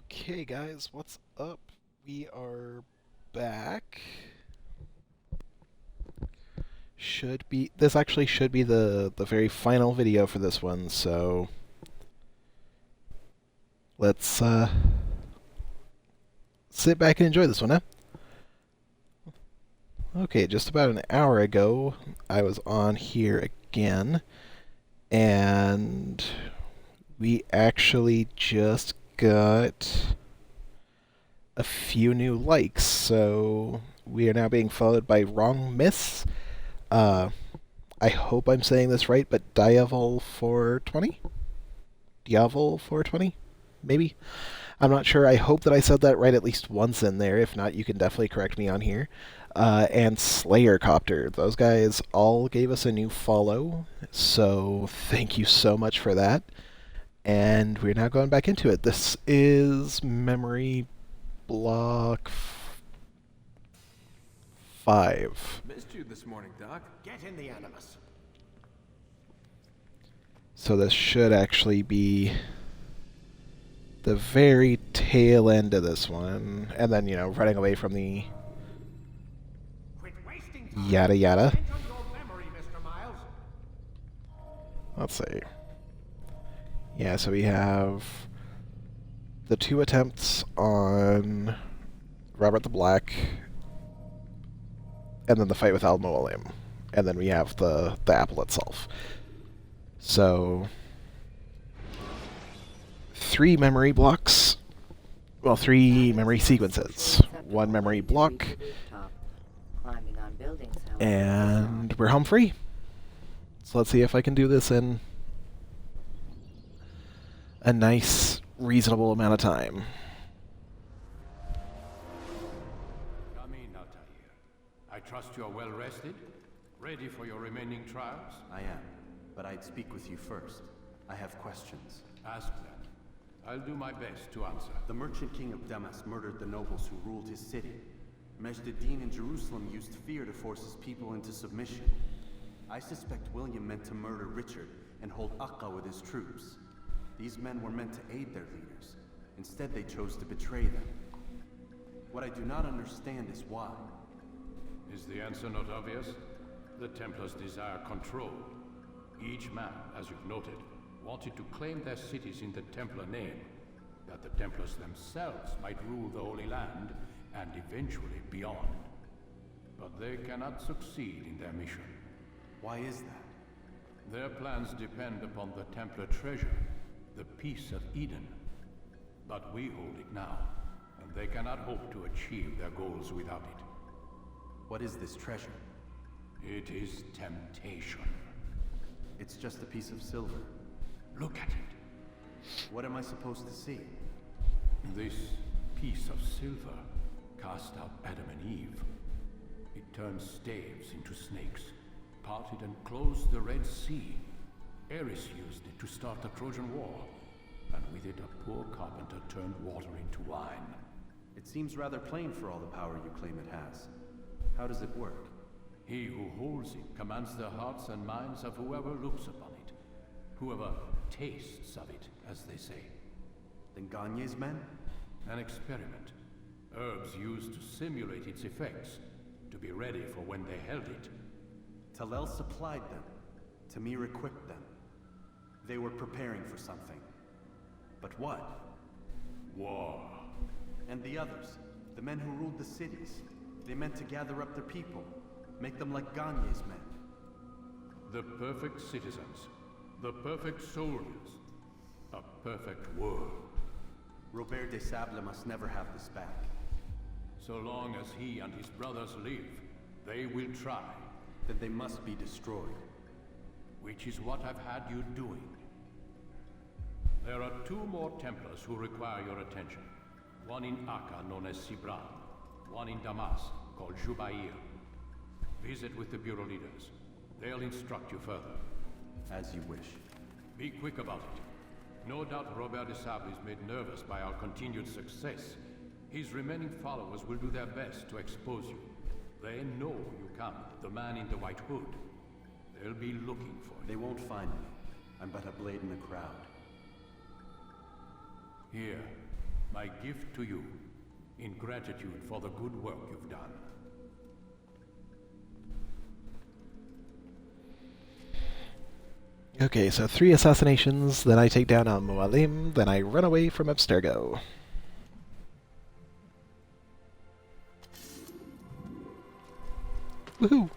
Okay, guys, what's up? We are back. This actually should be the very final video for this one, so let's sit back and enjoy this one, huh? Okay, just about an hour ago, I was on here again, and we actually just got a few new likes, so we are now being followed by Wrong Miss. Uh, I hope I'm saying this right, but Diavol420? Diavol420? Maybe? I'm not sure. I hope that I said that right at least once in there. If not, you can definitely correct me on here. And Slayercopter. Those guys all gave us a new follow, so thank you so much for that. And we're now going back into it. This is Memory Block 5. Missed you this morning, Doc. Get in the Animus. So this should actually be the very tail end of this one. And then, running away from the Quit wasting time. yada yada. Concentrate on your memory, Mr. Miles. Let's see. Yeah, so we have the 2 attempts on Robert the Black, and then the fight with Al Mualim. And then we have the apple itself. So 3 memory blocks. Well, 3 memory sequences. 1 memory block. And we're home free. So let's see if I can do this in a nice, reasonable amount of time. Come in, Altair. I trust you are well rested, ready for your remaining trials. I am, but I'd speak with you first. I have questions. Ask them. I'll do my best to answer. The merchant king of Damas murdered the nobles who ruled his city. Majd-Addin in Jerusalem used fear to force his people into submission. I suspect William meant to murder Richard and hold Akka with his troops. These men were meant to aid their leaders. Instead, they chose to betray them. What I do not understand is why. Is the answer not obvious? The Templars desire control. Each man, as you've noted, wanted to claim their cities in the Templar name, that the Templars themselves might rule the Holy Land and eventually beyond. But they cannot succeed in their mission. Why is that? Their plans depend upon the Templar treasure, the Peace of Eden. But we hold it now, and they cannot hope to achieve their goals without it. What is this treasure? It is temptation. It's just a piece of silver. Look at it. What am I supposed to see? This piece of silver cast out Adam and Eve. It turned staves into snakes, parted and closed the Red Sea. Ares used it to start the Trojan War, and with it a poor carpenter turned water into wine. It seems rather plain for all the power you claim it has. How does it work? He who holds it commands the hearts and minds of whoever looks upon it, whoever tastes of it, as they say. Then Gagne's men? An experiment. Herbs used to simulate its effects, to be ready for when they held it. Talel supplied them. Tamir equipped them. They were preparing for something. But what? War. And the others, the men who ruled the cities, they meant to gather up their people, make them like Gagne's men. The perfect citizens, the perfect soldiers, a perfect world. Robert de Sable must never have this back. So long as he and his brothers live, they will try. Then they must be destroyed. Which is what I've had you doing. There are 2 more Templars who require your attention. One in Akka, known as Sibran. One in Damas, called Jubair. Visit with the Bureau leaders. They'll instruct you further. As you wish. Be quick about it. No doubt Robert de Sable is made nervous by our continued success. His remaining followers will do their best to expose you. They know you come, the man in the white hood. They'll be looking for you. They won't find me. I'm but a blade in the crowd. Here, My gift to you, in gratitude for the good work you've done. Okay, so 3 assassinations, then I take down Al-Mualim, then I run away from Abstergo. Woohoo!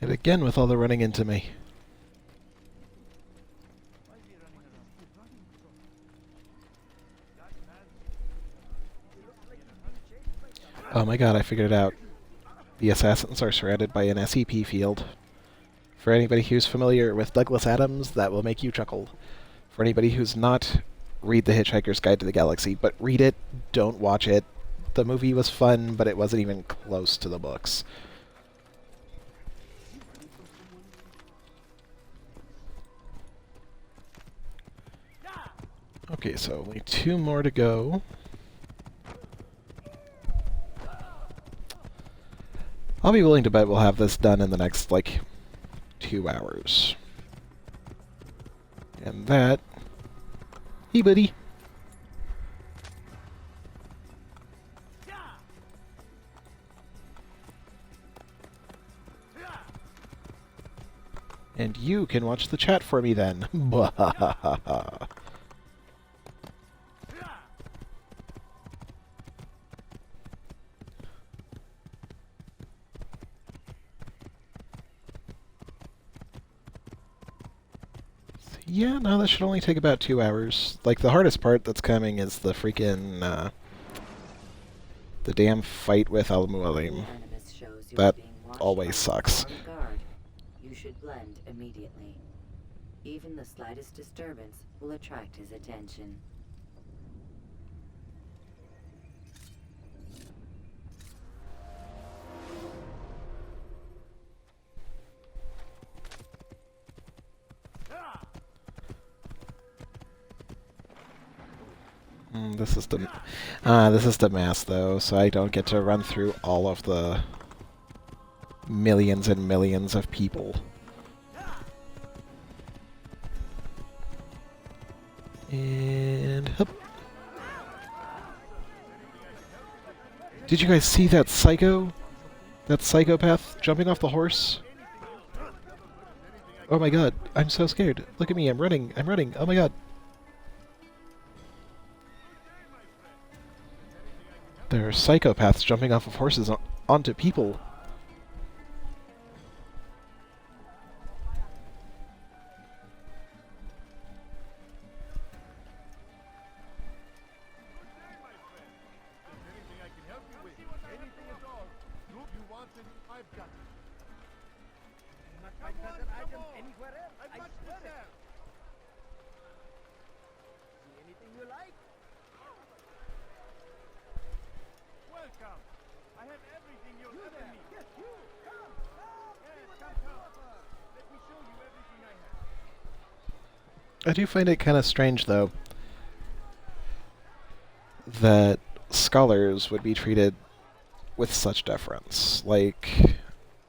And again with all the running into me. Oh my god, I figured it out. The assassins are surrounded by an SCP field. For anybody who's familiar with Douglas Adams, that will make you chuckle. For anybody who's not, read The Hitchhiker's Guide to the Galaxy, but read it, don't watch it. The movie was fun, but it wasn't even close to the books. Okay, so only 2 more to go. I'll be willing to bet we'll have this done in the next, like, 2 hours. And that... Hey, buddy! And you can watch the chat for me then. Bwahahaha. Yeah, no, that should only take about 2 hours. Like, the hardest part that's coming is the freaking, the damn fight with Al-Mualim. That always sucks. You should blend immediately. Even the slightest disturbance will attract his attention. This is the mass though, so I don't get to run through all of the millions and millions of people. And hup. Did you guys see that psycho? That psychopath jumping off the horse? Oh my god, I'm so scared. Look at me, I'm running, oh my god. There are psychopaths jumping off of horses onto people. I do find it kind of strange, though, that scholars would be treated with such deference. Like,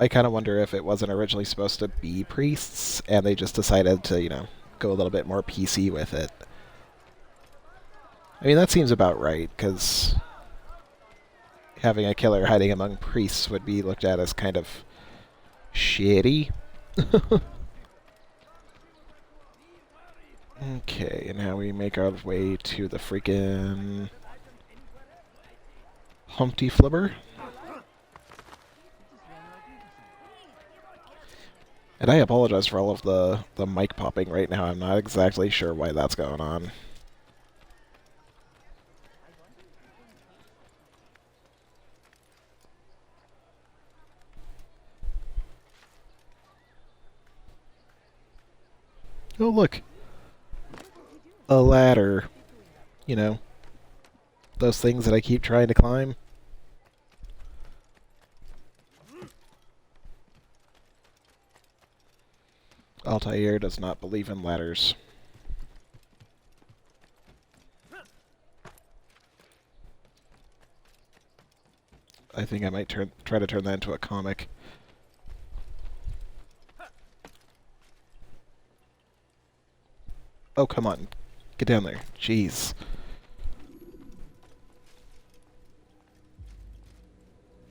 I kind of wonder if it wasn't originally supposed to be priests, and they just decided to, you know, go a little bit more PC with it. I mean, that seems about right, because having a killer hiding among priests would be looked at as kind of shitty. Okay, and now we make our way to the freaking Humpty Flubber. And I apologize for all of the mic popping right now. I'm not exactly sure why that's going on. Oh, look. A ladder. You know, those things that I keep trying to climb. Altair does not believe in ladders. I think I might try to turn that into a comic. Oh, come on. Get down there. Jeez.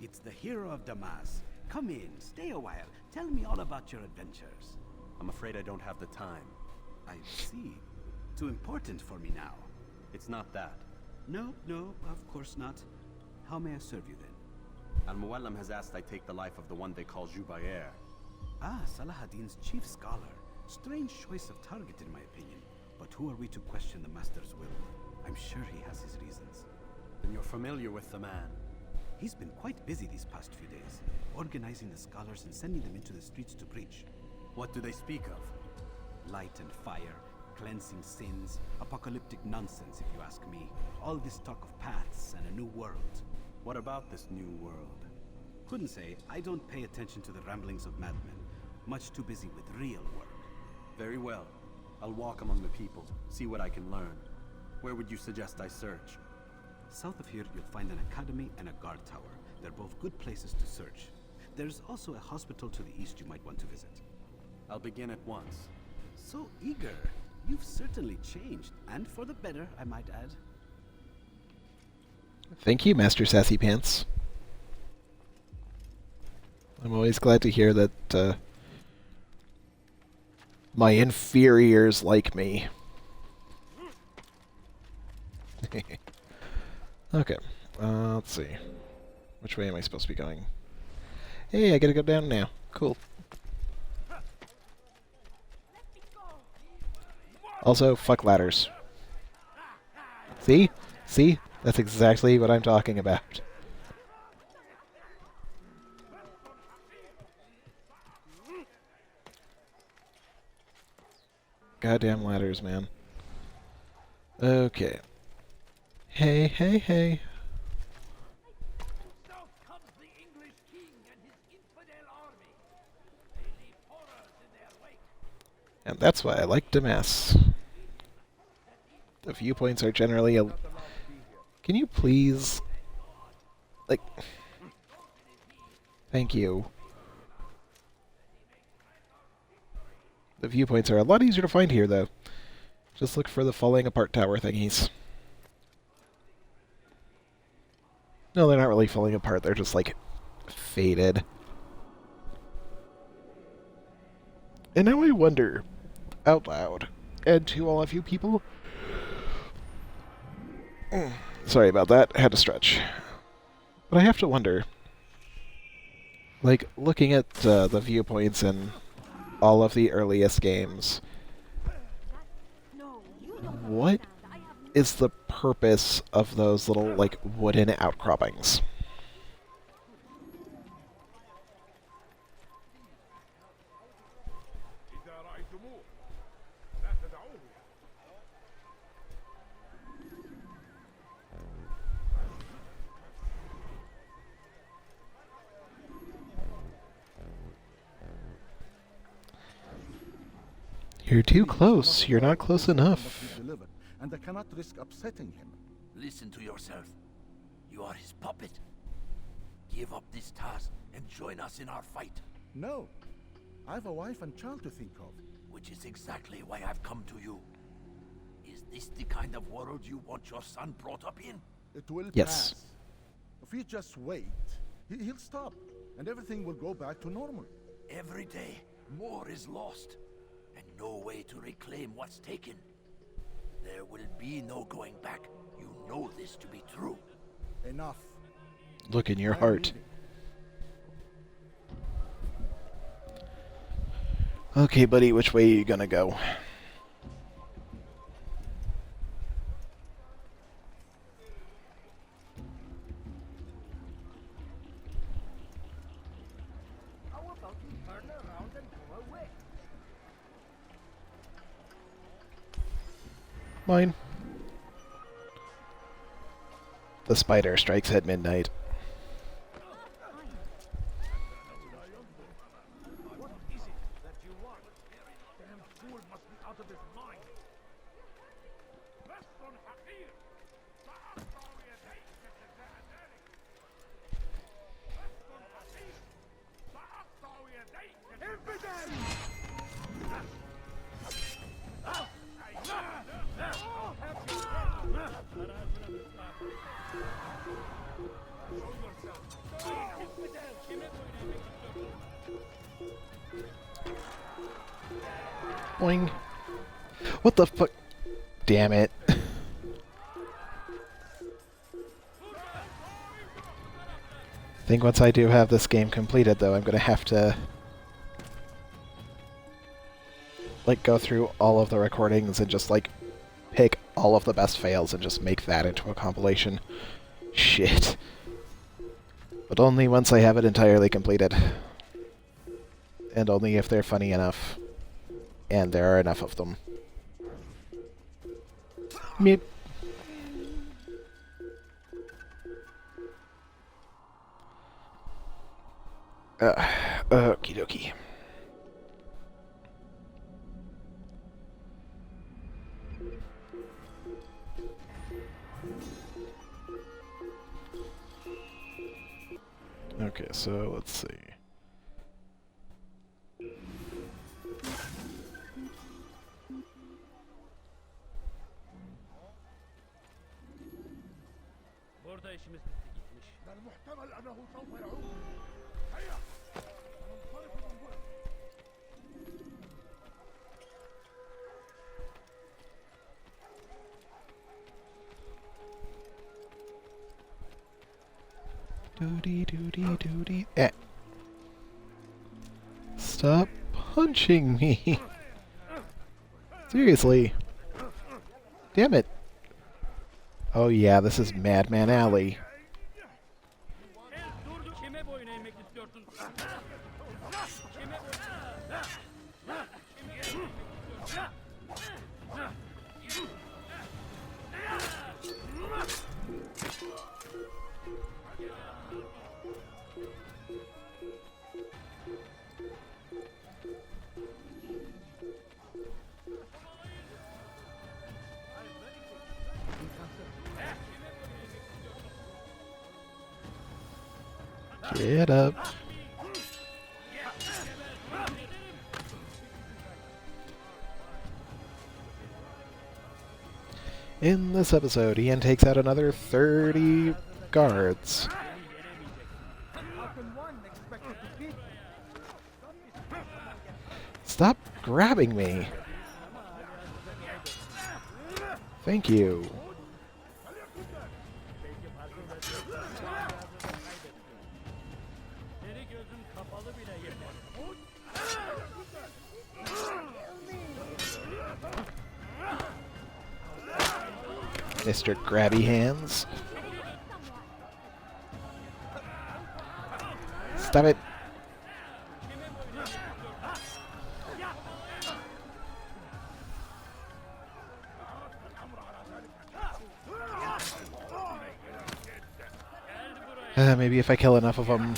It's the hero of Damas. Come in, stay a while. Tell me all about your adventures. I'm afraid I don't have the time. I see. Too important for me now. It's not that. No, of course not. How may I serve you then? Al-Muallim has asked I take the life of the one they call Jubair. Ah, Salahadin's chief scholar. Strange choice of target in my opinion. But who are we to question the Master's will? I'm sure he has his reasons. Then you're familiar with the man. He's been quite busy these past few days, organizing the scholars and sending them into the streets to preach. What do they speak of? Light and fire, cleansing sins, apocalyptic nonsense if you ask me. All this talk of paths and a new world. What about this new world? Couldn't say. I don't pay attention to the ramblings of madmen. Much too busy with real work. Very well. I'll walk among the people, see what I can learn. Where would you suggest I search? South of here, you'll find an academy and a guard tower. They're both good places to search. There's also a hospital to the east you might want to visit. I'll begin at once. So eager. You've certainly changed, and for the better, I might add. Thank you, Master Sassy Pants. I'm always glad to hear that my inferiors like me. Okay, let's see. Which way am I supposed to be going? Hey, I gotta go down now. Cool. Also, fuck ladders. See? See? That's exactly what I'm talking about. Goddamn ladders, man. Okay. Hey, hey, hey. South comes the English king and his infidel army. They leave horrors in their wake. And that's why I like Damas. The viewpoints are generally a... Can you please... Like... Thank you. The viewpoints are a lot easier to find here, though. Just look for the falling apart tower thingies. No, they're not really falling apart. They're just, like, faded. And now I wonder, out loud, and to all of you people... Sorry about that. Had to stretch. But I have to wonder, like, looking at the viewpoints in all of the earliest games, what is the purpose of those little, like, wooden outcroppings? You're too close. You're not close enough. And I cannot risk upsetting him. Listen to yourself. You are his puppet. Give up this task and join us in our fight. No. I have a wife and child to think of. Which is exactly why I've come to you. Is this the kind of world you want your son brought up in? It will Yes. pass. If we just wait, he'll stop, and everything will go back to normal. Every day, more is lost, and no way to reclaim what's taken. There will be no going back. You know this to be true. Enough. Look in your I'm heart. leaving. Okay, buddy, which way are you gonna go? How about you turn around and go away? Mine. The spider strikes at midnight. What is it that you want? Damn fool must be out of his mind. Baston Hakir! Sa'atawi yadayk تتزعزعك. Baston Hakir! Sa'atawi yadayk Boing. What the fuck? Damn it. I think once I do have this game completed, though, I'm gonna have to like go through all of the recordings and just like pick all of the best fails and just make that into a compilation. Shit. But only once I have it entirely completed. And only if they're funny enough. And there are enough of them. Meep. Okie dokie. Okay, so let's see. Burada işimiz bitti gitmiş. المحتمل أنه سوف يعود. هيا! ننطلق من هنا. Doody doody doody. Eh. Stop punching me. Seriously. Damn it. Oh yeah, this is Madman Alley. Kime boyun eğmek istiyorsun? Get up. In this episode, Ian takes out another 30 guards. Stop grabbing me. Thank you. Mr. Grabby Hands. Stop it. Maybe if I kill enough of them,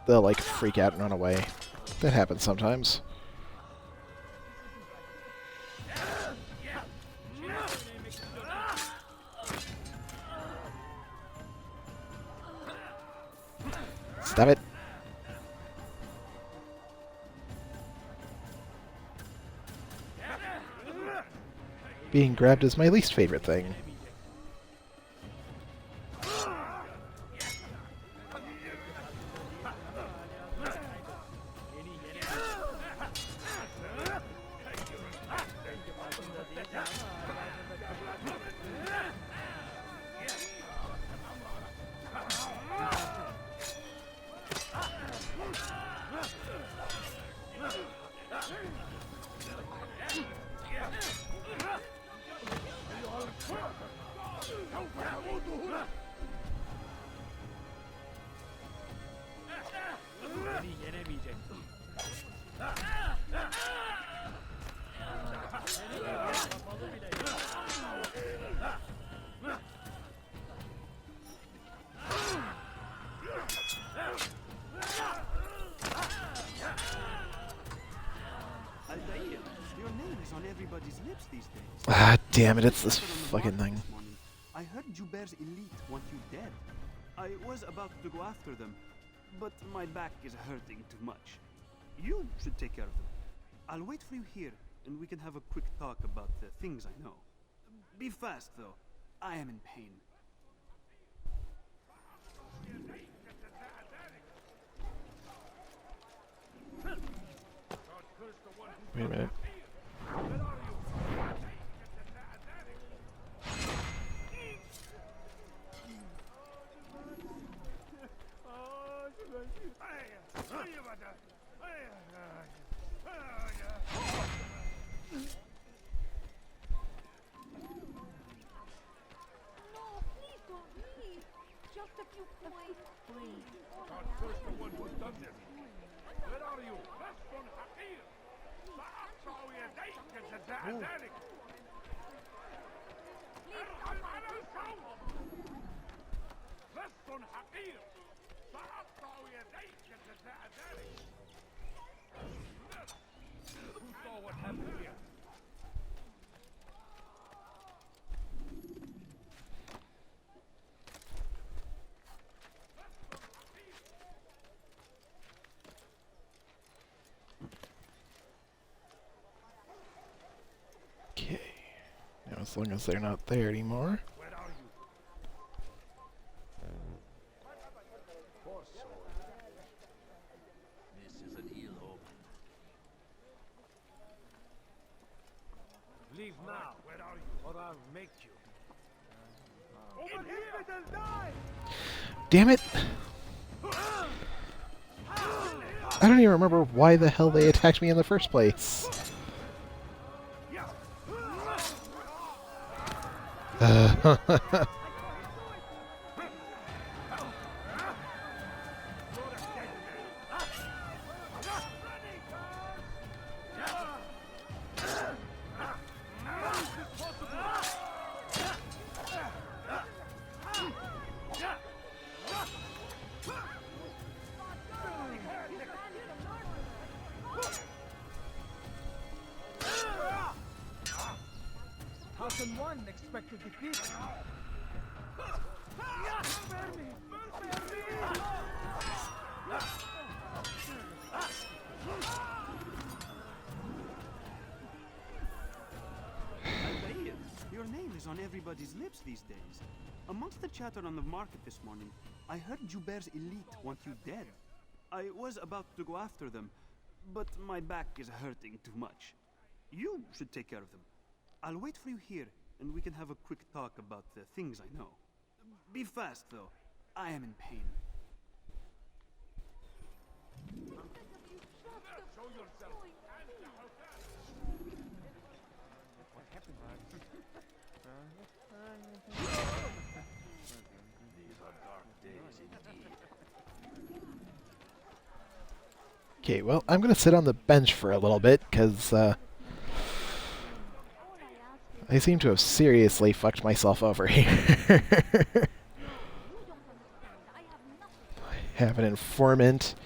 they'll like freak out and run away. That happens sometimes. Stop it. Being grabbed is my least favorite thing. damn it, it's this Scattered on the fucking market thing. this morning. I heard Juber's elite want you dead. I was about to go after them, but my back is hurting too much. You should take care of them. I'll wait for you here, and we can have a quick talk about the things I know. Be fast, though. I am in pain. Wait a minute. No, please don't leave. Just a few points, please. God curse the one who's done this. Where are you? Raston Hakir! Sa'aqta'u yadayka jazaa'a dhalik! ارحم على القوم! raston حقير! سأقطع يديك جزاء ذلك! Who saw what happened here? Okay. Now, as long as they're not there anymore. Where are you? Poor soul. This is an ill omen. Leave now, Where are you? or I'll make you. Over here! Damn it! I don't even remember why the hell they attacked me in the first place. How can one expect to defeat me? Altair, your name is on everybody's lips these days. Amongst the chatter on the market this morning, I heard Juber's elite want you dead. I was about to go after them, but my back is hurting too much. You should take care of them. I'll wait for you here, and we can have a quick talk about the things I know. Be fast, though. I am in pain. Okay, well, I'm gonna sit on the bench for a little bit, because, I seem to have seriously fucked myself over here. I have an informant,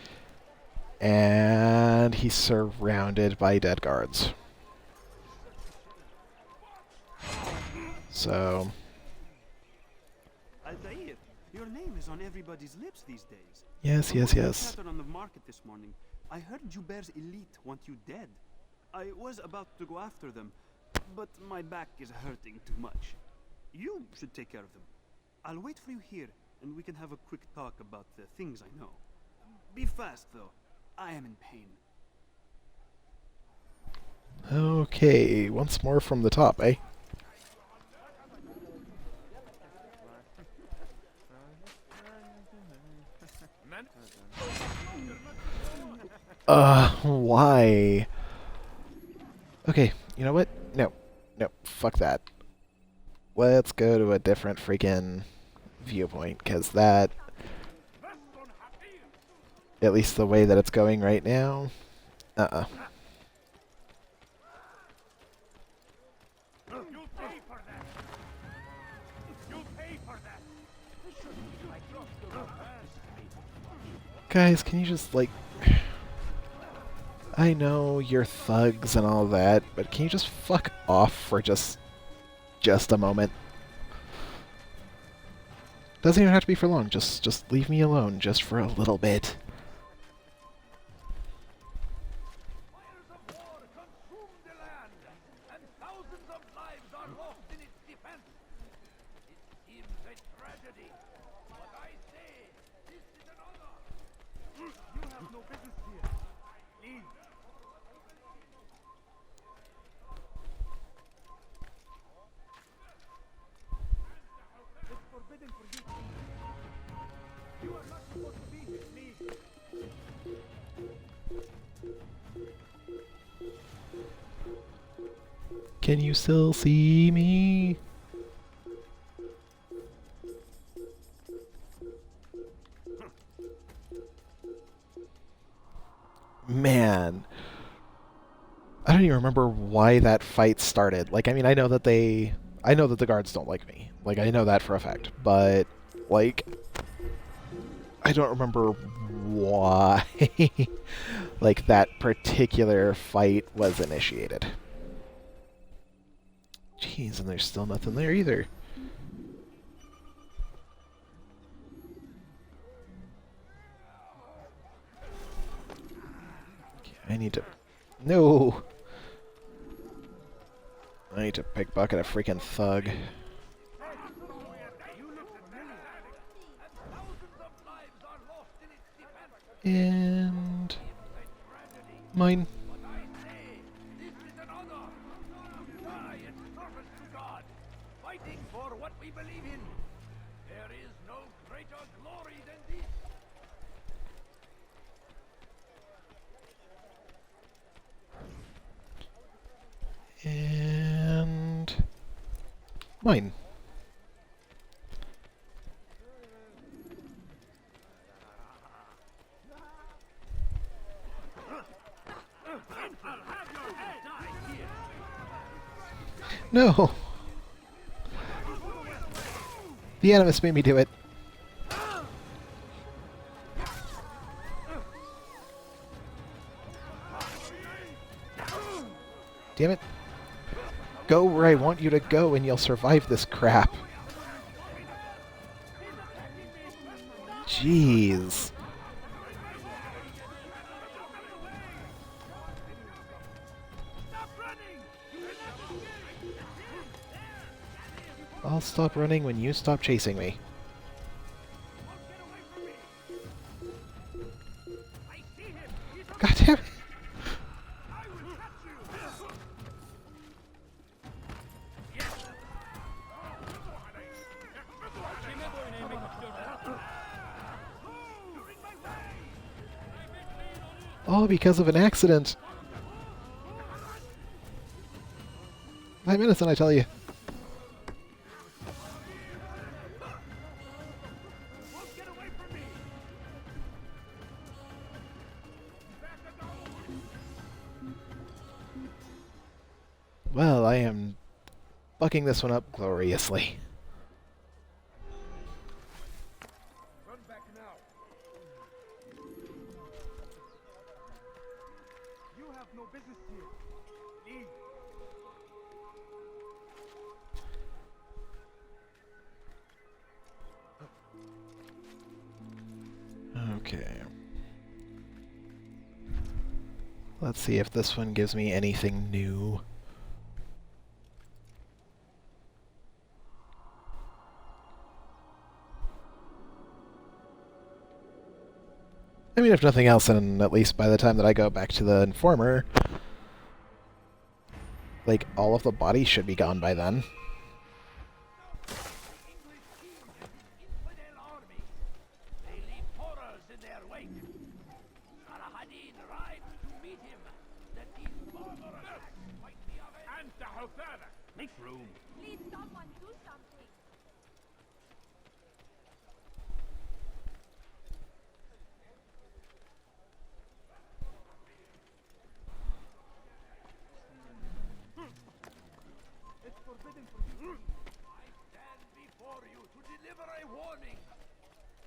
and he's surrounded by dead guards. So, Altair, your name is on everybody's lips these days. yes, yes, Amongst the yes. chatter on the market this morning, I heard Juber's elite want you dead. I was about to go after them, but my back is hurting too much. You should take care of them. I'll wait for you here, and we can have a quick talk about the things I know. Be fast, though. I am in pain. Okay, once more from the top, eh? Why? Okay, you know what? No, fuck that. Let's go to a different freaking viewpoint, because that, at least the way that it's going right now, You'll pay for that! You'll pay for that! Guys, can you just, like... I know you're thugs and all that, but can you just fuck off for just just a moment. Doesn't even have to be for long. Just leave me alone just for a little bit. Fires of war consume the land, and thousands of lives are lost in its defense. It seems a tragedy, but I say this is an honor. You have no business here. Leave. It's forbidden for you. You are not supposed to be here. Leave. Can you still see me? Man. I don't even remember why that fight started. Like, I mean, I know that the guards don't like me. Like, I know that for a fact. But, like, I don't remember why, like, that particular fight was initiated. Jeez, and there's still nothing there either. Okay, I need to... No! I need to pickpocket a freaking thug. And... mine. Fighting for what we believe in. There is no greater glory than this. And... mine. No! The Animus made me do it. Damn it. Go where I want you to go and you'll survive this crap. Jeez. I'll stop running when you stop chasing me. God damn it! All because of an accident. I'm innocent, I tell you. Well, I am bucking this one up gloriously. Run back now. You have no business here. Leave. Okay. Let's see if this one gives me anything new. I mean, if nothing else, and at least by the time that I go back to the Informer, like, all of the bodies should be gone by then. Infidel army. They leave horrors in their wake. Salah-ad-Din arrives to meet him. That these barbarous acts might be avenged. Anta Hufada, make room. Please, someone do something. It's forbidden for you. I stand before you to deliver a warning.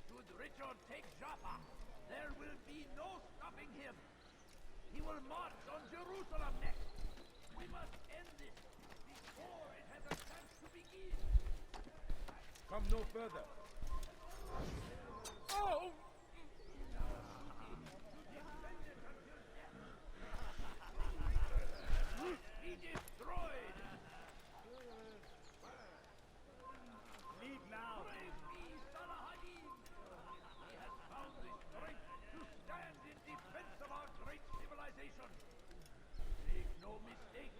Should Richard take Jaffa, there will be no stopping him. He will march on Jerusalem next. We must end this before it has a chance to Come no further. Oh! Be destroyed! Leave now, me, Salahadin! He has found the strength to stand in defense of our great civilization. Make no mistake,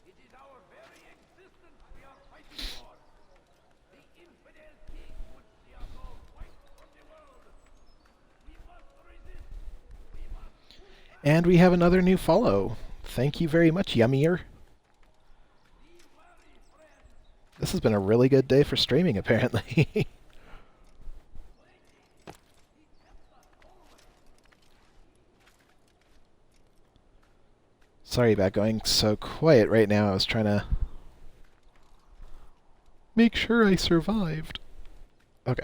it is our very existence we are fighting for. The infidel king would see us all wiped from the world. We must resist. We must. And we have another new follow. Thank you very much, Yummier. This has been a really good day for streaming, apparently. Sorry about going so quiet right now. I was trying to make sure I survived. Okay.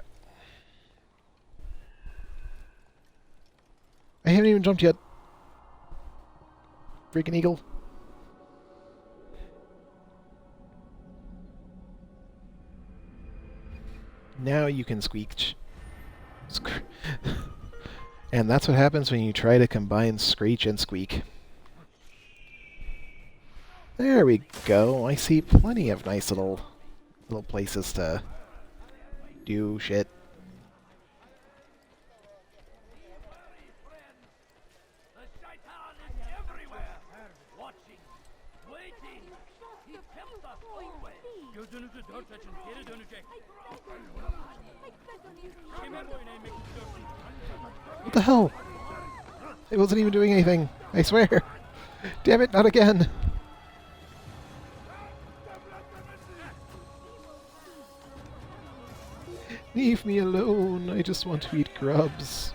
I haven't even jumped yet. Freaking eagle. Now you can squeak. And that's what happens when you try to combine Screech and Squeak. There we go. I see plenty of nice little places to do shit. The Shaitan is everywhere, watching, waiting. He tempts us always. Gözünüzü dört açın, geri dönecek. Kimin boyuna eğmek istiyorsun? What the hell? It wasn't even doing anything. I swear. Damn it, not again. Leave me alone. I just want to eat grubs.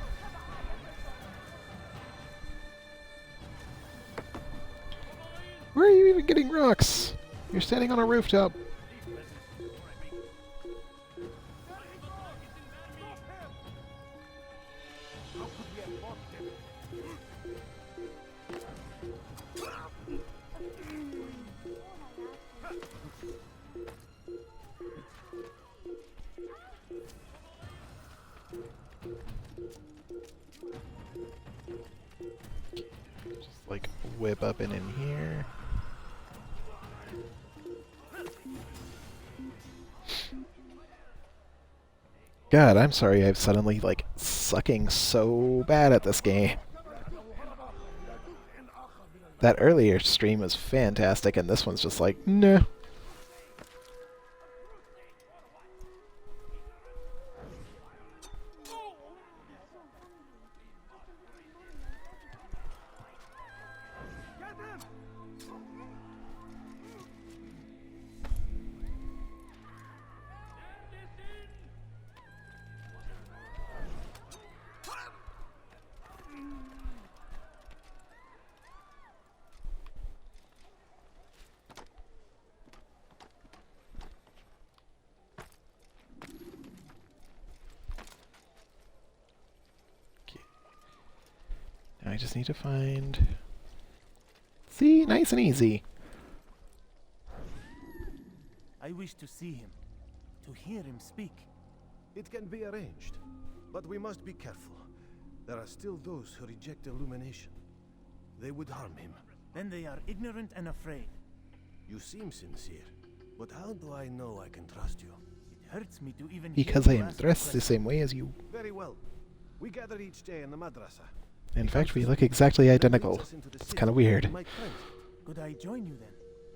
Where are you even getting rocks? You're standing on a rooftop. Just like whip up and in here. God, I'm sorry I'm suddenly, like, sucking so bad at this game. That earlier stream was fantastic, and this one's just like, nah. I just need to find... See? Nice and easy. I wish to see him, to hear him speak. It can be arranged, but we must be careful. There are still those who reject illumination. They would harm him. Then they are ignorant and afraid. You seem sincere, but how do I know I can trust you? It hurts me to even Because I am dressed the same way as you. Very well. We gather each day in the madrasa. In fact, we look exactly identical. It's kind of weird. Could I join you then?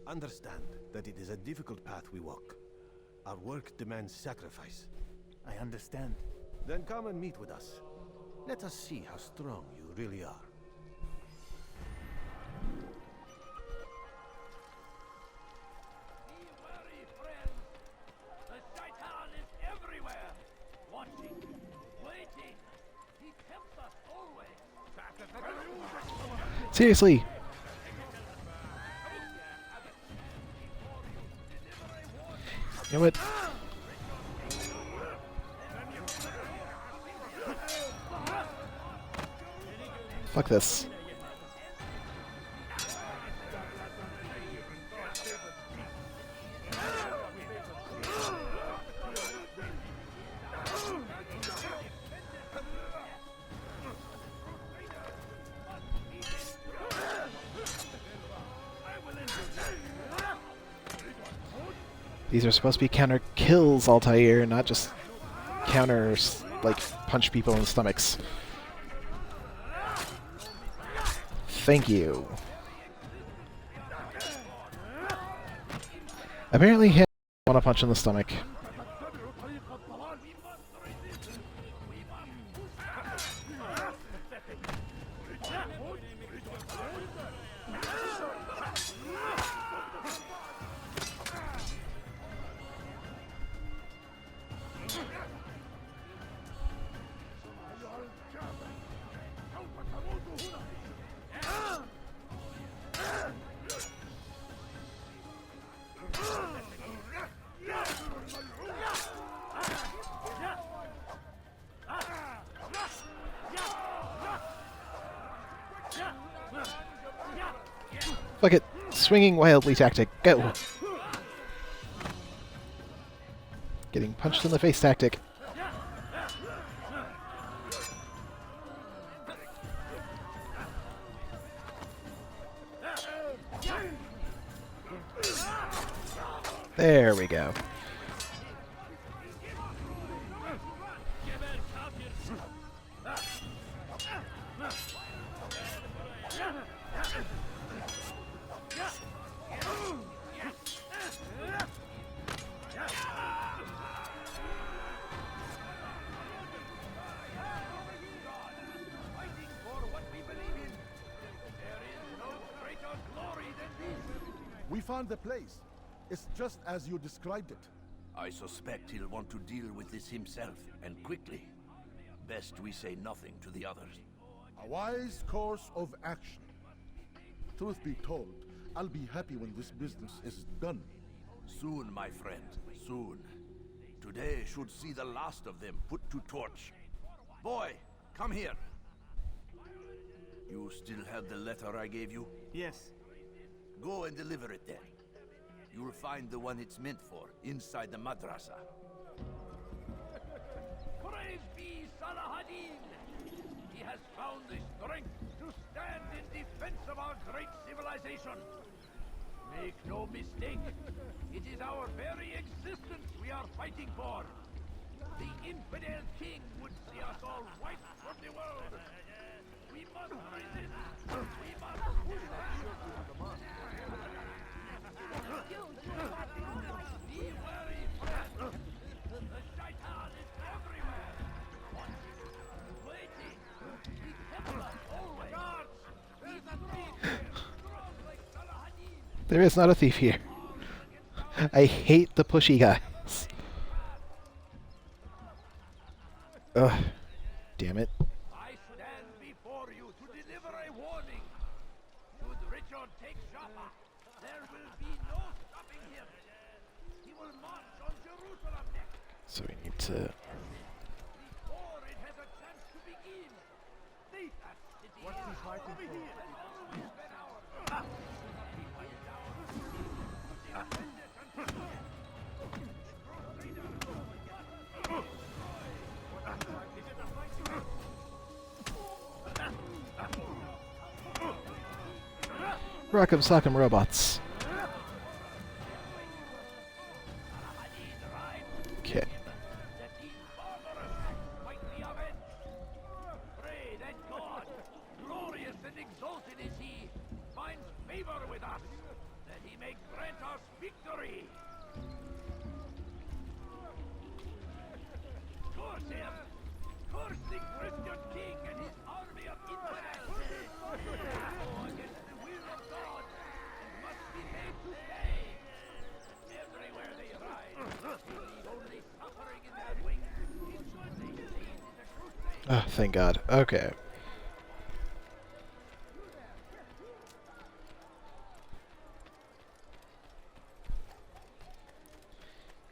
Understand that it is a difficult path we walk. Our work demands sacrifice. I understand. Then come and meet with us. Let us see how strong you really are. Be wary, friends. The Shaitan is everywhere, watching, waiting. He tempts us always. Seriously! You know what? Fuck this. These are supposed to be counter kills, Altair, not just counters, like, punch people in the stomachs. Thank you. Apparently he want a punch in the stomach. Fuck it. Swinging wildly tactic. Go. Getting punched in the face tactic. There we go. We found the place. It's just as you described it. I suspect he'll want to deal with this himself, and quickly. Best we say nothing to the others. A wise course of action. Truth be told, I'll be happy when this business is done. Soon, my friend, soon. Today should see the last of them put to torch. Boy, come here. You still have the letter I gave you? Yes. Go and deliver it then. You'll find the one it's meant for inside the madrasa. Praise be Salahadin! He has found the strength to stand in defense of our great civilization. Make no mistake, it is our very existence we are fighting for. The infidel king would see us all wiped from the world. We must resist. We must push back. Be wary, friend. The shaitan is everywhere. Waiting. He kept us always. Guards! There's a thief here. Strong like Salahadin. There is not a thief here. I hate the pushy guys. Ugh. Damn it. I stand before you to deliver a warning. Should Richard take Jaffa, there will be no stopping him. He will march on Jerusalem next. So we need to... Before it has a chance to begin. Leave that city. What's he fighting for? Rock'em sock'em robots. Okay. Pray that God, glorious and exalted is he, finds favor with us, that he may grant us victory. Curse him! Curse the Christian king and his army of infidels! Go against the will of God and must be made to pay. Everywhere they ride, they lead only suffering in their wake. They lead in the crusade. Oh, thank God. Okay.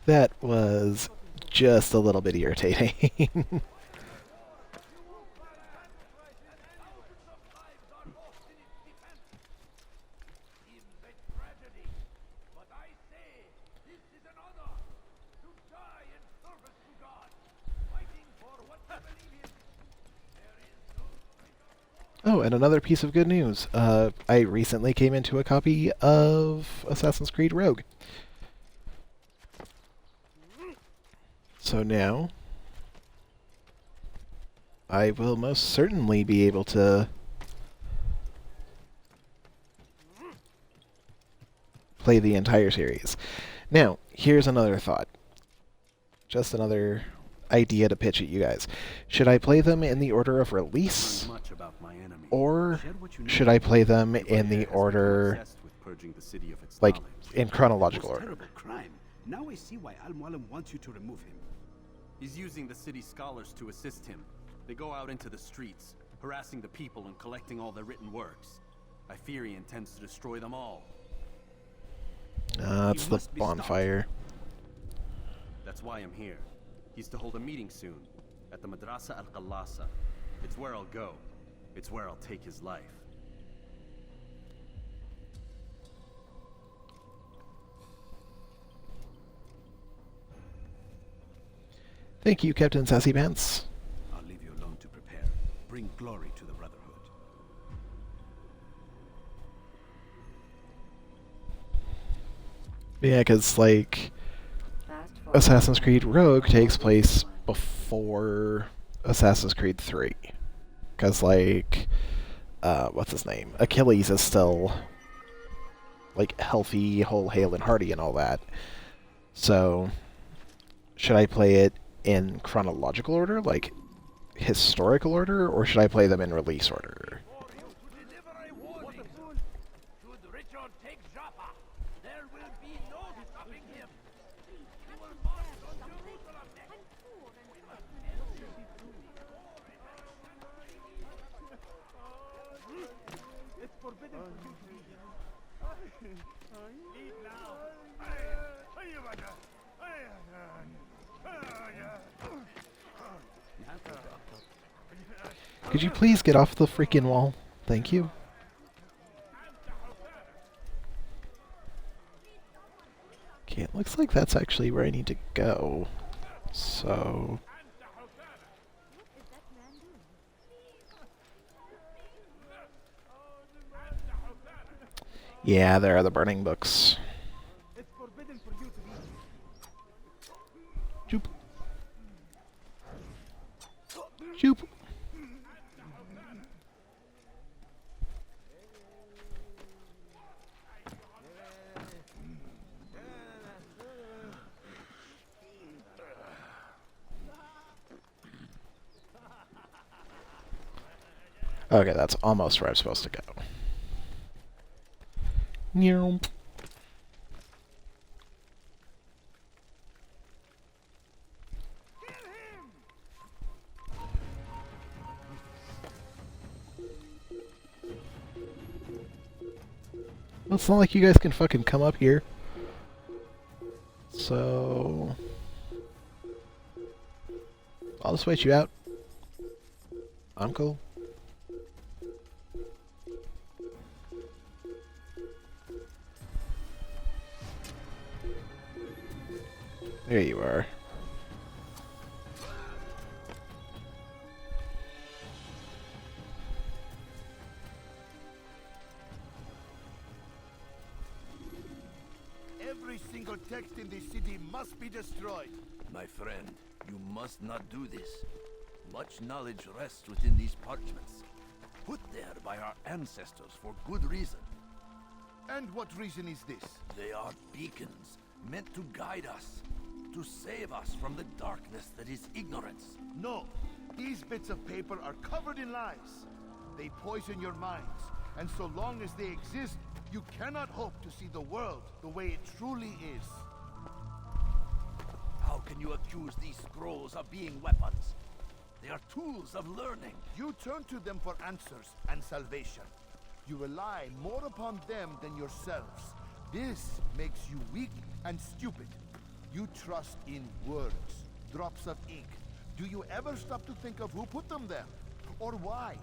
That was just a little bit irritating. Oh, and another piece of good news. I recently came into a copy of Assassin's Creed Rogue. So now, I will most certainly be able to play the entire series. Now, here's another thought. Just another idea to pitch at you guys. Should I play them in the order of release? Much about my enemy. Or Shed what you know. should I play them in Ibrahim the has become order, obsessed with purging the city of its like, knowledge. in chronological Most order? terrible crime. Now I see why Al-Mualim wants you to remove him. He's using the city scholars to assist him. They go out into the streets, harassing the people and collecting all their written works. I fear he intends to destroy them all. It's the must be stopped. bonfire. That's why I'm here. He's to hold a meeting soon, at the Madrasa Al-Qallasa. It's where I'll go. It's where I'll take his life. Thank you, Captain Sassy Pants. I'll leave you alone to prepare. Bring glory to the Brotherhood. Yeah, because, like, Fast forward Assassin's Creed Rogue takes place one. before Assassin's Creed 3. Because, like, what's his name? Achilles is still, like, healthy, whole, hale, and hearty and all that. So, should I play it in chronological order, like, historical order, or should I play them in release order? For you to deliver a warning. Should Richard take Joppa, there will be no stopping him. He will march on Jerusalem next. It's forbidden for you to be here. Eat now. Could you please get off the freaking wall? Thank you. Okay, it looks like that's actually where I need to go. So... yeah, there are the burning books. It's forbidden for you to be here. Joop. Joop. Okay, that's almost where I'm supposed to go. Meow. Well, it's not like you guys can fucking come up here. So... I'll just wait you out. I'm cool. There you are. Every single text in this city must be destroyed. My friend, you must not do this. Much knowledge rests within these parchments, put there by our ancestors for good reason. And what reason is this? They are beacons, meant to guide us, to save us from the darkness that is ignorance. No, these bits of paper are covered in lies. They poison your minds, and so long as they exist, you cannot hope to see the world the way it truly is. How can you accuse these scrolls of being weapons? They are tools of learning. You turn to them for answers and salvation. You rely more upon them than yourselves. This makes you weak and stupid. You trust in words, drops of ink. Do you ever stop to think of who put them there? Or why?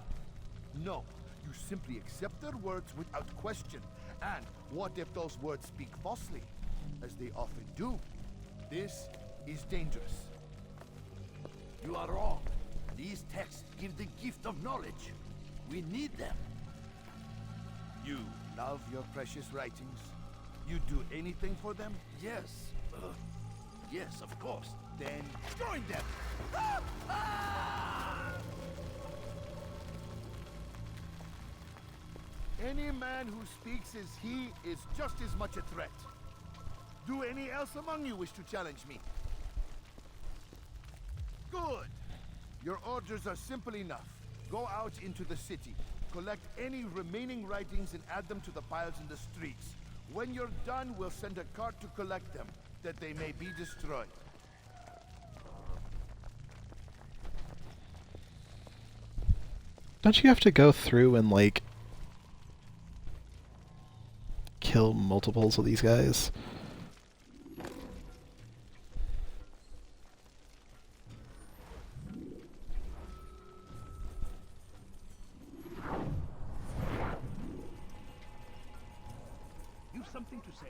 No, you simply accept their words without question. And what if those words speak falsely? As they often do. This is dangerous. You are wrong. These texts give the gift of knowledge. We need them. You love your precious writings? You do anything for them? Yes. Yes, of course. Then join them! Any man who speaks as he is just as much a threat. Do any else among you wish to challenge me? Good. Your orders are simple enough. Go out into the city, collect any remaining writings and add them to the piles in the streets. When you're done, we'll send a cart to collect them, that they may be destroyed. Don't you have to go through and, like, kill multiples of these guys? You've something to say.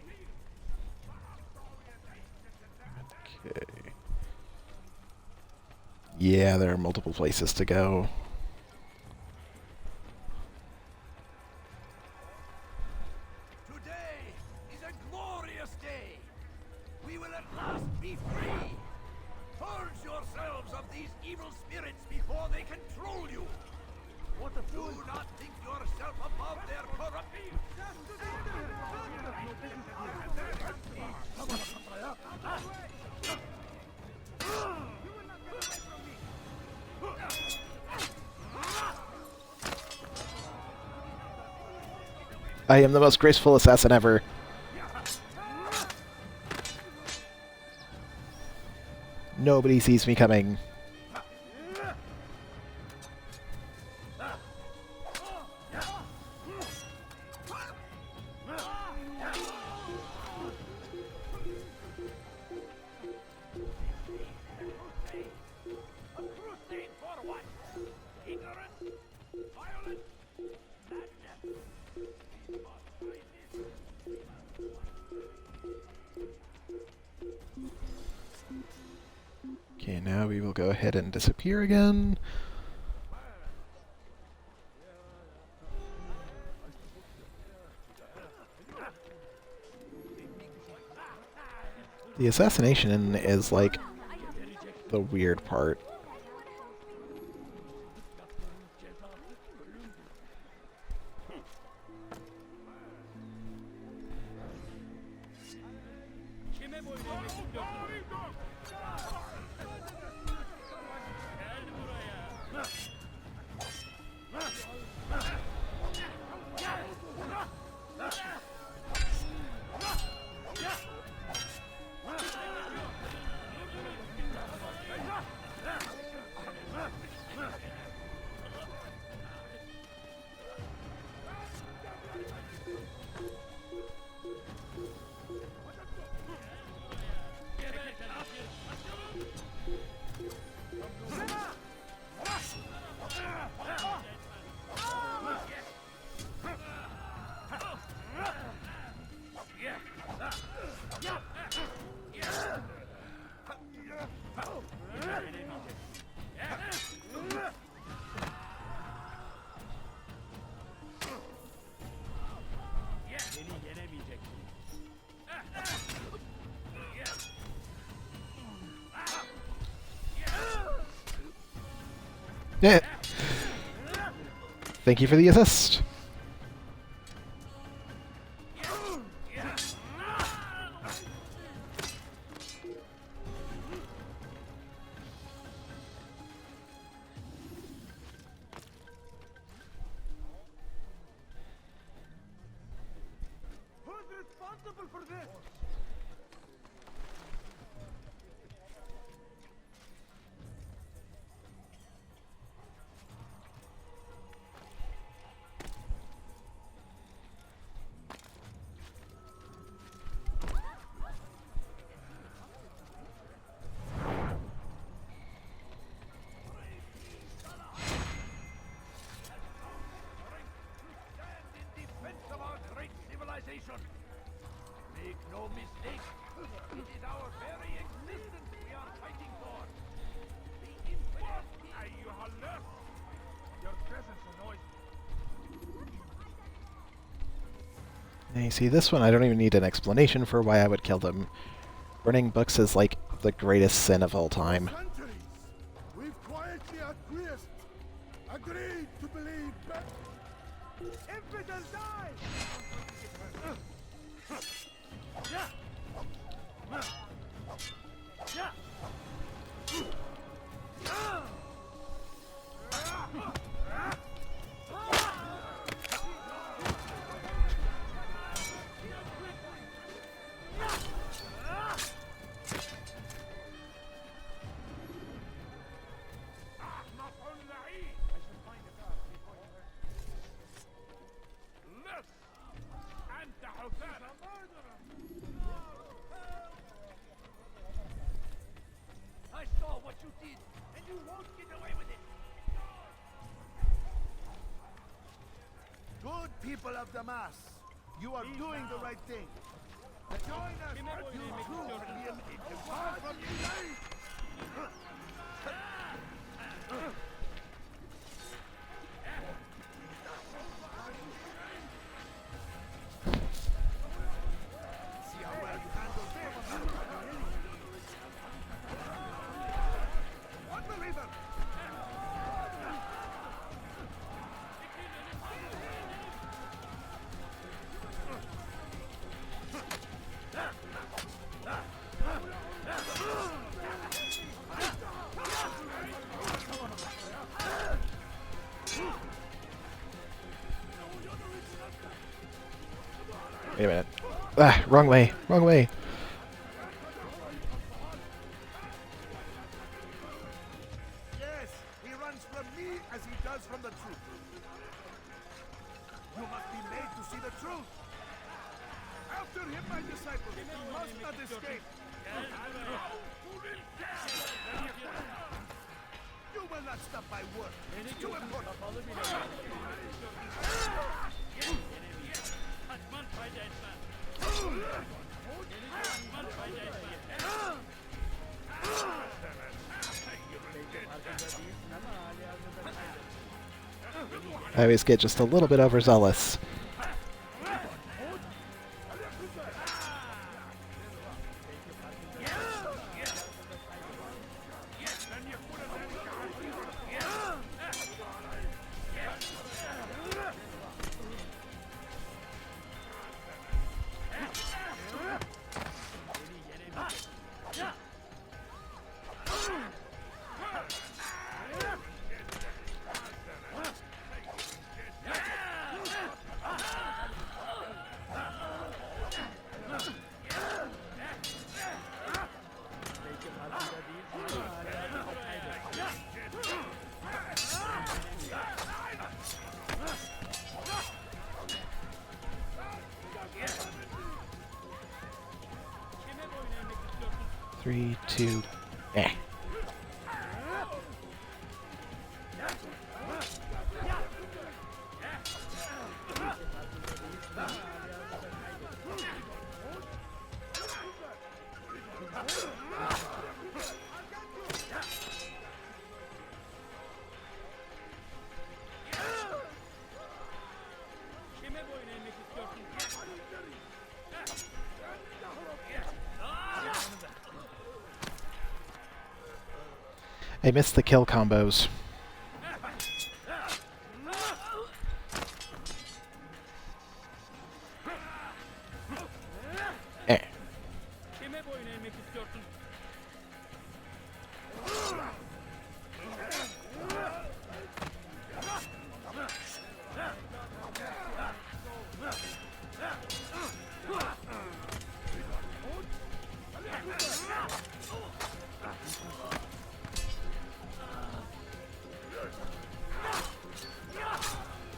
Okay. Yeah, there are multiple places to go. Today is a glorious day. We will at last be free. Purge yourselves of these evil spirits before they control you. What a Do fool! not think yourself above their corruption. I am the most graceful assassin ever. Nobody sees me coming. A crusade for what? Ignorance? Violence? Madness? Okay, now we will go ahead and disappear again. The assassination is, like, the weird part. Yeah. Thank you for the assist. Who's responsible for this? Stand in defense of our great civilization. Make no mistake, it is our very existence we are fighting for. The infinite. You left. Your presence annoys me. Now you see, this one I don't even need an explanation for why I would kill them. Burning books is like the greatest sin of all time. Centuries, we've quietly acquiesced, agreed to believe that infidels die. I saw what you did, and you won't get away with it. Good people of Damas, you are doing the right thing. Join us, you too will be in far from you. See how well you handle them. Unbeliever! Wait a minute. Ah, wrong way. Wrong way. Yes, he runs from me as he does from the truth. You must be made to see the truth. After him, my disciples, you must not escape. You will not stop my work. It's too important. I always get just a little bit overzealous. Three, two, eh. I missed the kill combos. Eh.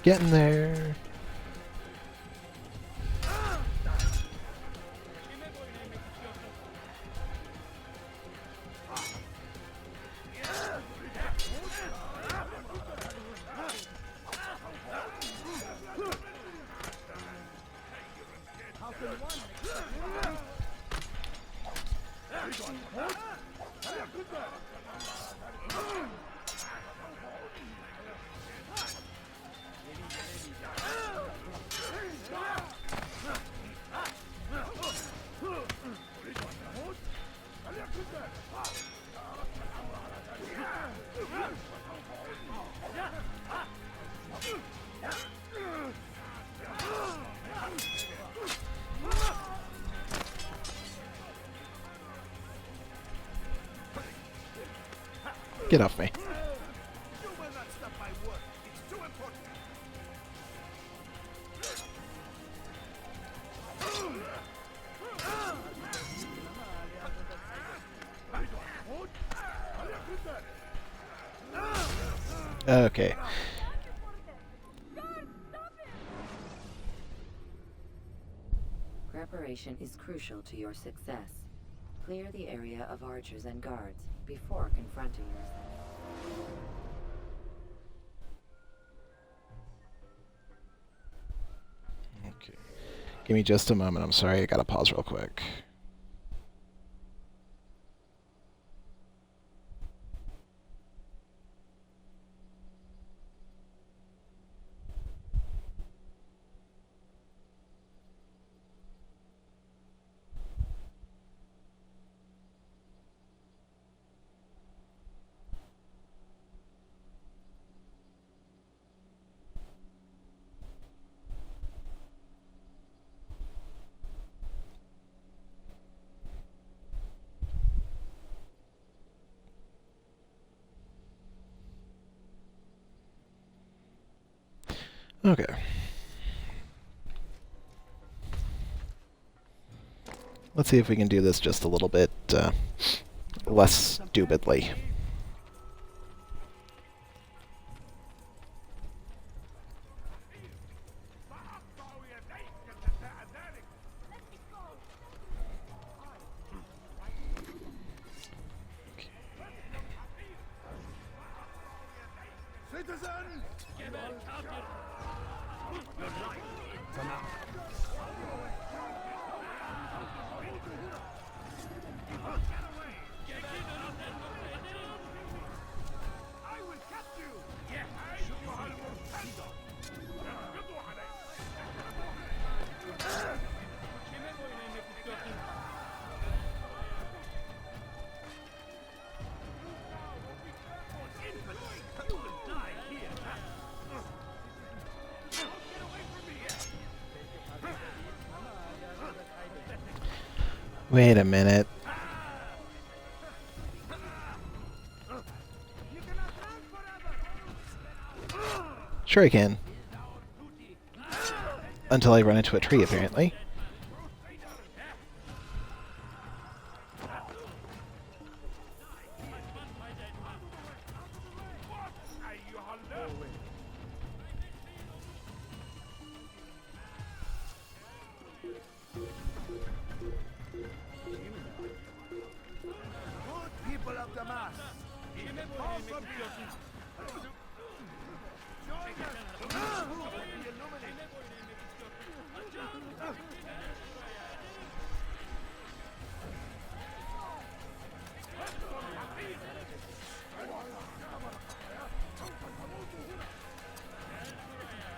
Getting there. Get off me. You will not stop my work. It's too important. Okay. Preparation is crucial to your success. Clear the area of archers and guards before confronting yourself. Okay. Give me just a moment. I'm sorry. I gotta pause real quick. Okay. Let's see if we can do this just a little bit less stupidly. Citizen! I will catch you! You will die here! Wait a minute. Sure I can. Until I run into a tree, apparently. Good people of Damas! Call from here! Join us! The Illuminati!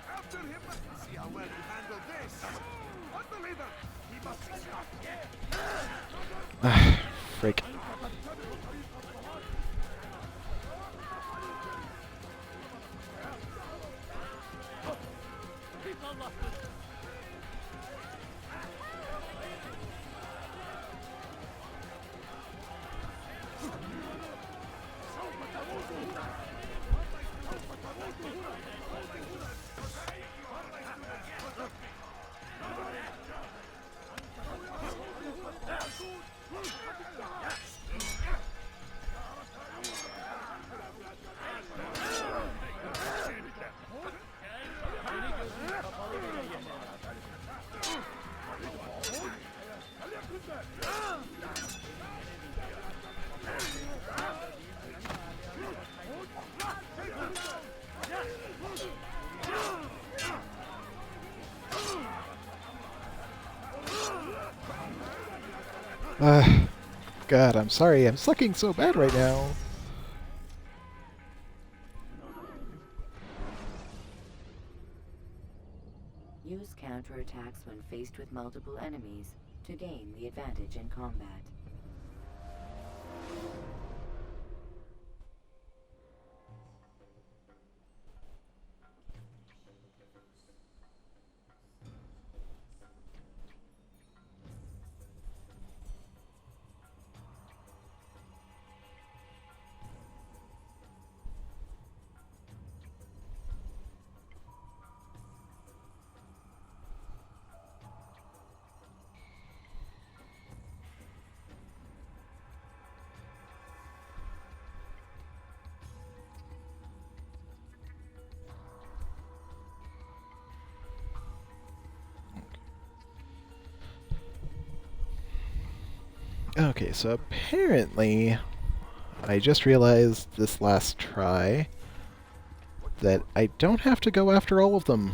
After him! See how well you handle this! Unbeliever! He must be stopped! Frick. God, I'm sorry. I'm sucking so bad right now. Use counterattacks when faced with multiple enemies to gain the advantage in combat. Okay, so apparently I just realized this last try that I don't have to go after all of them.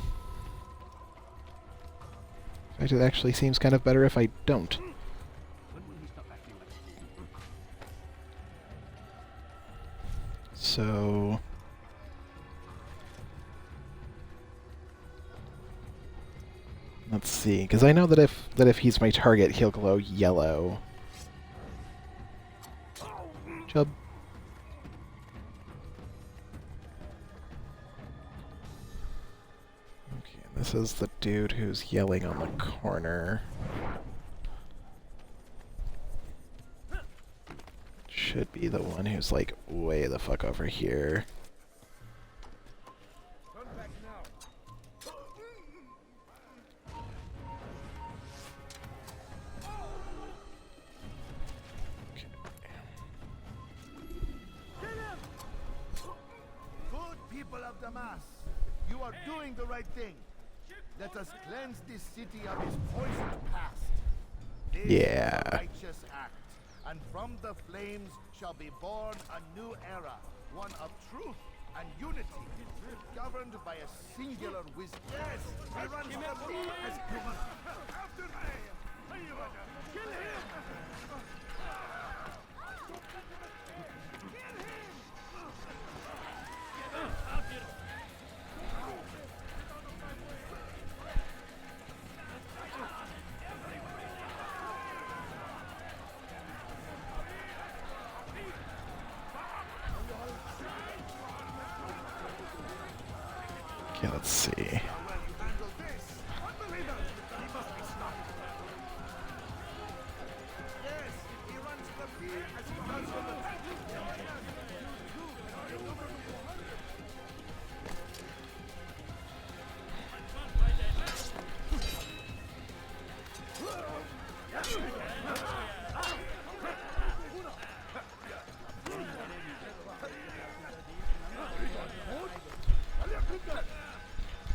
In fact, it actually seems kind of better if I don't. So... let's see, because I know that if he's my target, he'll glow yellow. Chub. Okay, this is the dude who's yelling on the corner. Should be the one who's like way the fuck over here. Of Damas, you are doing the right thing. Let us cleanse this city of its poisoned past. This is a righteous act, and from the flames shall be born a new era, one of truth and unity, governed by a singular wisdom. Yes, I run the after me. Kill him! Okay, let's see.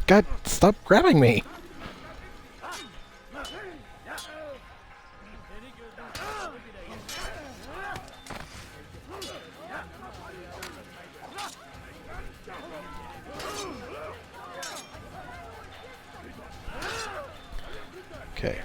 God, stop grabbing me! Okay.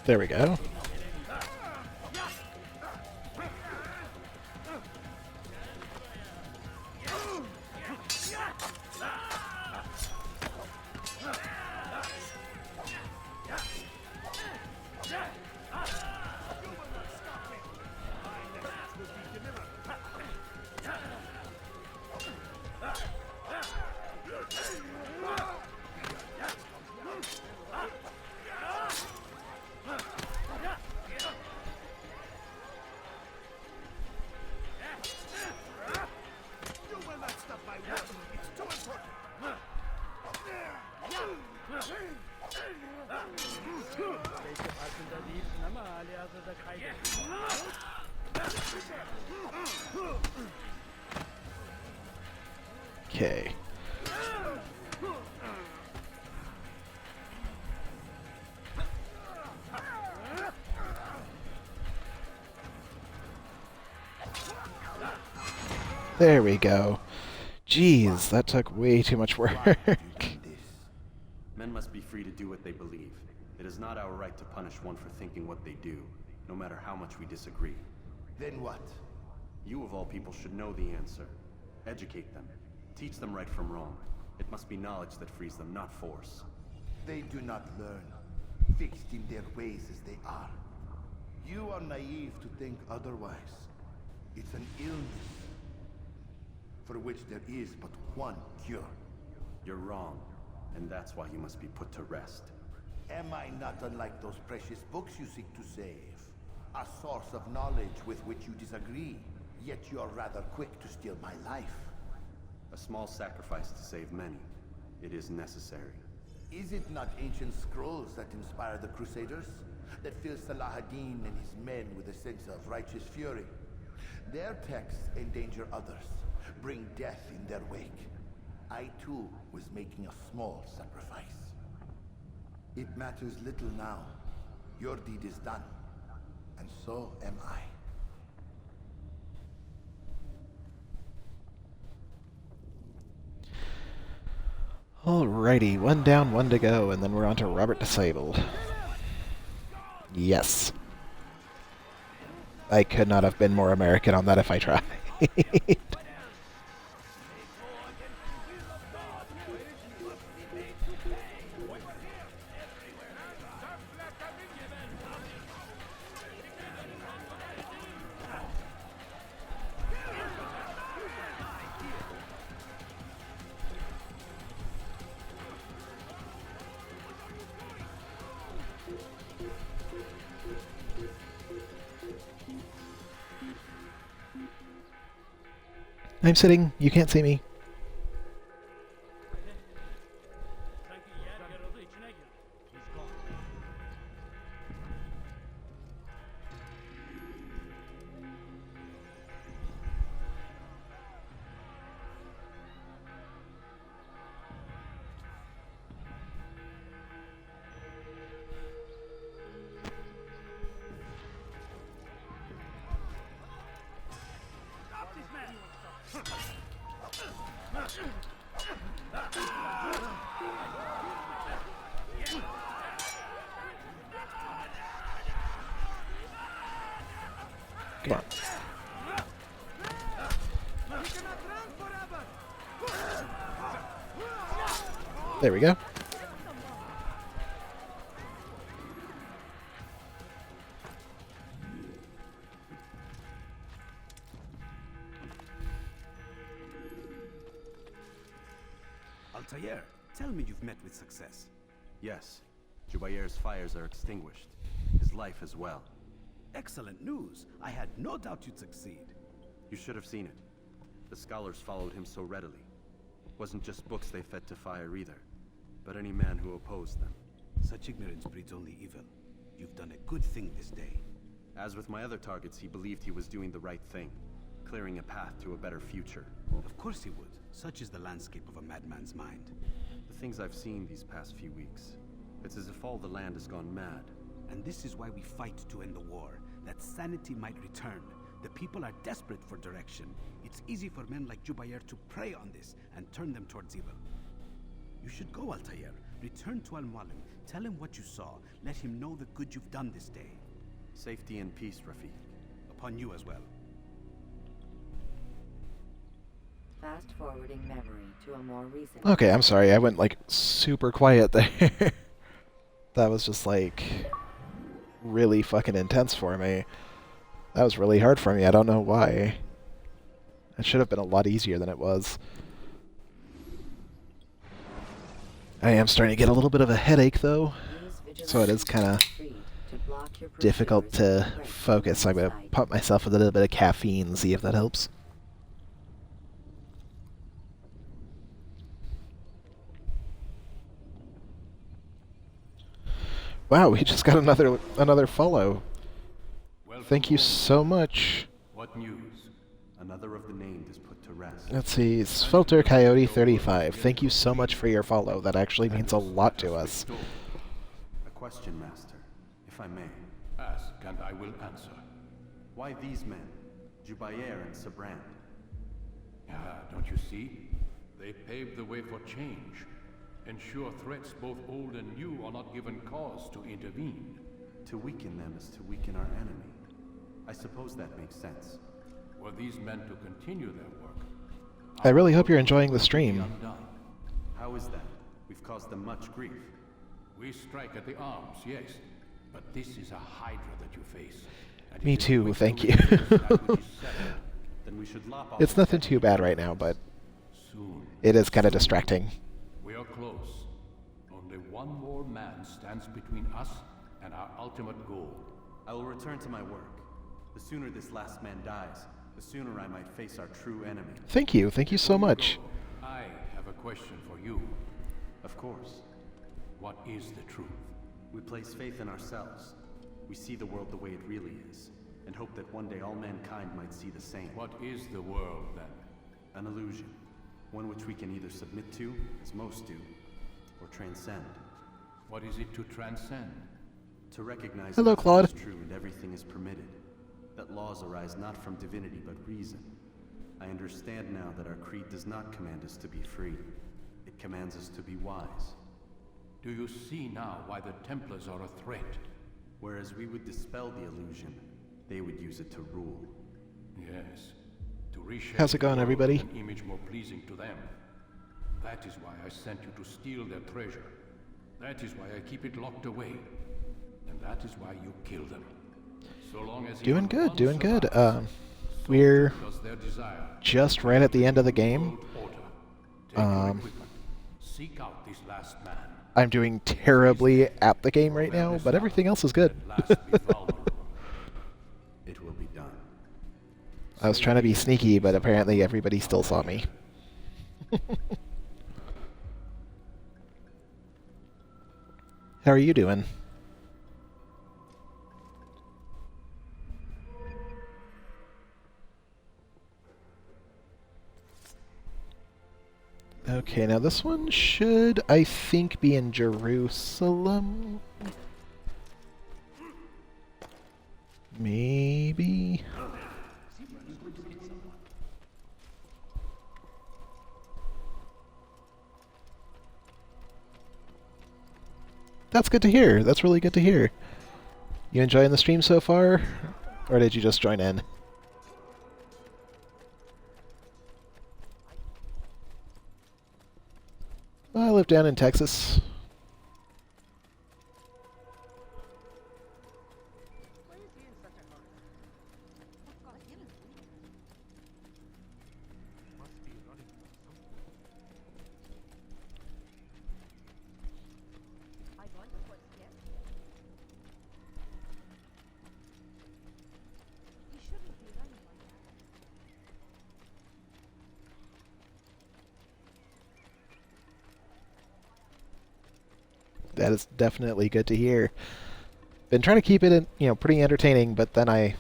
There we go. Okay. There we go. Jeez, that took way too much work. Men must be free to do what they believe. It is not our right to punish one for thinking what they do, no matter how much we disagree. Then what? You of all people should know the answer. Educate them. Teach them right from wrong. It must be knowledge that frees them, not force. They do not learn. fixed in their ways as they are. You are naive to think otherwise. It's an illness for which there is but one cure. You're wrong, and that's why you must be put to rest. Am I not unlike those precious books you seek to save? A source of knowledge with which you disagree, yet you are rather quick to steal my life. A small sacrifice to save many. It is necessary. Is it not ancient scrolls that inspire the Crusaders? That fill Salah ad-Din and his men with a sense of righteous fury? Their texts endanger others, bring death in their wake. I too was making a small sacrifice. It matters little now. Your deed is done, and so am I. Alrighty, one down, one to go, and then we're on to Robert Disabled. Yes. I could not have been more American on that if I tried. I'm sitting. You can't see me. Come on. There we go. Altair, tell me you've met with success. Yes. Jubayr's fires are extinguished. His life as well. Excellent news. I had no doubt you'd succeed. You should have seen it. The scholars followed him so readily. Wasn't just books they fed to fire either, but any man who opposed them. Such ignorance breeds only evil. You've done a good thing this day. As with my other targets, he believed he was doing the right thing, clearing a path to a better future. Of course he would. Such is the landscape of a madman's mind. The things I've seen these past few weeks, it's as if all the land has gone mad. And this is why we fight to end the war, that sanity might return. The people are desperate for direction. It's easy for men like Jubayr to prey on this and turn them towards evil. You should go, Altair. Return to Al-Mualim. Tell him what you saw. Let him know the good you've done this day. Safety and peace, Rafiq. Upon you as well. Fast forwarding memory to a more recent... Okay, I'm sorry. I went like super quiet there. That was just like really fucking intense for me. That was really hard for me. I don't know why. It should have been a lot easier than it was. I am starting to get a little bit of a headache though, so it is kind of difficult to focus. I'm going to pump myself with a little bit of caffeine, see if that helps. Wow, we just got another follow. Thank you so much. What news? Another of the named is put to rest. Let's see, Swelter Coyote 35. Thank you so much for your follow. That actually means a lot to us. A question, Master, if I may. Ask, and I will answer. Why these men, Jubayr and Sabrand? Don't you see? They paved the way for change. Ensure threats both old and new are not given cause to intervene. To weaken them is to weaken our enemy. I suppose that makes sense. Were these men to continue their work? I really hope you're enjoying the stream. How is that? We've caused them much grief. We strike at the arms, yes, but this is a hydra that you face. And Me if you too, wish thank to you. reduce that which is severed, Then we should lop off It's the nothing head too of bad the right now, but soon. it is kind of distracting. We are close. Only one more man stands between us and our ultimate goal. I will return to my work. The sooner this last man dies, the sooner I might face our true enemy. Thank you so much. I have a question for you. Of course. What is the truth? We place faith in ourselves. We see the world the way it really is, and hope that one day all mankind might see the same. What is the world, then? An illusion. One which we can either submit to, as most do, or transcend. What is it to transcend? To recognize Hello, nothing Claude. is true and everything is permitted. That laws arise not from divinity but reason. I understand now that our creed does not command us to be free. It commands us to be wise. Do you see now why the Templars are a threat? Whereas we would dispel the illusion, they would use it to rule. Yes. To reshape How's it going, the world everybody? with an image more pleasing to them. That is why I sent you to steal their treasure. That is why I keep it locked away. And that is why you kill them. So long as Doing even good, one doing good. survives, so We're does their desire. just right at the end of the game. Order. Take your equipment. Seek out this last man. I'm doing terribly at the game right now, but everything else is good. At last be vulnerable. It will be done. I was trying to be sneaky, but apparently everybody still saw me. How are you doing? Okay, now this one should, I think, be in Jerusalem. Maybe. That's good to hear. That's really good to hear. You enjoying the stream so far? Or did you just join in? I live down in Texas. That is definitely good to hear. Been trying to keep it, pretty entertaining, but then I,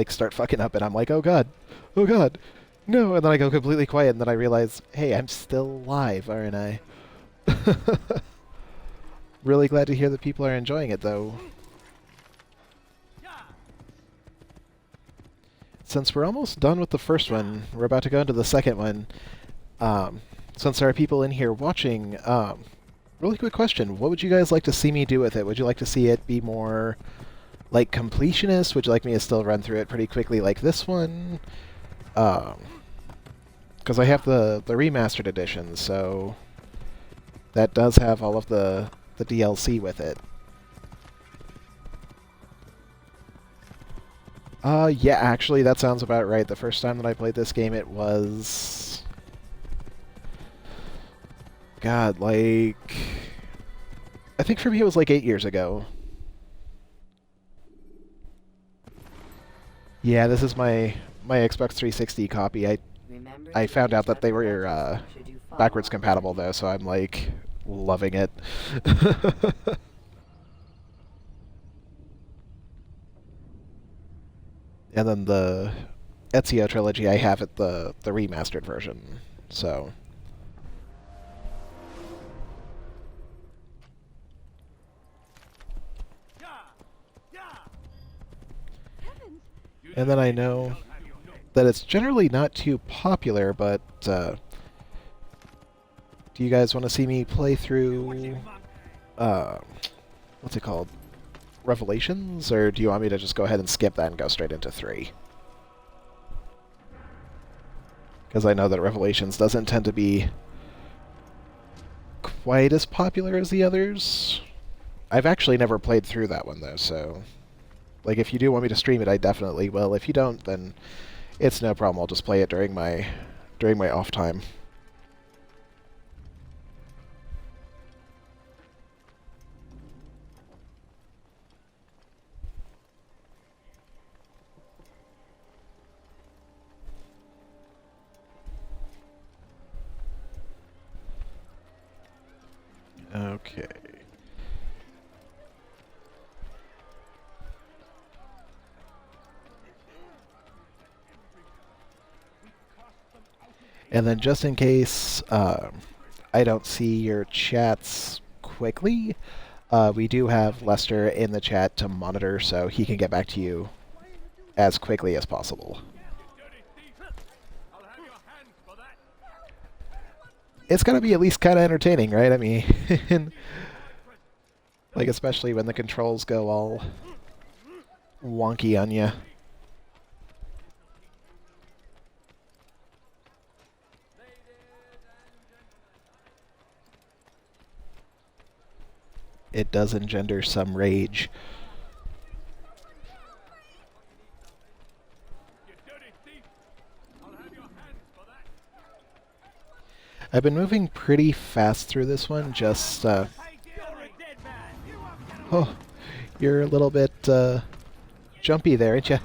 start fucking up, and I'm like, oh god, no, and then I go completely quiet, and then I realize, hey, I'm still live, aren't I? Really glad to hear that people are enjoying it, though. Since we're almost done with the first one, we're about to go into the second one. Since there are people in here watching, really quick question. What would you guys like to see me do with it? Would you like to see it be more like completionist? Would you like me to still run through it pretty quickly like this one? Because I have the remastered edition, so that does have all of the DLC with it. Yeah, actually, that sounds about right. The first time that I played this game, it was... God, I think for me it was 8 years ago. Yeah, this is my Xbox 360 copy. I found out that they were backwards compatible though, so I'm loving it. And then the Ezio trilogy, I have it the remastered version. So and then I know that it's generally not too popular, but do you guys want to see me play through, what's it called? Revelations? Or do you want me to just go ahead and skip that and go straight into 3? Because I know that Revelations doesn't tend to be quite as popular as the others. I've actually never played through that one though, so like if you do want me to stream it, I definitely will. If you don't, then it's no problem. I'll just play it during my off time. Okay. And then just in case I don't see your chats quickly, we do have Lester in the chat to monitor so he can get back to you as quickly as possible. It's gotta be at least kind of entertaining, right? I mean, like especially when the controls go all wonky on you. It does engender some rage. I've been moving pretty fast through this one, just, oh, you're a little bit, jumpy there, ain't ya?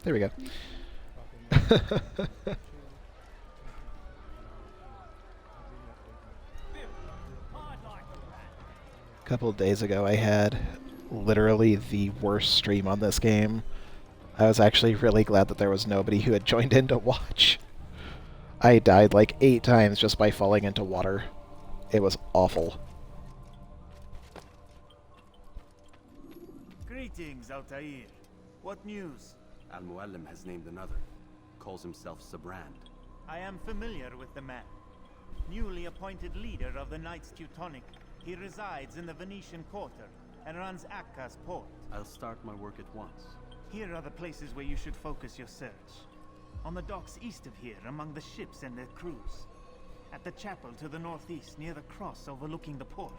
There we go. A couple of days ago I had literally the worst stream on this game. I was actually really glad that there was nobody who had joined in to watch. I died like 8 times just by falling into water. It was awful. Greetings, Altair. What news? Al-Muallim has named another. Calls himself Sabrand. I am familiar with the man. Newly appointed leader of the Knights Teutonic, he resides in the Venetian Quarter and runs Akka's port. I'll start my work at once. Here are the places where you should focus your search. On the docks east of here, among the ships and their crews. At the chapel to the northeast, near the cross overlooking the port.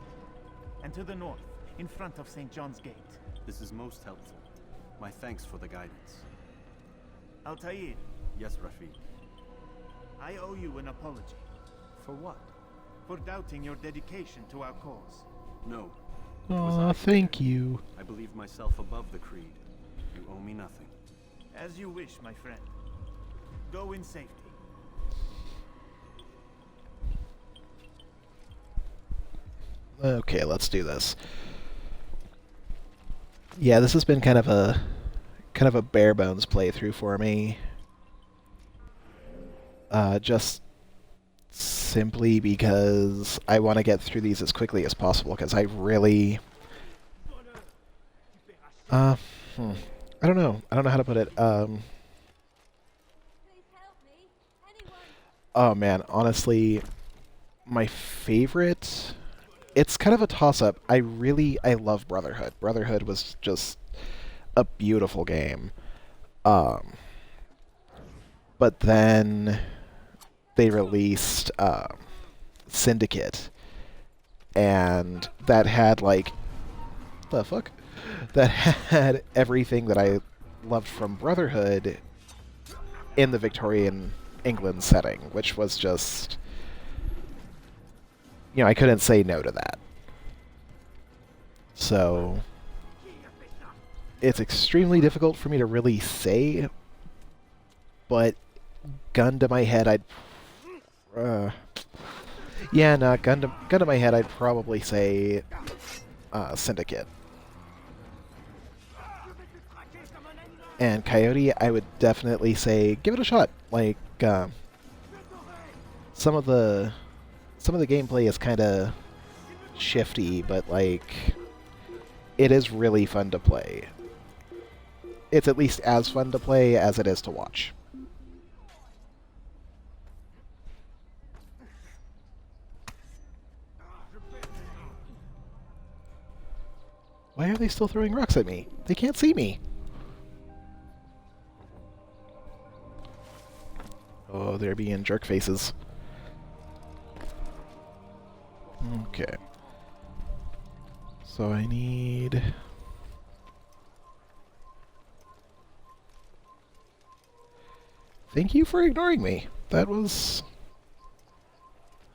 And to the north, in front of St. John's Gate. This is most helpful. My thanks for the guidance. Altair. Yes, Rafiq. I owe you an apology. For what? For doubting your dedication to our cause. No. Aw, thank you. I believe myself above the creed. You owe me nothing. As you wish, my friend. Go in safety. Okay, let's do this. Yeah, this has been kind of a bare bones playthrough for me. Just simply because I want to get through these as quickly as possible, because I really... I don't know. I don't know how to put it. Oh man, honestly, my favorite... It's kind of a toss-up. I love Brotherhood. Brotherhood was just a beautiful game. But then they released Syndicate, and that had like... the fuck? That had everything that I loved from Brotherhood in the Victorian England setting, which was just... You know, I couldn't say no to that. So it's extremely difficult for me to really say, but gun to my head, I'd... yeah, no, gun to my head, I'd probably say Syndicate. And Coyote, I would definitely say give it a shot. Like, some of the gameplay is kind of shifty, but like, it is really fun to play. It's at least as fun to play as it is to watch. Why are they still throwing rocks at me? They can't see me. they're being jerk faces. Okay. So I need... Thank you for ignoring me. That was...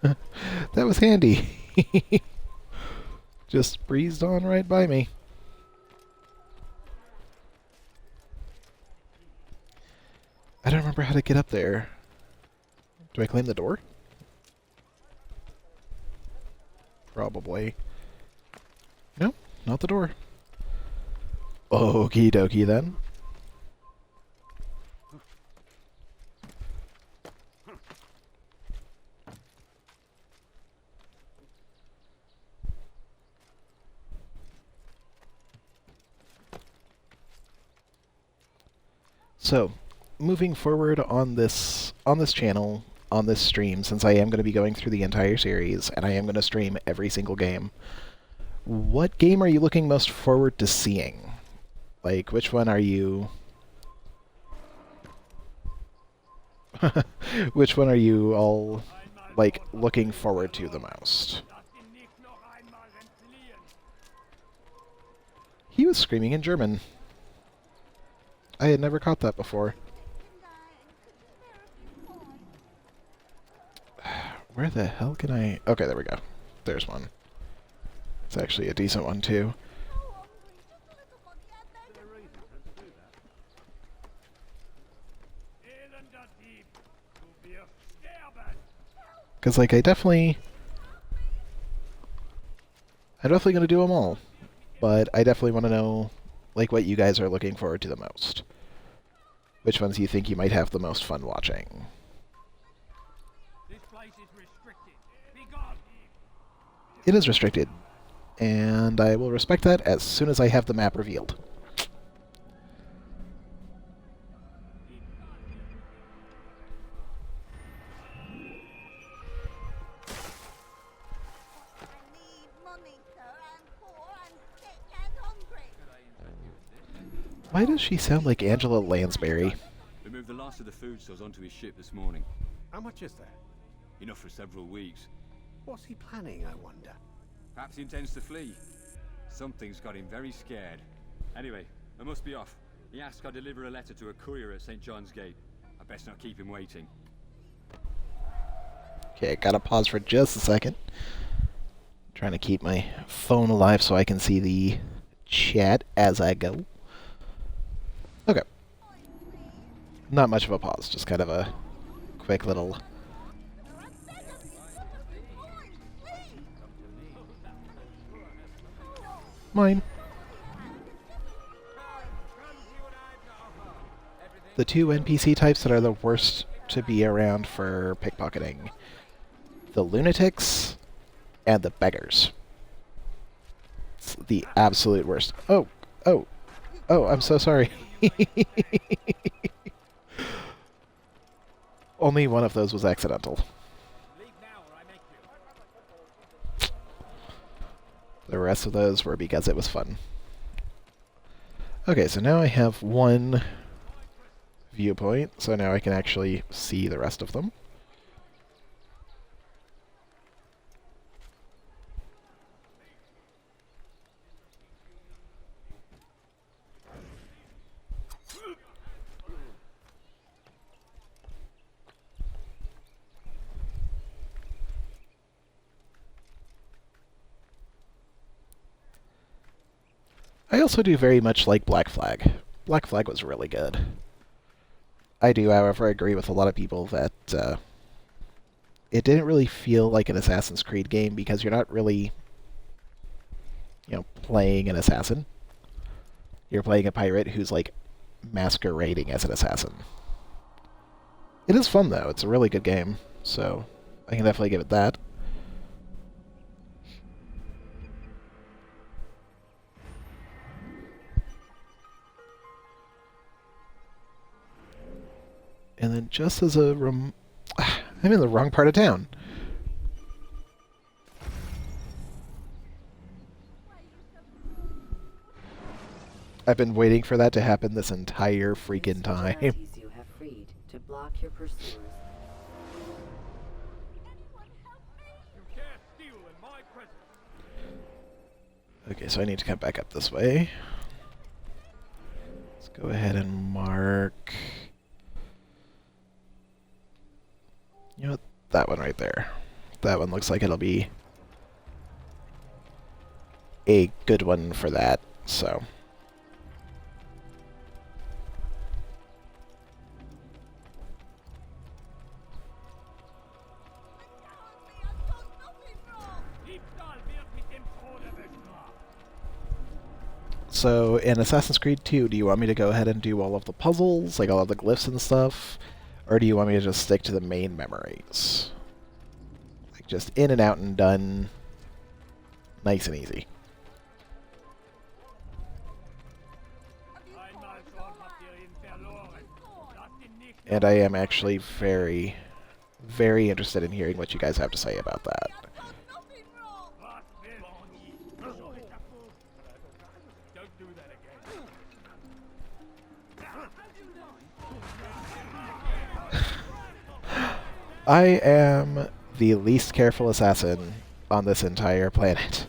that was handy. Just breezed on right by me. I don't remember how to get up there. Do I claim the door? Probably. No, not the door. Okie dokie then. So, moving forward on this channel, on this stream, since I am going to be going through the entire series, and I am going to stream every single game, what game are you looking most forward to seeing? Like, which one are you... which one are you all, like, looking forward to the most? He was screaming in German. I had never caught that before. Where the hell can I... Okay, there we go. There's one. It's actually a decent one, too. Because, like, I'm definitely going to do them all. But I definitely want to know, like, what you guys are looking forward to the most. Which ones you think you might have the most fun watching. This place is restricted. Be gone. It is restricted. And I will respect that as soon as I have the map revealed. Why does she sound like Angela Lansbury? We moved the last of the food stores onto his ship this morning. How much is that? Enough for several weeks. What's he planning, I wonder? Perhaps he intends to flee. Something's got him very scared. Anyway, I must be off. He asked I deliver a letter to a courier at St. John's Gate. I best not keep him waiting. Okay, gotta pause for just a second. Trying to keep my phone alive so I can see the chat as I go. Okay. Not much of a pause, just kind of a quick little... Mine. The two NPC types that are the worst to be around for pickpocketing. The lunatics and the beggars. It's the absolute worst. Oh, I'm so sorry. Only one of those was accidental. The rest of those were because it was fun. Okay, so now I have one viewpoint, so now I can actually see the rest of them. I also do very much like Black Flag. Black Flag was really good. I do, however, agree with a lot of people that it didn't really feel like an Assassin's Creed game because you're not really, playing an assassin. You're playing a pirate who's, like, masquerading as an assassin. It is fun, though. It's a really good game, so I can definitely give it that. And then just as a I'm in the wrong part of town. I've been waiting for that to happen this entire freaking time. You have freed to block your pursuers. Okay, so I need to come back up this way. Let's go ahead and mark... You know what? That one right there. That one looks like it'll be a good one for that, so... So, in Assassin's Creed 2, do you want me to go ahead and do all of the puzzles, like all of the glyphs and stuff? Or do you want me to just stick to the main memories? Like, just in and out and done. Nice and easy. And I am actually very, very interested in hearing what you guys have to say about that. I am the least careful assassin on this entire planet.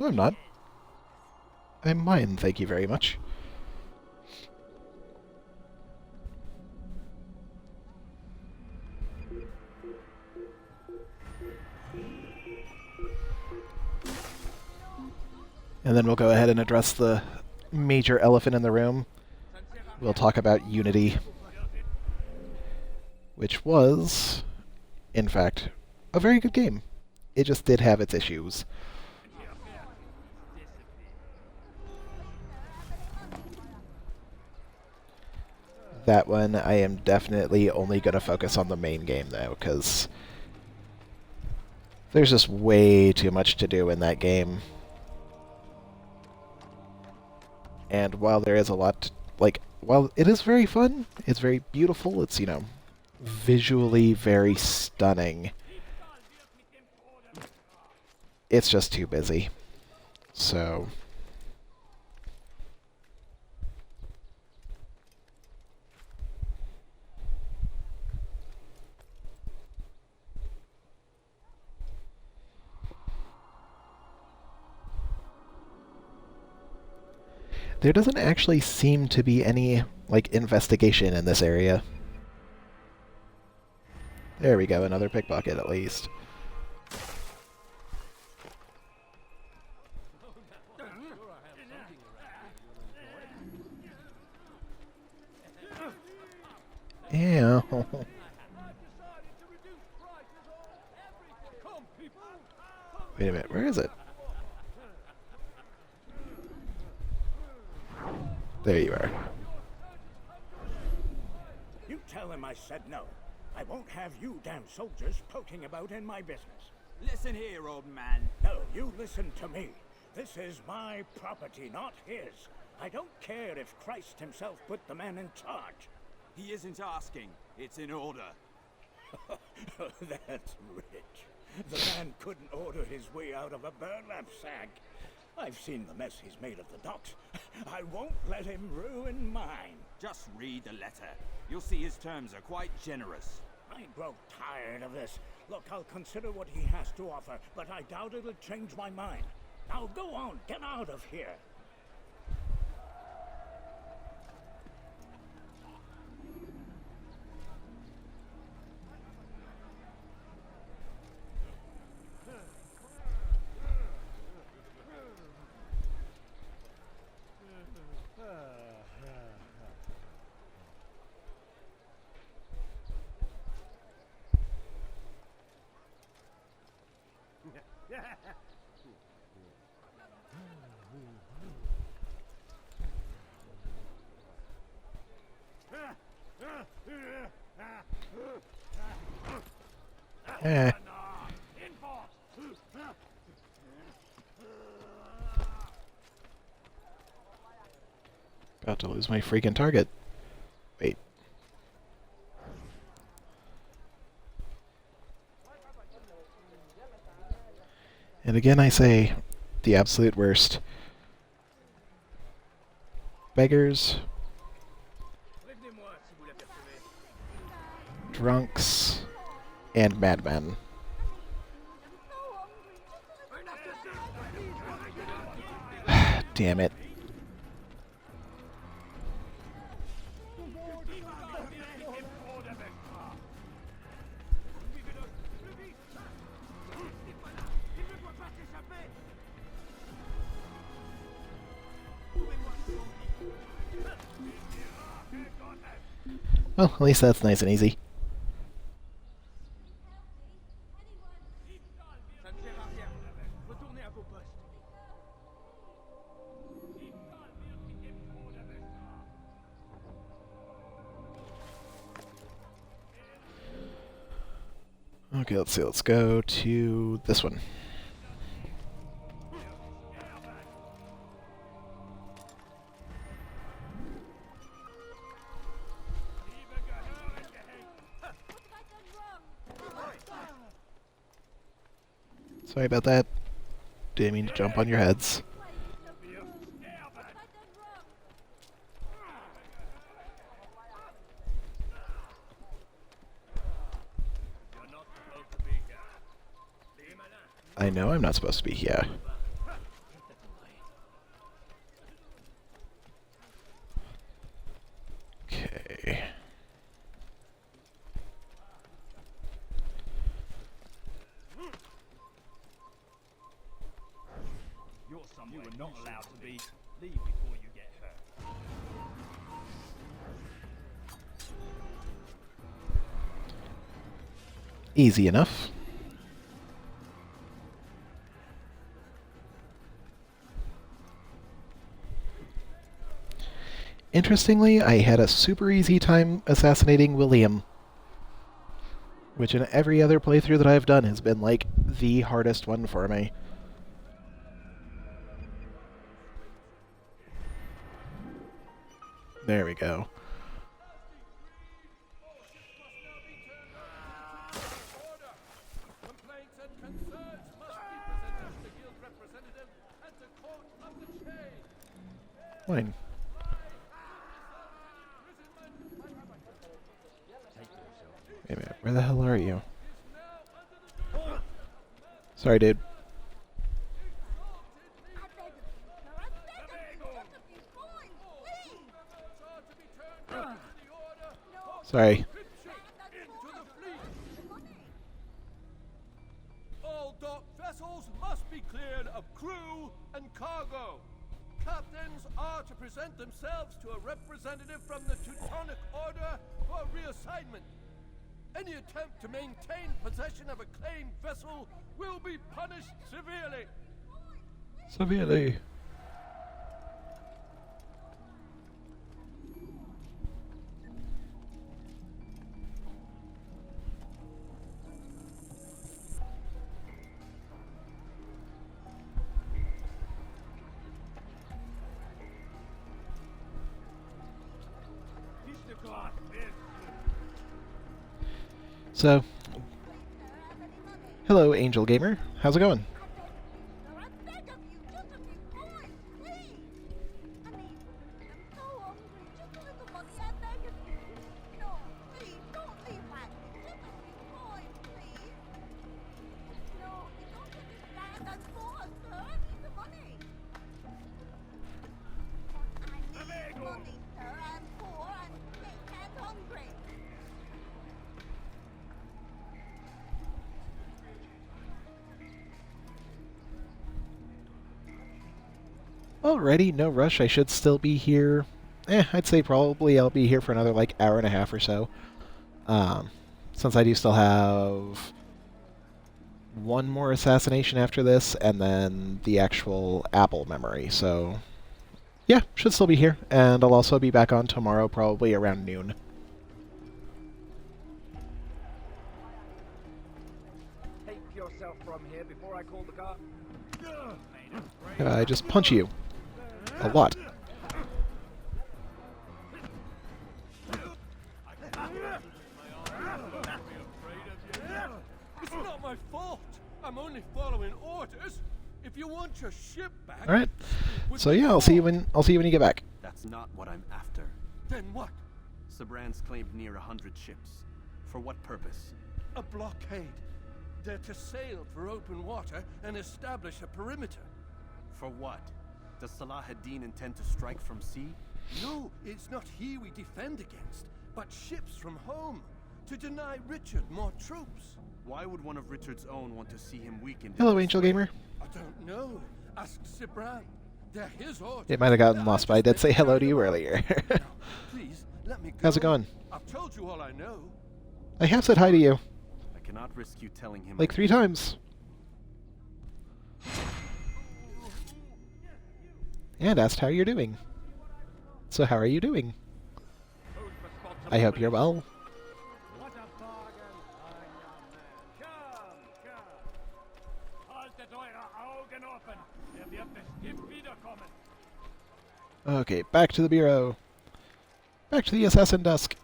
No, I'm not. I'm mine, thank you very much. And then we'll go ahead and address the major elephant in the room. We'll talk about Unity, which was, in fact, a very good game. It just did have its issues. That one, I am definitely only going to focus on the main game, though, because there's just way too much to do in that game. And while there is a lot to, while it is very fun, it's very beautiful, it's, you know, visually very stunning, it's just too busy. So... There doesn't actually seem to be any, investigation in this area. There we go, another pickpocket at least. Ew. Wait a minute, where is it? There you are. You tell him I said no. I won't have you damn soldiers poking about in my business. Listen here, old man. No, you listen to me. This is my property, not his. I don't care if Christ himself put the man in charge. He isn't asking. It's in order. That's rich. The man couldn't order his way out of a burlap sack. I've seen the mess he's made of the docks. I won't let him ruin mine. Just read the letter. You'll see his terms are quite generous. I grow tired of this. Look, I'll consider what he has to offer, but I doubt it'll change my mind. Now go on, get out of here. Eh. About to lose my freaking target. Wait. And again I say, the absolute worst. Beggars. Drunks. And madmen. Damn it. Well, at least that's nice and easy. Okay, let's see. Let's go to this one. Sorry about that. Didn't mean to jump on your heads. I know I'm not supposed to be here. Okay. You're somewhere you were not allowed to be. Leave before you get hurt. Easy enough. Interestingly, I had a super easy time assassinating William, which in every other playthrough that I've done has been like the hardest one for me. There we go. Fine. Wait a minute, where the hell are you? Sorry, dude. Sorry. All dock vessels must be cleared of crew and cargo. Captains are to present themselves to a representative from the Teutonic Order for reassignment. Any attempt to maintain possession of a claimed vessel will be punished severely. Severely. So, hello, Angel Gamer. How's it going? Alrighty, no rush. I should still be here. I'd say probably I'll be here for another like hour and a half or so. Since I do still have one more assassination after this, and then the actual Apple memory. So, yeah, should still be here. And I'll also be back on tomorrow, probably around noon. Take yourself from here before I call the car. I just punch you. A lot. You want your ship back? All right. So yeah, I'll see you when you get back. That's not what I'm after. Then what? Sabrand's claimed near 100 ships. For what purpose? A blockade. They're to sail for open water and establish a perimeter. For what? Does Salah ad-Din intend to strike from sea? No, it's not he we defend against, but ships from home. To deny Richard more troops. Why would one of Richard's own want to see him weakened? Hello, Angel Gamer. I don't know. Ask Sibrand. They're his orders. It might have gotten lost, but I did say hello to you earlier. Please, let me go. How's it going? I've told you all I know. I have said hi to you. I cannot risk you telling him. Like 3 times. And asked how you're doing. So how are you doing? I hope you're well. What a bargain! Come, come. Haltet eure Augen offen. Wird bestimmt wiederkommen. Okay, back to the bureau. Back to the assassin desk.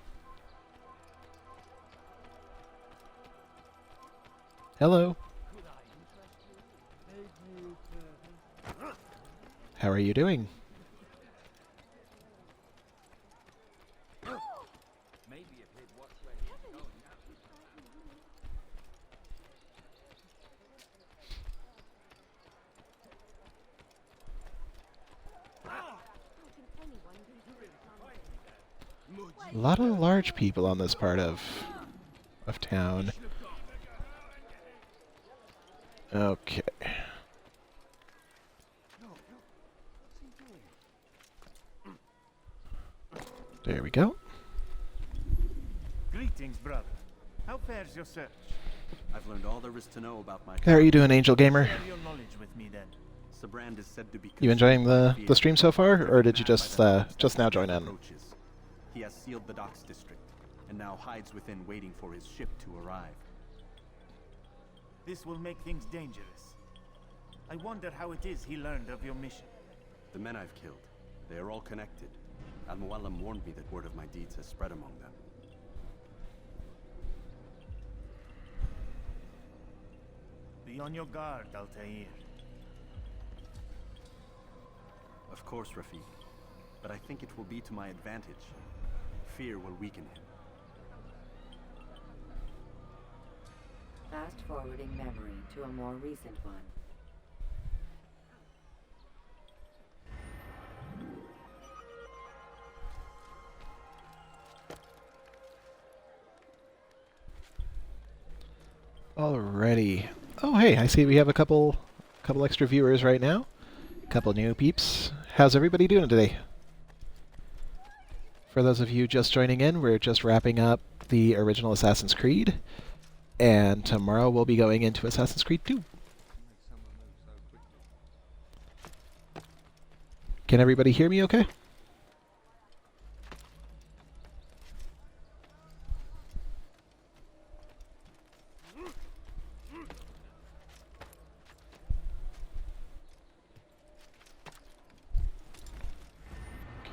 Hello. How are you doing? A lot of large people on this part of town. Okay. There we go. Greetings, brother. How fares your search? I've learned all there is to know about my. How are you doing, Angel Gamer? Share your knowledge with me, then. Sabrand is said to be. You enjoying the stream so far, or did you just now join in? He has sealed the docks district, and now hides within, waiting for his ship to arrive. This will make things dangerous. I wonder how it is he learned of your mission. The men I've killed, they are all connected. Al-Mualim warned me that word of my deeds has spread among them. Be on your guard, Altair. Of course, Rafiq. But I think it will be to my advantage. Fear will weaken him. Fast-forwarding memory to a more recent one. Alrighty. Oh, hey, I see we have a couple extra viewers right now. A couple new peeps. How's everybody doing today? For those of you just joining in, we're just wrapping up the original Assassin's Creed, and tomorrow we'll be going into Assassin's Creed 2. Can everybody hear me okay?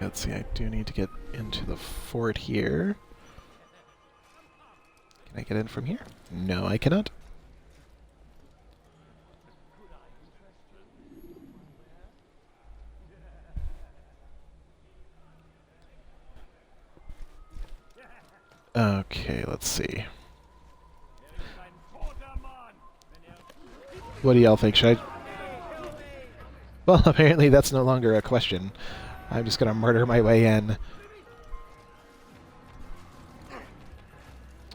Let's see, I do need to get into the fort here. Can I get in from here? No, I cannot. Okay, let's see. What do y'all think? Should I... Well, apparently that's no longer a question. I'm just gonna murder my way in.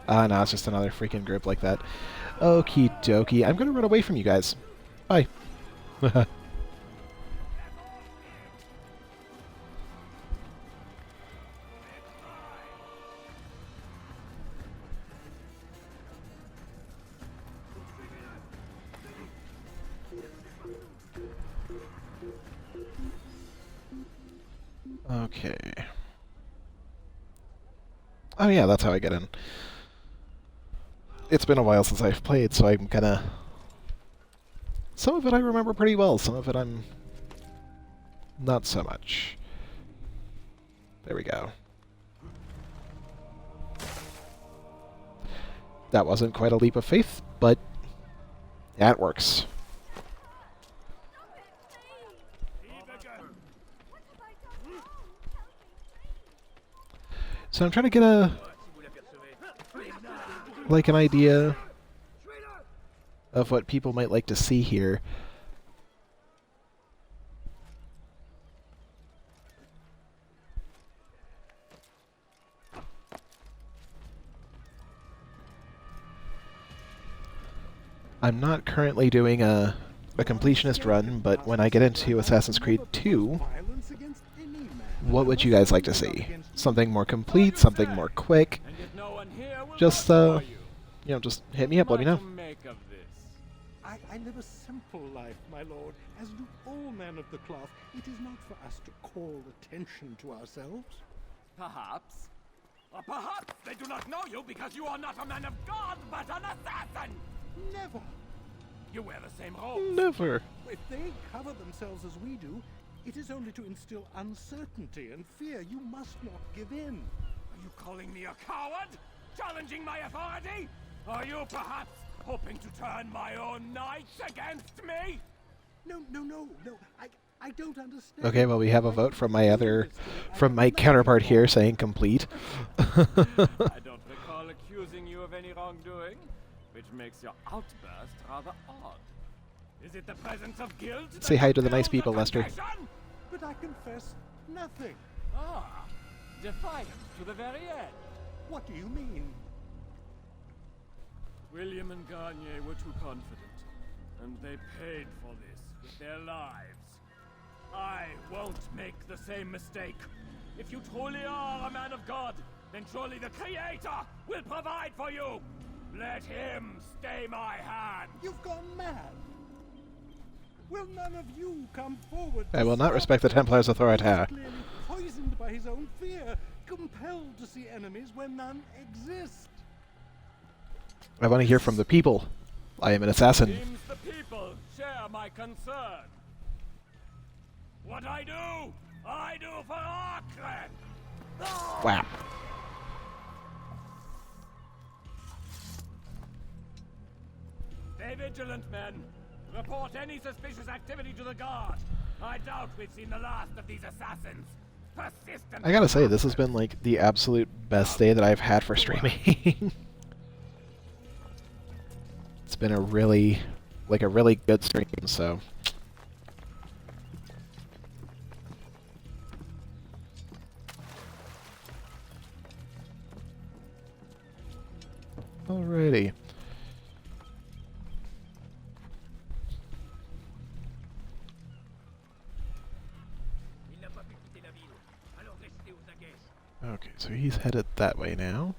Ah, no, it's just another freaking group like that. Okie dokie. I'm gonna run away from you guys. Bye. Okay. Oh yeah, that's how I get in. It's been a while since I've played, so I'm gonna... Some of it I remember pretty well, some of it I'm... not so much. There we go. That wasn't quite a leap of faith, but... that works. So I'm trying to get an idea of what people might like to see here. I'm not currently doing a completionist run, but when I get into Assassin's Creed 2, what would you guys like to see? Something more complete, something more quick? Just, you know, just hit me up, let me know. I live a simple life, my lord, as do all men of the cloth. It is not for us to call attention to ourselves. Perhaps. Or perhaps they do not know you because you are not a man of God, but an assassin! Never. You wear the same robes. Never. If they cover themselves as we do, it is only to instill uncertainty and fear. You must not give in. Are you calling me a coward? Challenging my authority? Are you perhaps hoping to turn my own knights against me? No. I don't understand. Okay, well we have a vote from my counterpart here saying complete. I don't recall accusing you of any wrongdoing, which makes your outburst rather odd. Is it the presence of guilt? Say hi to the nice people, Lester. But I confess nothing. Ah, defiant to the very end. What do you mean? William and Garnier were too confident, and they paid for this with their lives. I won't make the same mistake. If you truly are a man of God, then surely the Creator will provide for you. Let him stay my hand. You've gone mad. Will none of you come forward? I will not respect the Templars' authority. Clearly poisoned by his own fear, compelled to see enemies where none exist. I want to hear from the people. I am an assassin. Seems the people share my concern. What I do for Arkren. Wow. Stay vigilant, men. Report any suspicious activity to the guard. I doubt we've seen the last of these assassins. Persistent. I gotta say, this has been like the absolute best day that I've had for streaming. It's been a really good stream, so. Alrighty. Okay, so he's headed that way now.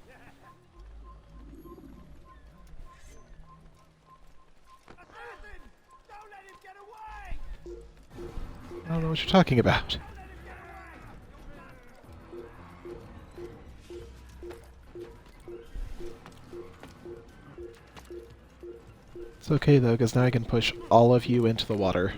I don't know what you're talking about. It's okay though, because now I can push all of you into the water.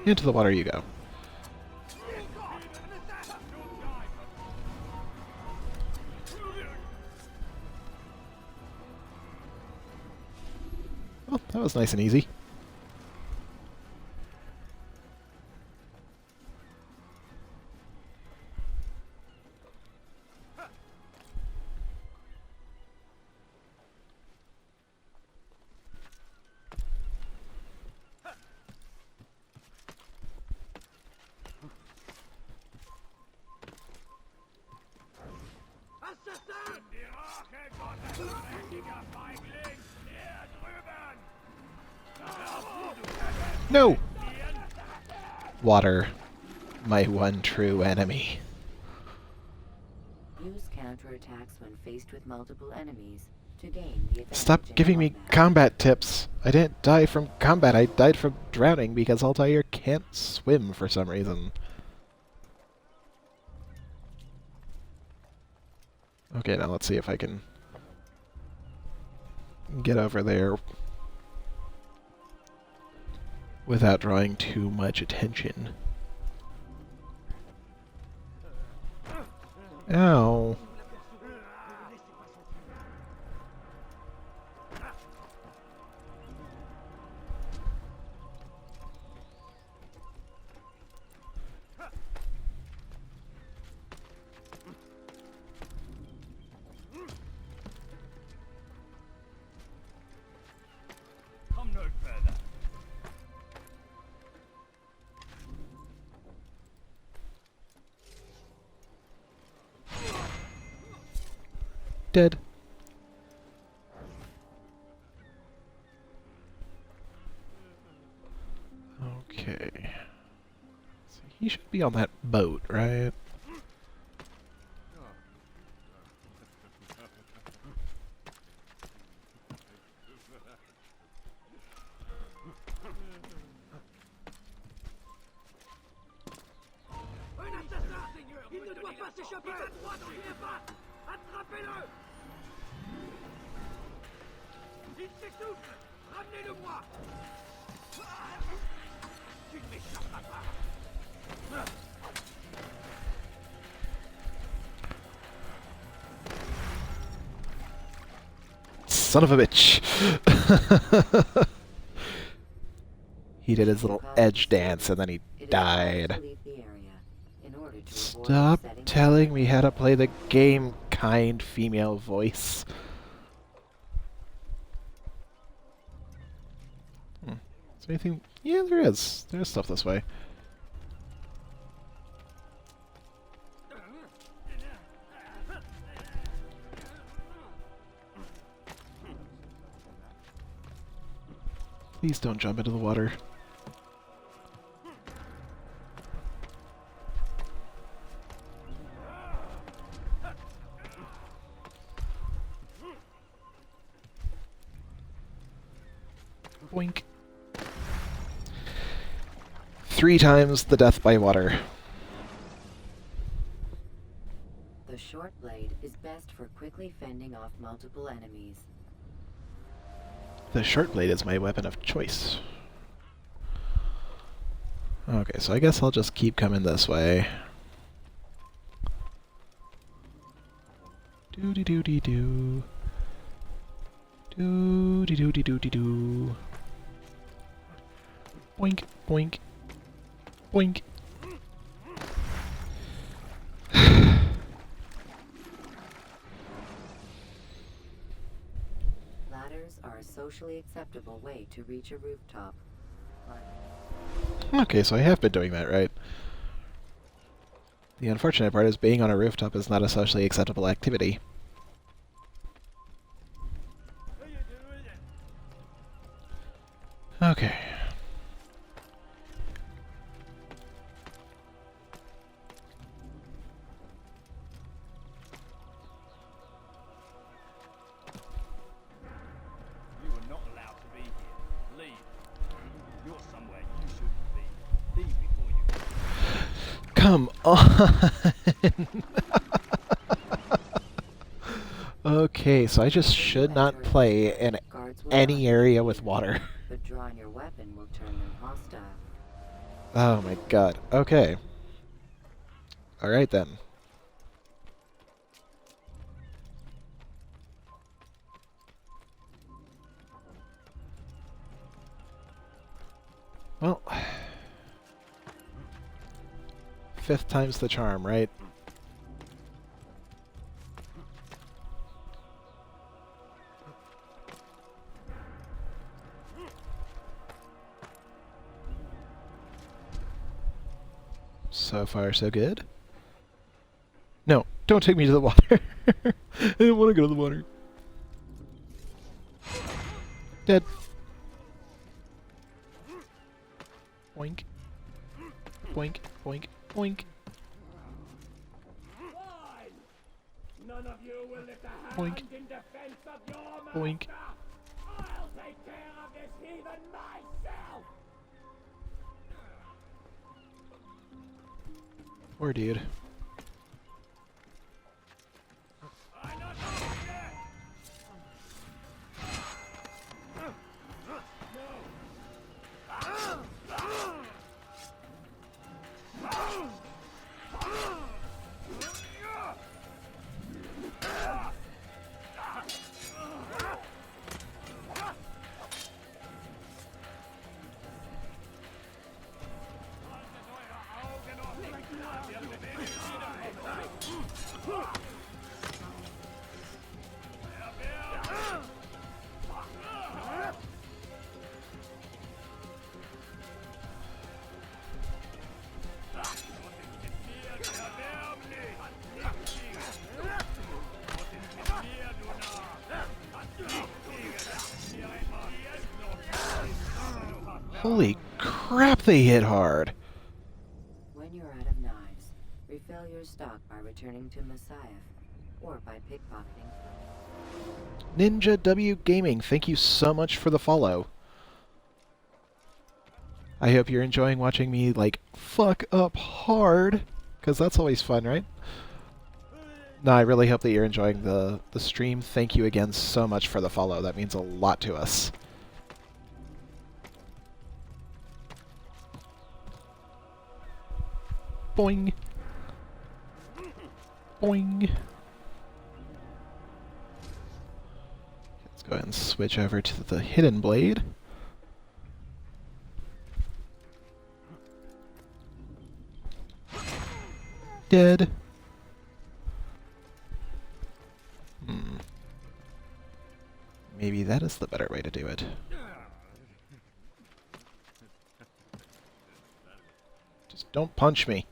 Into the water you go. Oh, that was nice and easy. No! Water, my one true enemy. Use counterattacks when faced with multiple enemies to gain the advantage. Stop giving me combat tips. I didn't die from combat, I died from drowning because Altair can't swim for some reason. Okay, now let's see if I can get over there without drawing too much attention. Ow. Come no further. Dead. Okay. So he should be on that boat, right? Un assassin! Il ne doit pas s'échapper! Il va droit dans les pattes! Attrapez-le! Il s'essouffle! Ramenez-le-moi! Tu ne m'échapperas pas! Son of a bitch! He did his little edge dance and then he died. Stop telling me how to play the game, kind female voice. Is there anything? Yeah, there is. There's stuff this way. Please don't jump into the water. Boink. 3 times the death by water. The short blade is best for quickly fending off multiple enemies. The short blade is my weapon of choice. Okay, so I guess I'll just keep coming this way. Doo-dee-doo-dee-doo. Doo-dee-doo-dee-doo-dee-doo. Boink, boink, boink. Ladders are a socially acceptable way to reach a rooftop. Okay, so I have been doing that, right? The unfortunate part is being on a rooftop is not a socially acceptable activity. Okay. You are not allowed to be here. Leave. You're somewhere you shouldn't be. Leave before you... Come on! Okay, so I just should not play in any area with water. But drawing your weapon will turn them hostile. Oh my god. Okay. Alright then. Well, 5th time's the charm, right? So far, so good. No, don't take me to the water. I don't want to go to the water. Dead. Boink. Boink, boink, boink. None of you will lift a hand Boink. in defense of your Boink. master. I'll take care of this heathen myself. Poor dude. Holy crap, they hit hard! When you're out of knives, refill your stock by returning to Messiah, or by pickpocketing. Ninja W Gaming, thank you so much for the follow. I hope you're enjoying watching me, like, fuck up hard, because that's always fun, right? No, I really hope that you're enjoying the stream. Thank you again so much for the follow. That means a lot to us. Boing. Boing. Let's go ahead and switch over to the hidden blade. Dead. Maybe that is the better way to do it. Just don't punch me.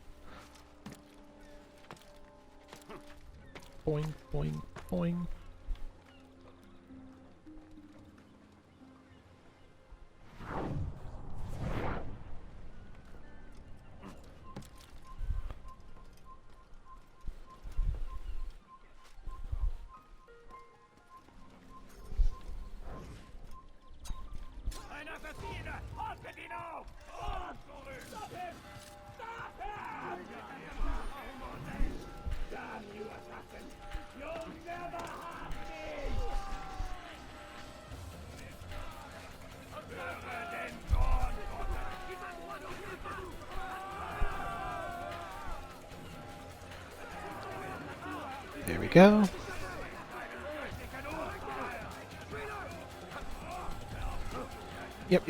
Boing, boing, boing. There we go. Yep.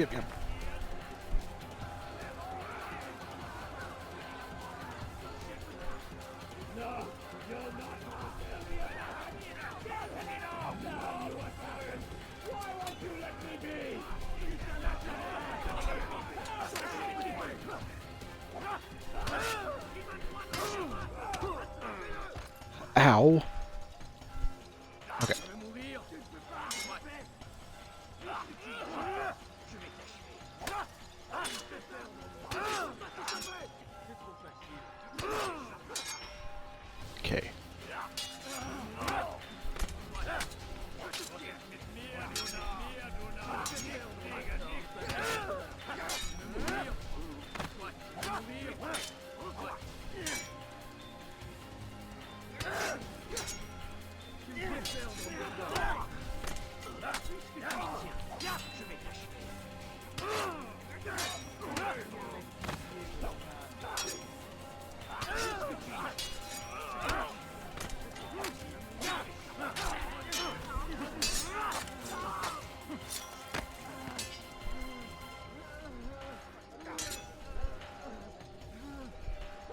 Ow. Okay. Okay.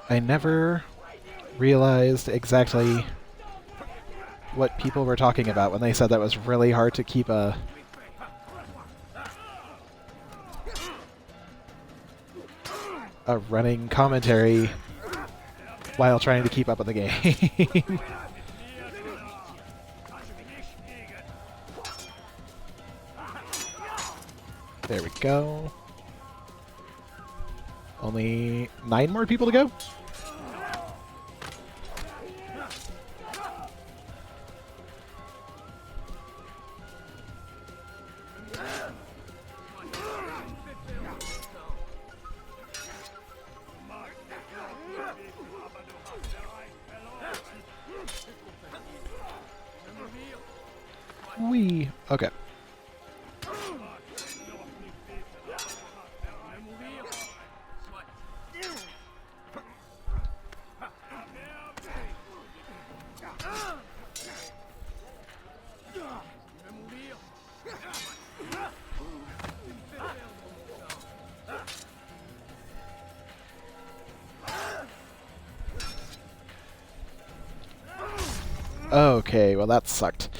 I never realized exactly what people were talking about when they said that was really hard to keep a running commentary while trying to keep up with the game. There we go. Only 9 more people to go? Wee. Okay. Okay, well that sucked.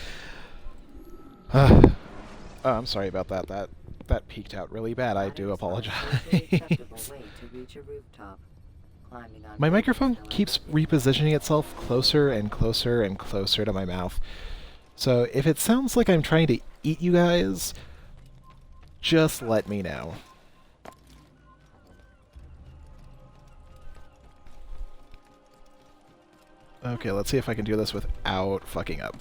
Oh, I'm sorry about that. That peaked out really bad. I do apologize. My microphone keeps repositioning itself closer and closer and closer to my mouth. So if it sounds like I'm trying to eat you guys, just let me know. Okay, let's see if I can do this without fucking up.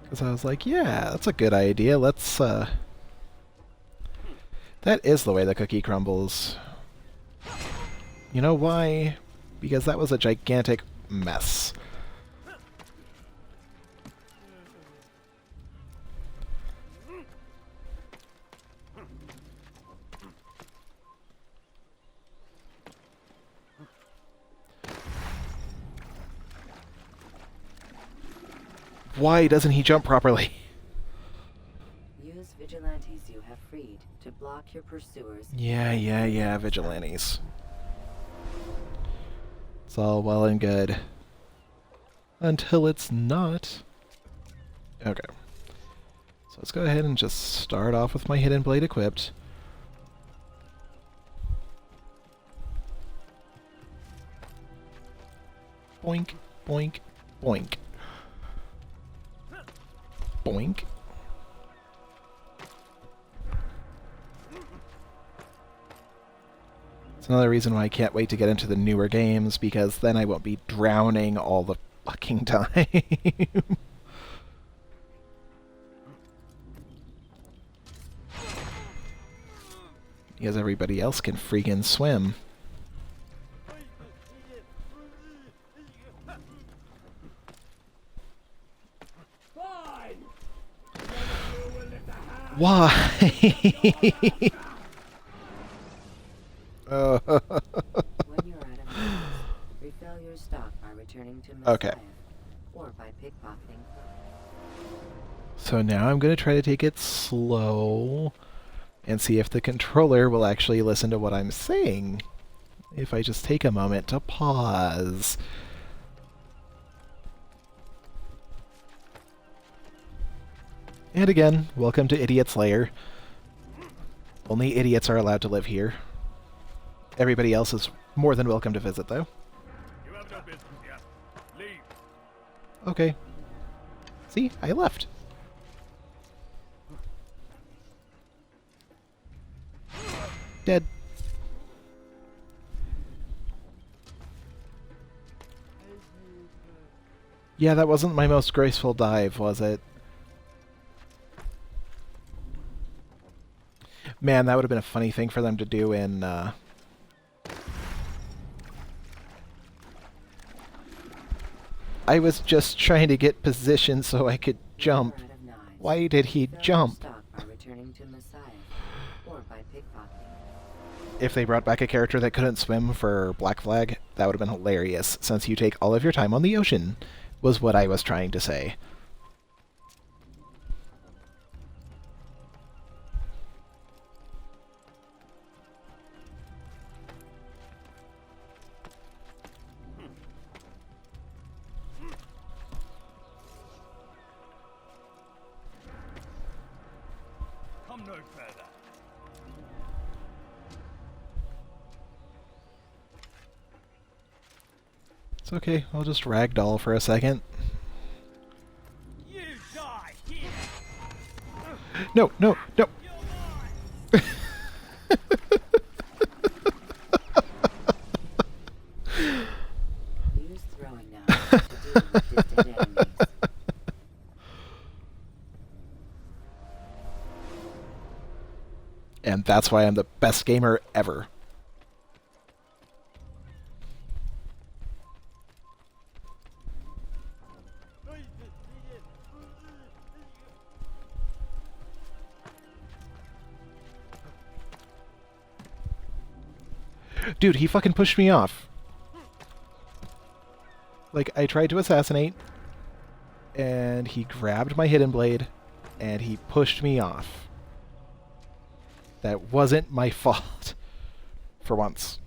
Because I was like, yeah, that's a good idea. Let's, that is the way the cookie crumbles. You know why? Because that was a gigantic mess. Why doesn't he jump properly? Use vigilantes you have freed to block your pursuers. Yeah, vigilantes. It's all well and good. Until it's not. Okay. So let's go ahead and just start off with my hidden blade equipped. Boink, boink, boink. Boink. It's another reason why I can't wait to get into the newer games, because then I won't be drowning all the fucking time. Because everybody else can freaking swim. Why? When you're out of money, refill your stock by returning to Messiah, Okay. or by pickpocketing. So now I'm going to try to take it slow and see if the controller will actually listen to what I'm saying. If I just take a moment to pause. And again, welcome to Idiot's Lair. Only idiots are allowed to live here. Everybody else is more than welcome to visit, though. You have no business here. Leave. Okay. See? I left. Dead. Yeah, that wasn't my most graceful dive, was it? Man, that would have been a funny thing for them to do in, I was just trying to get position so I could jump. Why did he jump? Stock by returning to Messiah, or by pickpocketing. If they brought back a character that couldn't swim for Black Flag, that would have been hilarious, since you take all of your time on the ocean, was what I was trying to say. Come no further. It's okay, I'll just ragdoll for a second. You die here. No, no, no! Use throwing now to deal with distant enemies. And that's why I'm the best gamer ever. Dude, he fucking pushed me off. Like, I tried to assassinate, and he grabbed my hidden blade, and he pushed me off. That wasn't my fault. For once.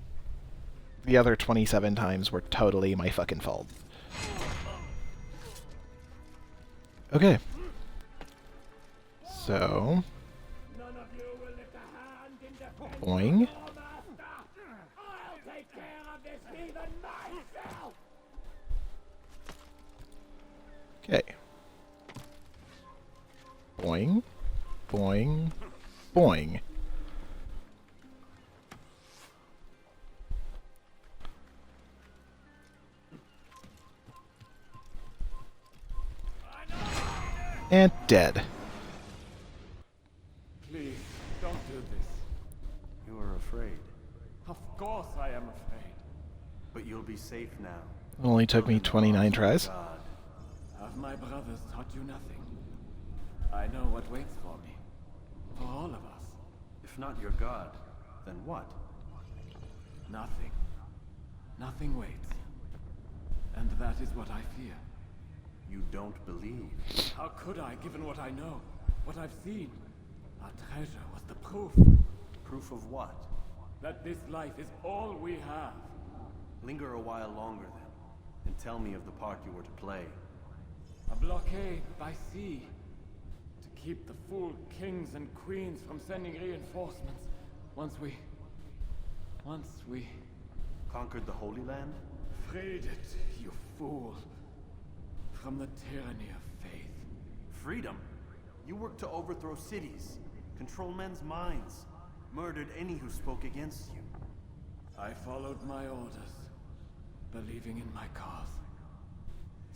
The other 27 times were totally my fucking fault. Okay. So... boing. Okay. Boing. Boing. Boing. And dead. Please, don't do this. You are afraid. Of course I am afraid. But you'll be safe now. Only took me 29 tries. God. Have my brothers taught you nothing? I know what waits for me. For all of us. If not your god, then what? Nothing. Nothing waits. And that is what I fear. You don't believe. How could I, given what I know? What I've seen? Our treasure was the proof. Proof of what? That this life is all we have. Linger a while longer then, and tell me of the part you were to play. A blockade by sea. To keep the fool kings and queens from sending reinforcements. Once we... Conquered the Holy Land? Freed it, you fool. From the tyranny of faith. Freedom? You worked to overthrow cities, control men's minds, murdered any who spoke against you. I followed my orders, believing in my cause.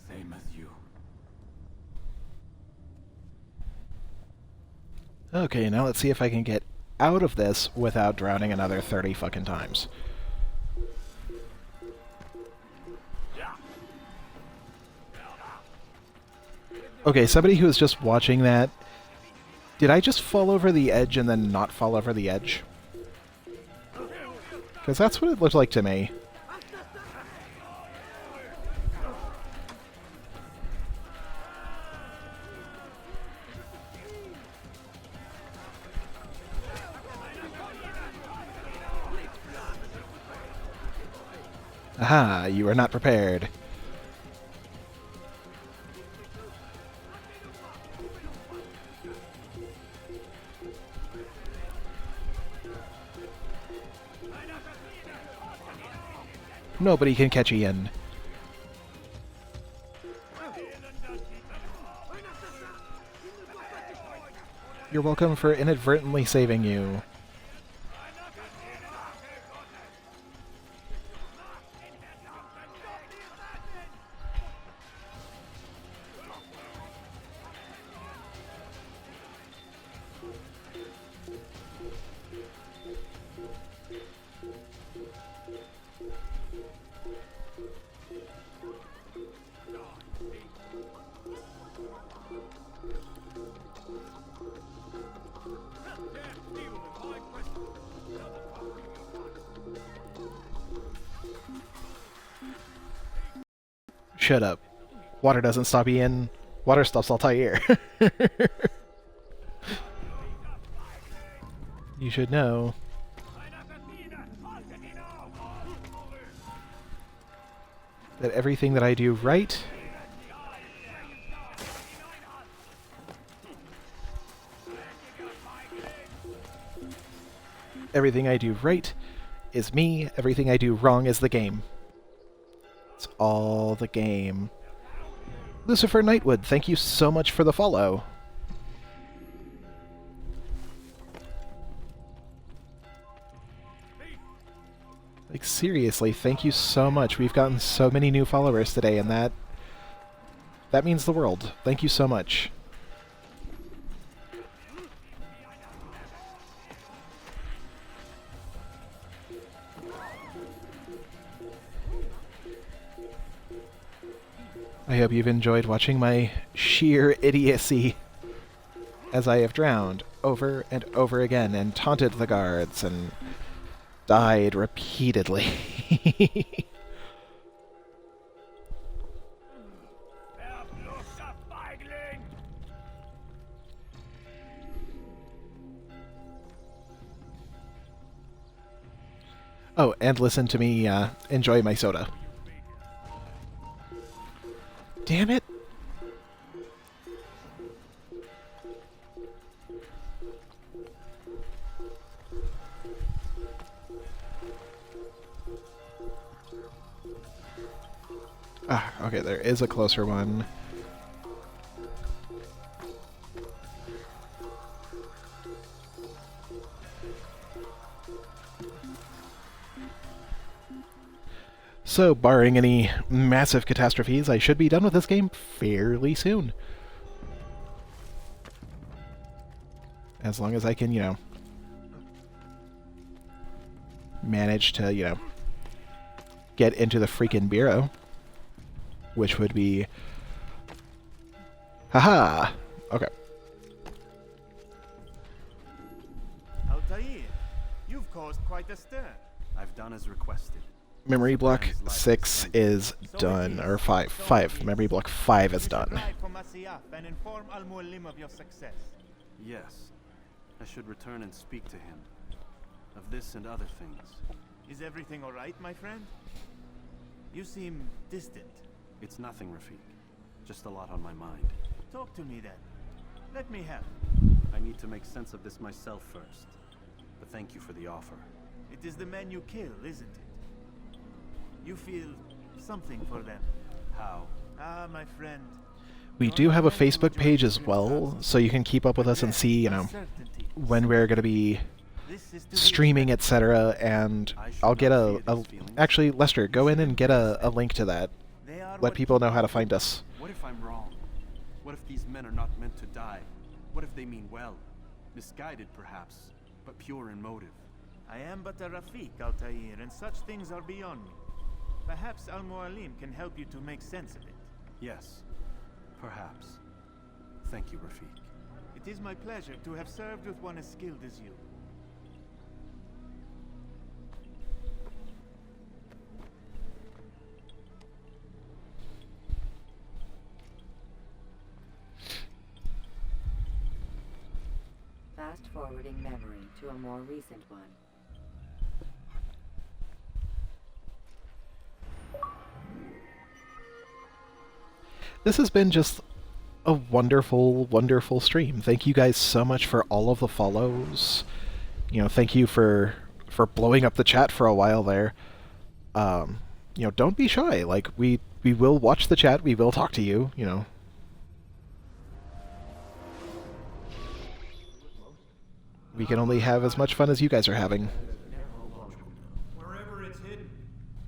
Same as you. Okay, now let's see if I can get out of this without drowning another 30 fucking times. Okay, somebody who was just watching that, did I just fall over the edge and then not fall over the edge? Because that's what it looked like to me. Aha, you are not prepared. Nobody can catch Ian. You're welcome for inadvertently saving you. Shut up. Water doesn't stop Ian. Water stops Altair. You should know. That everything that I do right... Everything I do right is me. Everything I do wrong is the game. It's all the game. Lucifer Nightwood, thank you so much for the follow. Like, seriously, thank you so much. We've gotten so many new followers today, and that means the world. Thank you so much. I hope you've enjoyed watching my sheer idiocy as I have drowned over and over again and taunted the guards and died repeatedly. Oh, and listen to me enjoy my soda. Damn it! Ah, okay, there is a closer one. So, barring any massive catastrophes, I should be done with this game fairly soon. As long as I can, you know, manage to, you know, get into the freaking bureau. Which would be... Haha! Okay. Altair, you've caused quite a stir. I've done as requested. Memory block 6 is done, or 5. Memory block 5 is done. And inform Al-Mualim of your success. Yes. I should return and speak to him. Of this and other things. Is everything alright, my friend? You seem distant. It's nothing, Rafik. Just a lot on my mind. Talk to me then. Let me help. I need to make sense of this myself first. But thank you for the offer. It is the men you kill, isn't it? You feel something for them. How? Ah, my friend. We do have a Facebook page as well, so you can keep up with us and see, you know, when we're going to be streaming, etc. And I'll get actually, Lester, go in and get a link to that. Let people know how to find us. What if I'm wrong? What if these men are not meant to die? What if they mean well? Misguided, perhaps, but pure in motive. I am but a Rafik, Altair, and such things are beyond me. Perhaps Al-Mualim can help you to make sense of it. Yes, perhaps. Thank you, Rafik. It is my pleasure to have served with one as skilled as you. Fast-forwarding memory to a more recent one. This has been just a wonderful, wonderful stream. Thank you guys so much for all of the follows. You know, thank you for blowing up the chat for a while there. You know, don't be shy. Like, we will watch the chat. We will talk to you, you know. We can only have as much fun as you guys are having. Wherever it's hidden,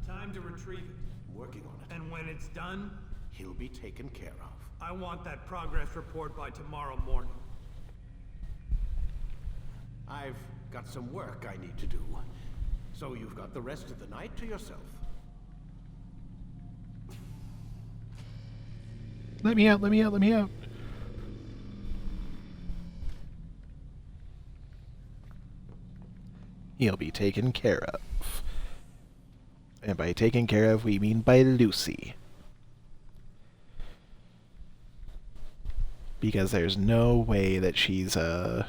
time to retrieve it. Working on it. And when it's done, He'll be taken care of. I want that progress report by tomorrow morning. I've got some work I need to do. So you've got the rest of the night to yourself. Let me out, let me out, let me out. He'll be taken care of. And by taken care of, we mean by Lucy. Because there's no way that she's a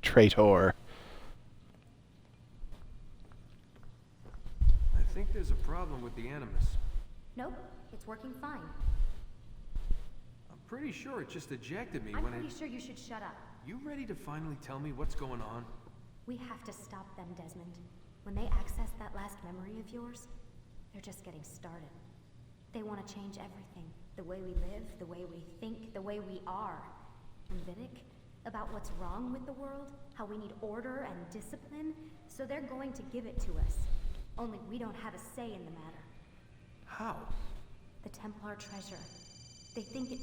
traitor. I think there's a problem with the Animus. Nope, it's working fine. I'm pretty sure it just ejected me I'm when pretty sure you should shut up. You ready to finally tell me what's going on? We have to stop them, Desmond. When they access that last memory of yours, they're just getting started. They want to change everything. The way we live, the way we think, the way we are. And Vidic, about what's wrong with the world, how we need order and discipline, so they're going to give it to us. Only we don't have a say in the matter. How? The Templar treasure. They think it...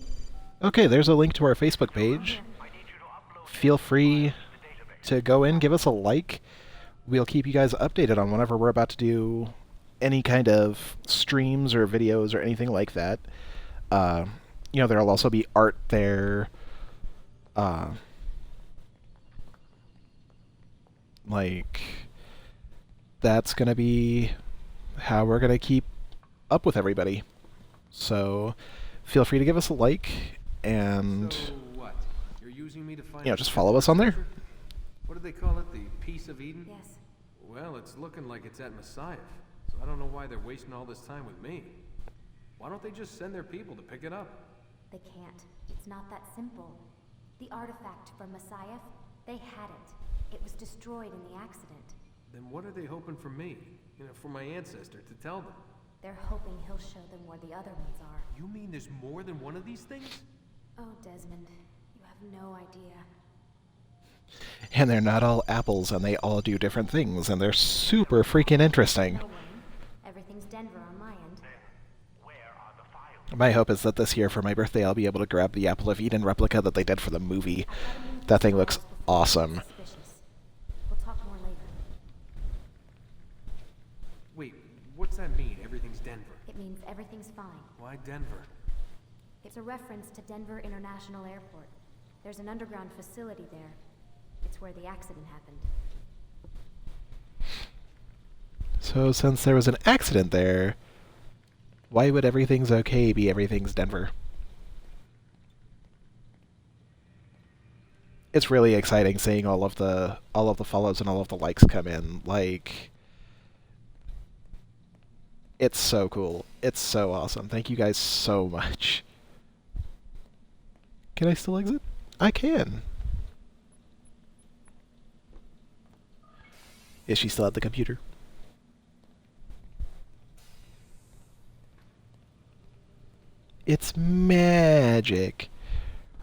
Okay, there's a link to our Facebook page. Feel free to go in, give us a like. We'll keep you guys updated on whenever we're about to do any kind of streams or videos or anything like that. You know, there'll also be art there. Like, that's going to be how we're going to keep up with everybody. So, feel free to give us a like, and, So what? You're using me to find you know, just follow us on there. What do they call it? The Peace of Eden? Yes. Well, it's looking like it's at Messiah, so I don't know why they're wasting all this time with me. Why don't they just send their people to pick it up? They can't. It's not that simple. The artifact from Messiah, they had it. It was destroyed in the accident. Then what are they hoping for me? You know, for my ancestor to tell them? They're hoping he'll show them where the other ones are. You mean there's more than one of these things? Oh, Desmond, you have no idea. And they're not all apples, and they all do different things, and they're super freaking interesting. Everything's Denver on my end. My hope is that this year for my birthday I'll be able to grab the Apple of Eden replica that they did for the movie. That thing looks awesome. We'll talk more later. Wait, what's that mean? Everything's Denver? It means everything's fine. Why Denver? It's a reference to Denver International Airport. There's an underground facility there. It's where the accident happened. So since there was an accident there, why would everything's okay be everything's Denver? It's really exciting seeing all of the follows and all of the likes come in. Like, it's so cool. It's so awesome. Thank you guys so much. Can I still exit? I can. Is she still at the computer? It's magic.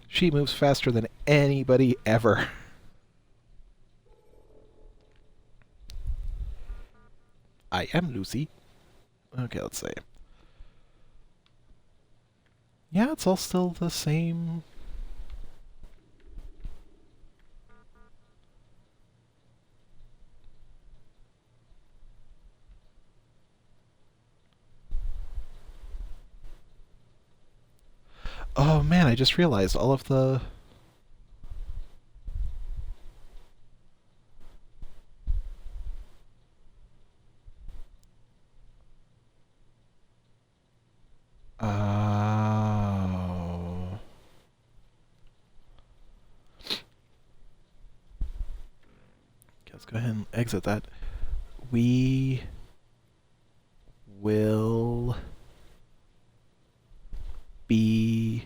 She moves faster than anybody ever. I am Lucy. Okay, let's see. Yeah, it's all still the same. Oh man, I just realized all of the... Oh. Let's go ahead and exit that. We will be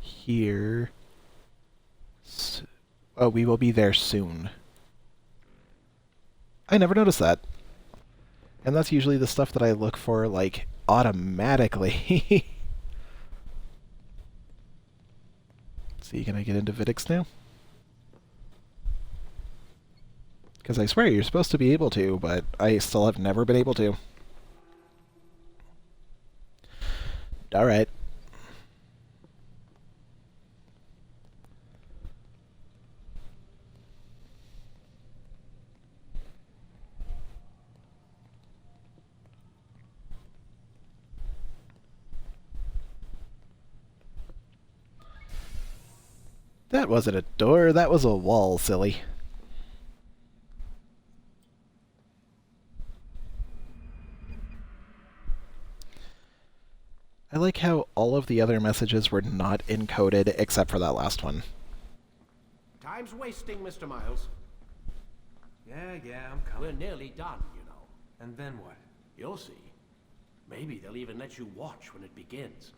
here. Oh, we will be there soon. I never noticed that. And that's usually the stuff that I look for, like, automatically. See, can I get into Vidix now? Because I swear you're supposed to be able to, but I still have never been able to. Alright. That wasn't a door, that was a wall, silly. I like how all of the other messages were not encoded except for that last one. Time's wasting, Mr. Miles. Yeah, I'm coming. We're nearly done, you know. And then what? You'll see. Maybe they'll even let you watch when it begins.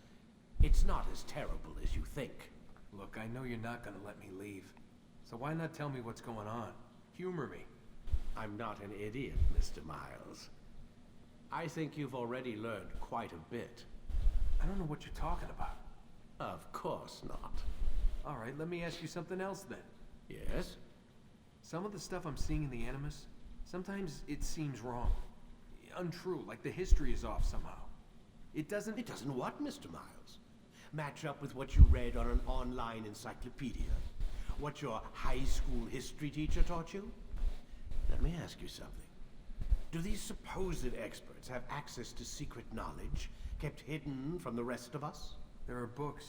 It's not as terrible as you think. Look, I know you're not gonna let me leave. So why not tell me what's going on? Humor me. I'm not an idiot, Mr. Miles. I think you've already learned quite a bit. I don't know what you're talking about. Of course not. Alright, let me ask you something else then. Yes? Some of the stuff I'm seeing in the Animus, sometimes it seems wrong. Untrue, like the history is off somehow. It doesn't what, Mr. Miles? Match up with what you read on an online encyclopedia? What your high school history teacher taught you? Let me ask you something. Do these supposed experts have access to secret knowledge kept hidden from the rest of us? There are books,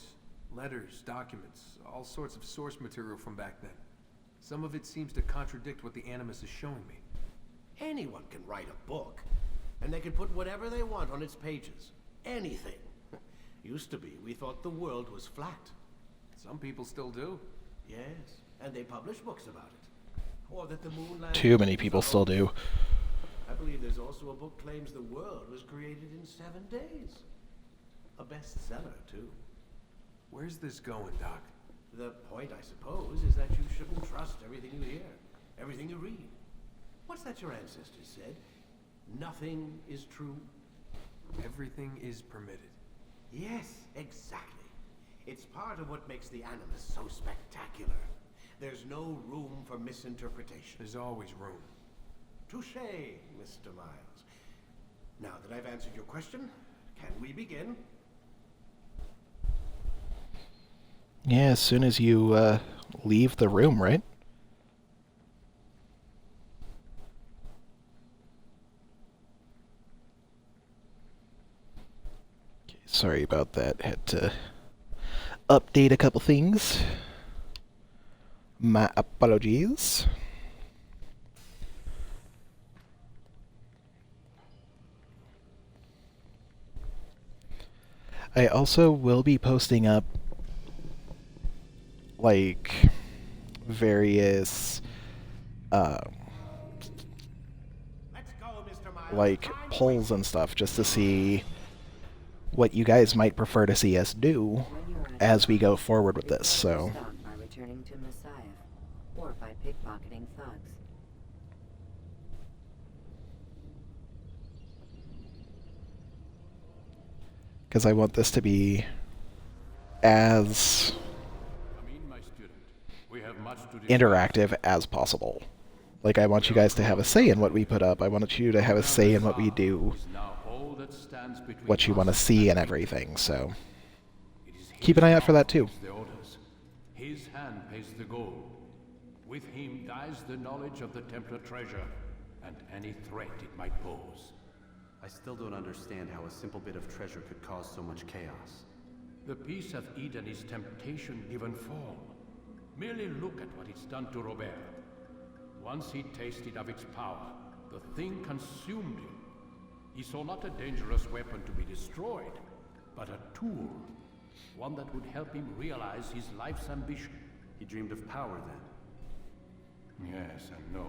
letters, documents, all sorts of source material from back then. Some of it seems to contradict what the Animus is showing me. Anyone can write a book, and they can put whatever they want on its pages. Anything. Used to be, we thought the world was flat. Some people still do. Yes, and they publish books about it. Or that the moon landed. Too many people still do. I believe there's also a book claims the world was created in 7 days. A bestseller, too. Where's this going, Doc? The point, I suppose, is that you shouldn't trust everything you hear, everything you read. What's that your ancestors said? Nothing is true. Everything is permitted. Yes, exactly. It's part of what makes the Animus so spectacular. There's no room for misinterpretation. There's always room. Touché, Mr. Miles. Now that I've answered your question, can we begin? Yeah, as soon as you leave the room, right? Okay, sorry about that. Had to update a couple things. My apologies. I also will be posting up like various like polls and stuff just to see what you guys might prefer to see us do as we go forward with this. So By returning to Messiah, or by pickpocketing thugs. because I want this to be as interactive as possible. Like, I want you guys to have a say in what we put up. I want you to have a say in what we do, what you want to see and everything, so keep an eye out for that too. His hand pays the gold. With him dies the knowledge of the Templar treasure and any threat it might pose. I still don't understand how a simple bit of treasure could cause so much chaos. The Peace of Eden is temptation given form. Merely look at what it's done to Robert. Once he tasted of its power, the thing consumed him. He saw not a dangerous weapon to be destroyed, but a tool. One that would help him realize his life's ambition. He dreamed of power then? Yes and no.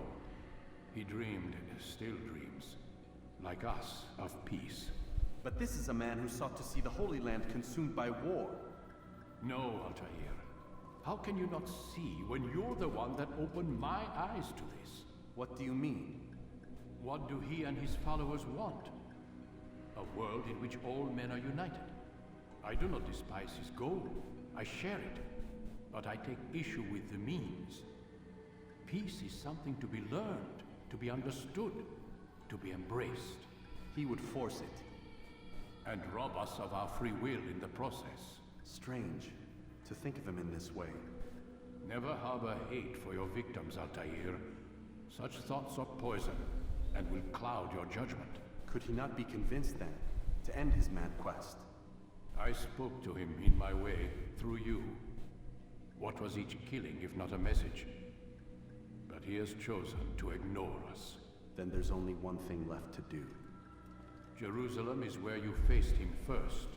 He dreamed, still dreams, like us, of peace. But this is a man who sought to see the Holy Land consumed by war. No, Altair. How can you not see when you're the one that opened my eyes to this? What do you mean? What do he and his followers want? A world in which all men are united. I do not despise his goal. I share it. But I take issue with the means. Peace is something to be learned, to be understood, to be embraced. He would force it. And rob us of our free will in the process. Strange to think of him in this way. Never harbor hate for your victims, Altair. Such thoughts are poison, and will cloud your judgment. Could he not be convinced then, to end his mad quest? I spoke to him in my way, through you. What was each killing if not a message? But he has chosen to ignore us. Then there's only one thing left to do. Jerusalem is where you faced him first.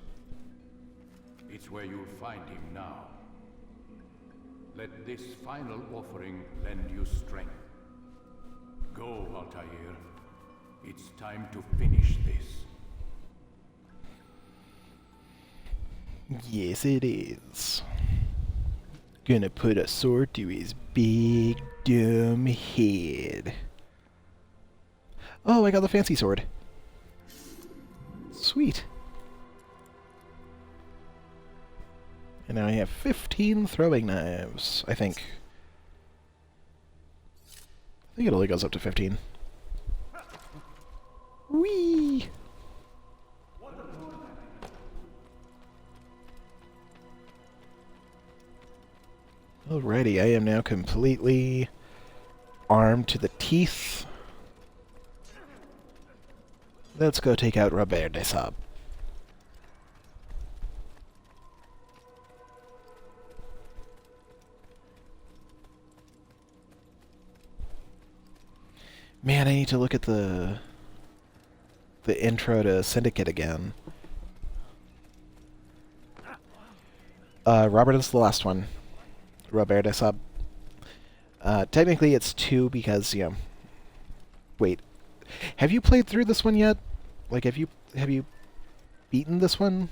It's where you'll find him now. Let this final offering lend you strength. Go, Altair. It's time to finish this. Yes, it is. Gonna put a sword to his big, dumb head. Oh, I got the fancy sword. Sweet. And now I have 15 throwing knives, I think. I think it only goes up to 15. Whee! Alrighty, I am now completely armed to the teeth. Let's go take out Robert des Sables. Man, I need to look at the intro to Syndicate again. Robert is the last one. Robert des Sables. Technically it's 2 because, you know... Wait. Have you played through this one yet? Like, have you beaten this one?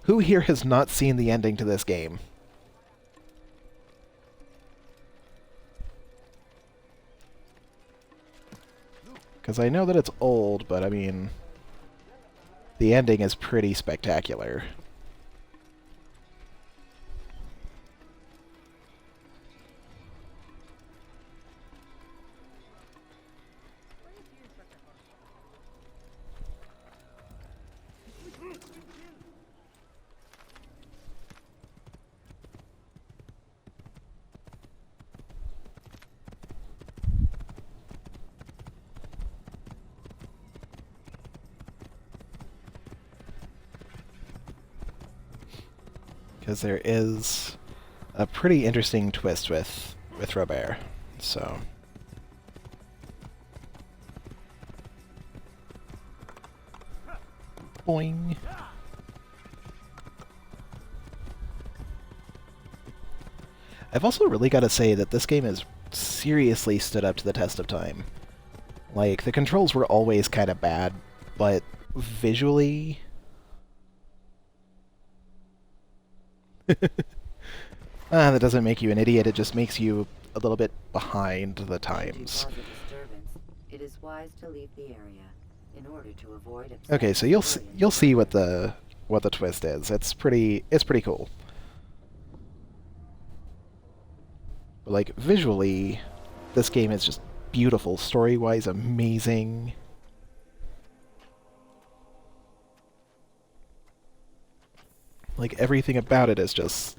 Who here has not seen the ending to this game? Because I know that it's old, but I mean... The ending is pretty spectacular. Because there is a pretty interesting twist with Robert, so... Boing! I've also really got to say that this game has seriously stood up to the test of time. Like, the controls were always kind of bad, but visually... that doesn't make you an idiot, it just makes you a little bit behind the times. It is wise to leave the area in order to avoid Okay, so you'll see what the twist is. It's pretty cool. But like visually, this game is just beautiful, story-wise amazing. Like everything about it is just,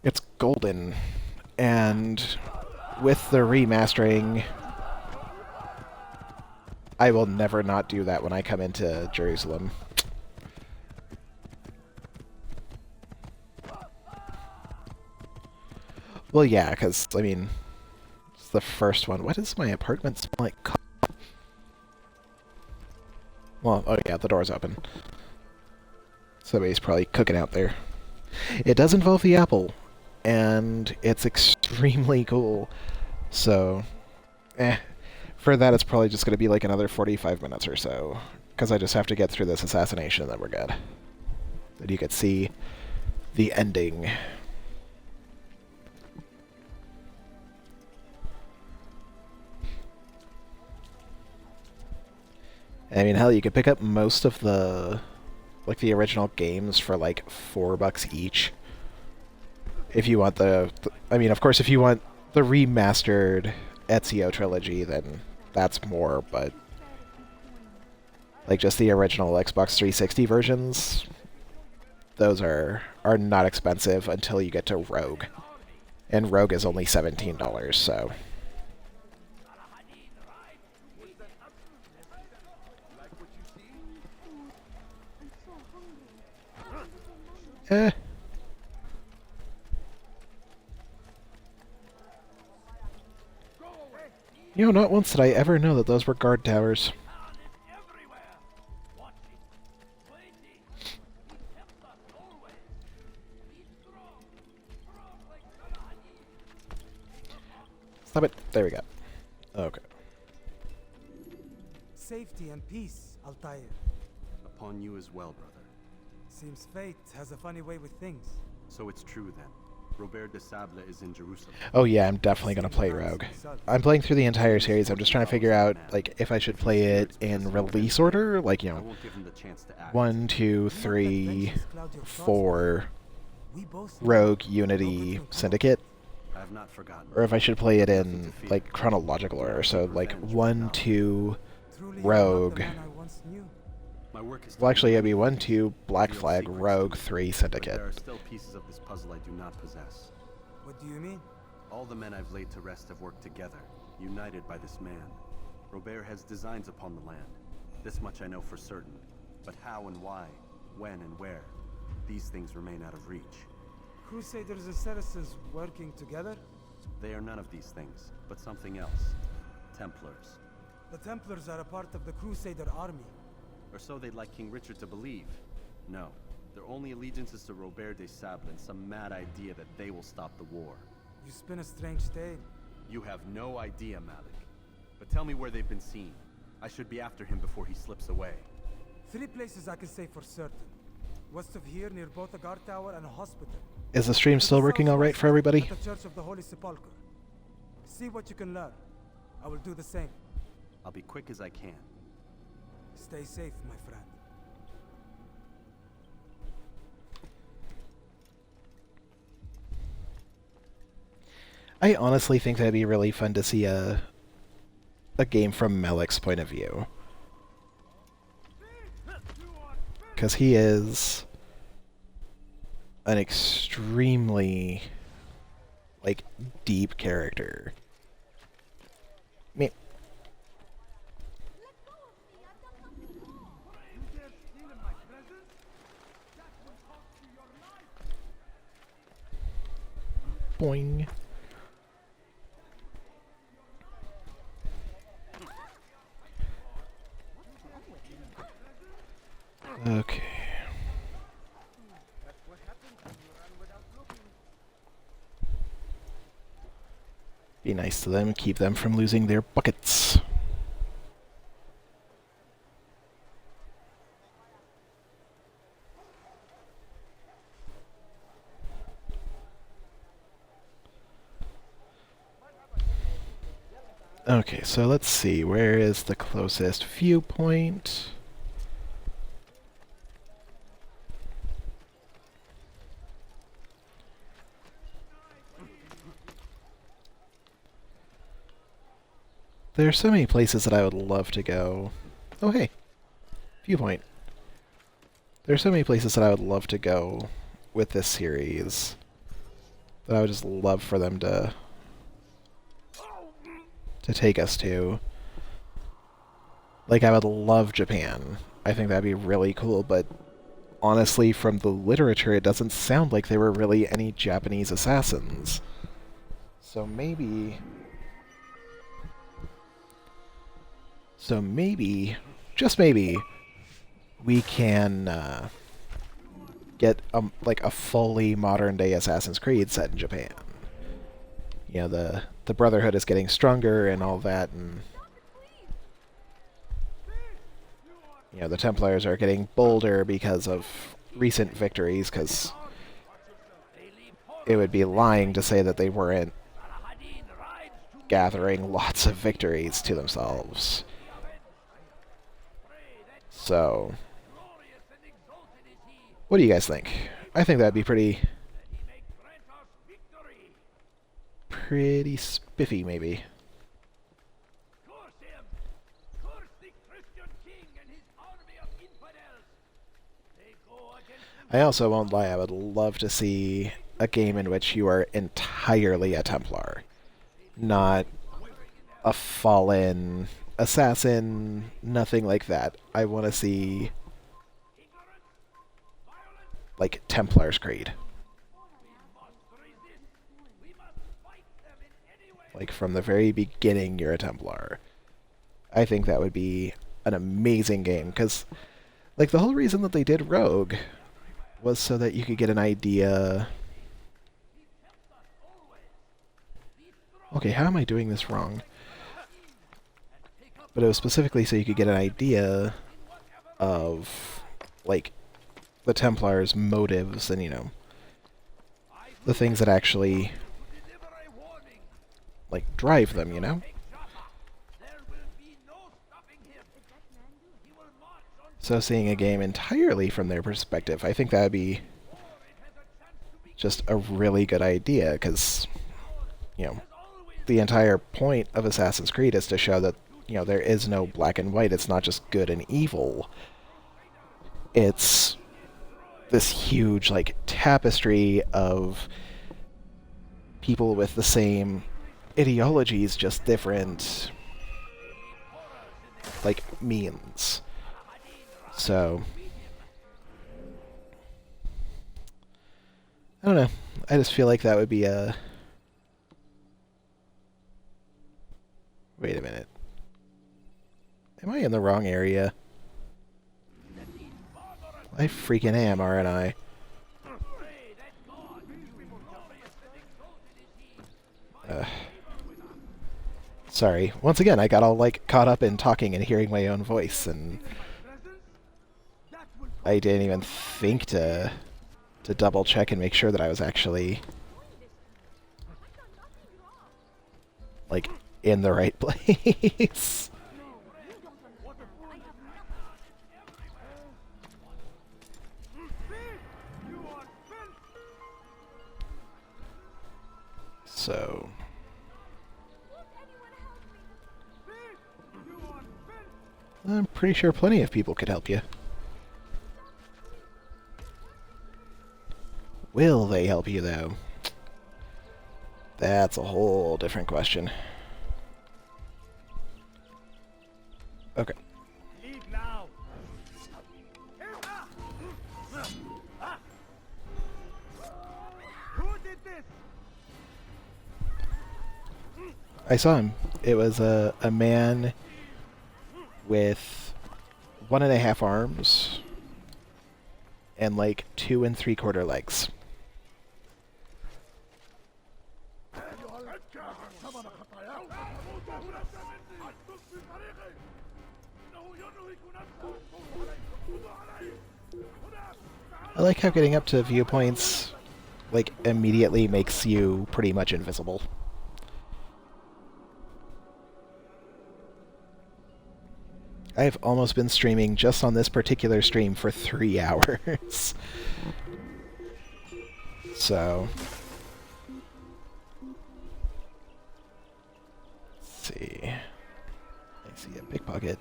it's golden. And with the remastering, I will never not do that when I come into Jerusalem. Well, yeah, because, I mean, it's the first one. What does my apartment smell like? Well, oh yeah, the door's open. Somebody's probably cooking out there. It does involve the apple, and it's extremely cool. So, for that it's probably just going to be like another 45 minutes or so, because I just have to get through this assassination and then we're good. Then you could see the ending. I mean, hell, you could pick up most of the, like, the original games for, like, $4 each. If you want I mean, of course, if you want the remastered Ezio trilogy, then that's more, but... like, just the original Xbox 360 versions, those are not expensive until you get to Rogue. And Rogue is only $17, so... You know, not once did I ever know that those were guard towers. Stop it. There we go. Okay. Safety and peace, Altair. Upon you as well, brother. Seems fate has a funny way with things. So it's true then. Robert de Sable is in Jerusalem. Oh yeah, I'm definitely gonna play Rogue. I'm playing through the entire series. I'm just trying to figure out, like, if I should play it in release order, like, you know, 1, 2, 3, 4, Rogue, Unity, Syndicate, I have not forgotten. or if I should play it in, like, chronological order. So, like, 1, 2, Rogue. Well, actually, it'd be 1, 2, Black Flag, Rogue, 3, Syndicate. There are still pieces of this puzzle I do not possess. What do you mean? All the men I've laid to rest have worked together, united by this man. Robert has designs upon the land. This much I know for certain. But how and why, when and where, these things remain out of reach. Crusaders and Saracens working together? They are none of these things, but something else. Templars. The Templars are a part of the Crusader army. Or so they'd like King Richard to believe. No, their only allegiance is to Robert de Sable and some mad idea that they will stop the war. You spin a strange tale. You have no idea, Malik. But tell me where they've been seen. I should be after him before he slips away. 3 places I can say for certain. West of here, near both a guard tower and a hospital. Is the stream still working alright for everybody? At the Church of the Holy Sepulchre. See what you can learn. I will do the same. I'll be quick as I can. Stay safe, my friend. I honestly think that'd be really fun to see a game from Malik's point of view. Because he is an extremely, like, deep character. I mean, Boing. Okay. Be nice to them, keep them from losing their buckets. Okay, so let's see, where is the closest viewpoint? There are so many places that I would love to go. Oh hey, viewpoint. There are so many places that I would love to go with this series that I would just love for them to take us to. Like, I would love Japan. I think that'd be really cool, but honestly, from the literature, it doesn't sound like there were really any Japanese assassins. So maybe, just maybe, we can get like a fully modern-day Assassin's Creed set in Japan. You know, the Brotherhood is getting stronger and all that, and you know, the Templars are getting bolder because of recent victories, because it would be lying to say that they weren't gathering lots of victories to themselves. So, what do you guys think? I think that'd be pretty spiffy, maybe. I also won't lie, I would love to see a game in which you are entirely a Templar. Not a fallen assassin, nothing like that. I want to see, like, Templar's Creed. Like, from the very beginning, you're a Templar. I think that would be an amazing game, because, like, the whole reason that they did Rogue was so that you could get an idea... Okay, how am I doing this wrong? But it was specifically so you could get an idea of, like, the Templars' motives and, you know, the things that actually, like, drive them, you know? So seeing a game entirely from their perspective, I think that would be just a really good idea, because, you know, the entire point of Assassin's Creed is to show that, you know, there is no black and white. It's not just good and evil. It's this huge, like, tapestry of people with the same ideologies, just different, like, means. So, I don't know. I just feel like that would be a... Wait a minute. Am I in the wrong area? I freaking am, aren't I? Sorry. Once again, I got all, like, caught up in talking and hearing my own voice, and I didn't even think to double check and make sure that I was actually, like, in the right place. So, I'm pretty sure plenty of people could help you. Will they help you, though? That's a whole different question. Okay. Leave now. Who did this? I saw him. It was a man with 1.5 arms and like 2 3/4 legs. I like how getting up to viewpoints like immediately makes you pretty much invisible. I've almost been streaming just on this particular stream for 3 hours. So let's see. I see a pickpocket.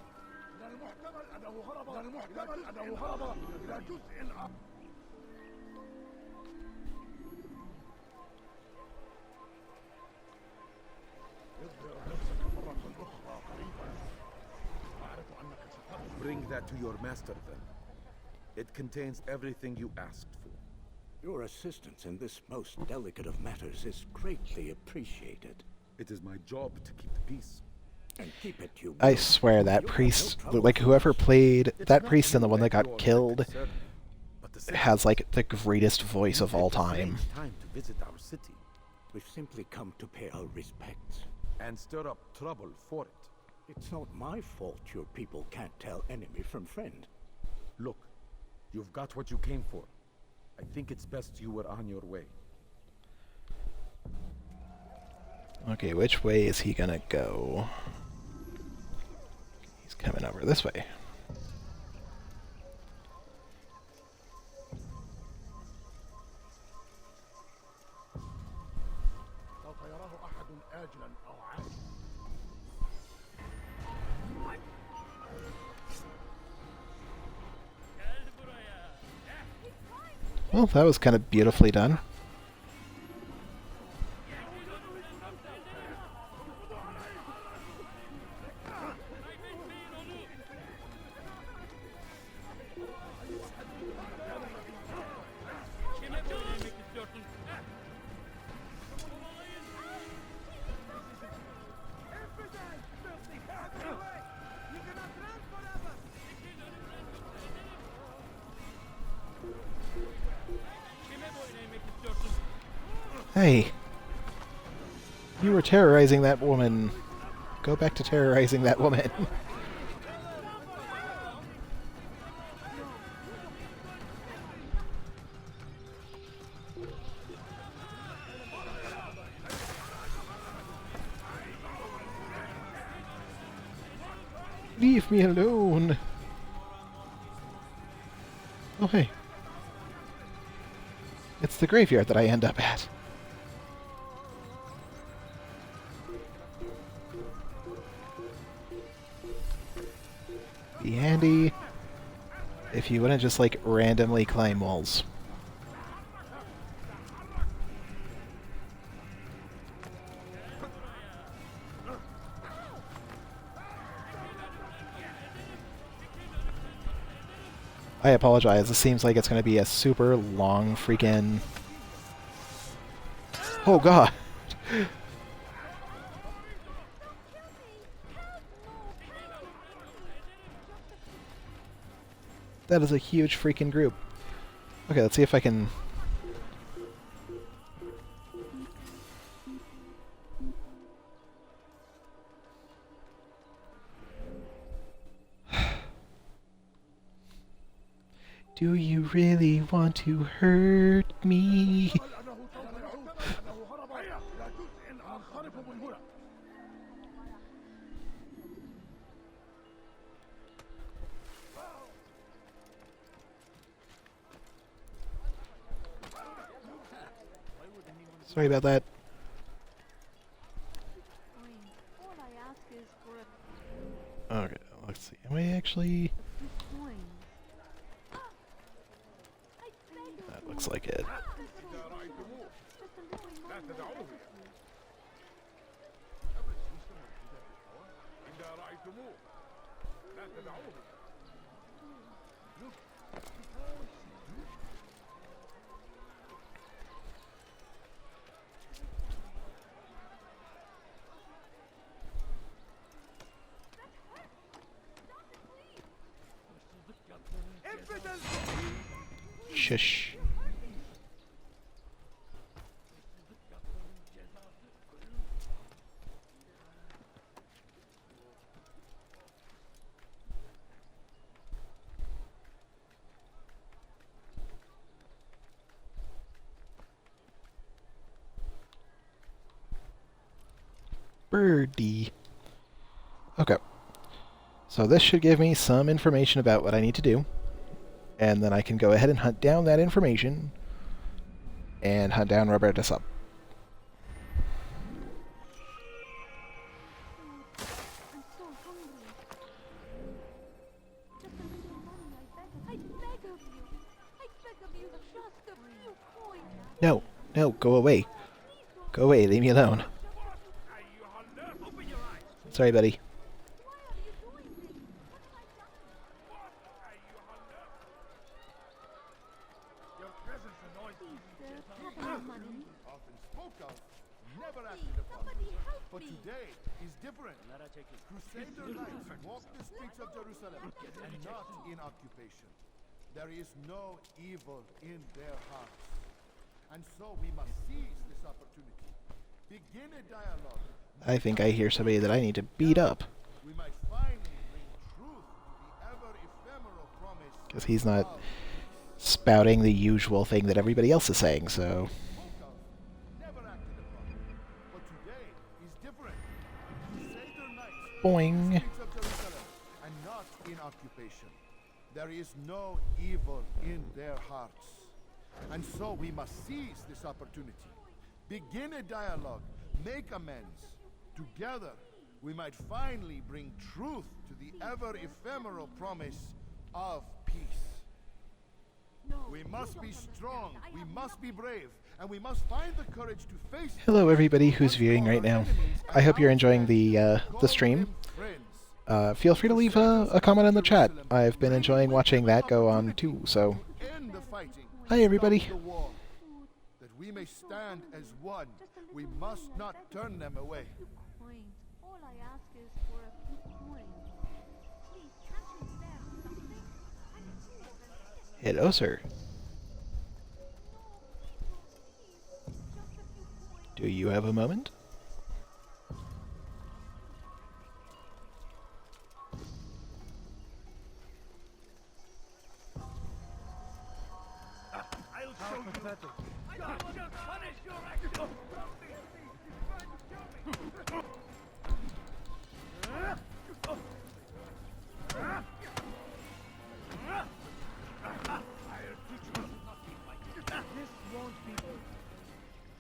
Bring that to your master, then. It contains everything you asked for. Your assistance in this most delicate of matters is greatly appreciated. It is my job to keep the peace. And keep it, you I swear that priest, like whoever played that priest and the one that got killed, has like the greatest voice of all time. Time to visit our city. We've simply come to pay our respects. And stir up trouble for it. It's not my fault your people can't tell enemy from friend. Look, you've got what you came for. I think it's best you were on your way. Okay, which way is he gonna go? He's coming over this way. Well, that was kind of beautifully done. Hey, you were terrorizing that woman. Go back to terrorizing that woman. Leave me alone. Oh, hey. It's the graveyard that I end up at. Be handy if you wouldn't just like randomly climb walls. I apologize, it seems like it's going to be a super long freaking... Oh god! That is a huge freaking group. Okay, let's see if I can... Do you really want to hurt me? Sorry about that. Okay, let's see. Am I actually... That looks like it. Shush. Birdie. Okay. So this should give me some information about what I need to do. And then I can go ahead and hunt down that information and hunt down Roberta Sub. I'm so hungry. Just a little money, I beg of you. I beg of you, just a few coins. No, no, go away. Go away, leave me alone. Sorry, buddy. Often spoke of, never acted upon. But today is different. Crusader knights walk the streets of Jerusalem and not in occupation. There is no evil in their hearts. And so we must seize this opportunity. Begin a dialogue. I think I hear somebody that I need to beat up. We might finally bring truth to the ever-ephemeral promise. Because he's not spouting the usual thing that everybody else is saying, so... Boing. And not in occupation. There is no evil in their hearts. And so we must seize this opportunity. Begin a dialogue. Make amends. Together, we might finally bring truth to the ever-ephemeral promise of peace. We must be strong, we must be brave, and we must find the courage to face... Hello everybody who's viewing right now. I hope you're enjoying the stream. Feel free to leave a comment in the chat. I've been enjoying watching that go on too, so... Hi everybody. That we may stand as one, we must not turn them away. All I ask is for a few coins. Please, can't you spare something? Hello, sir. Do you have a moment? I'll show you. God shall punish your action.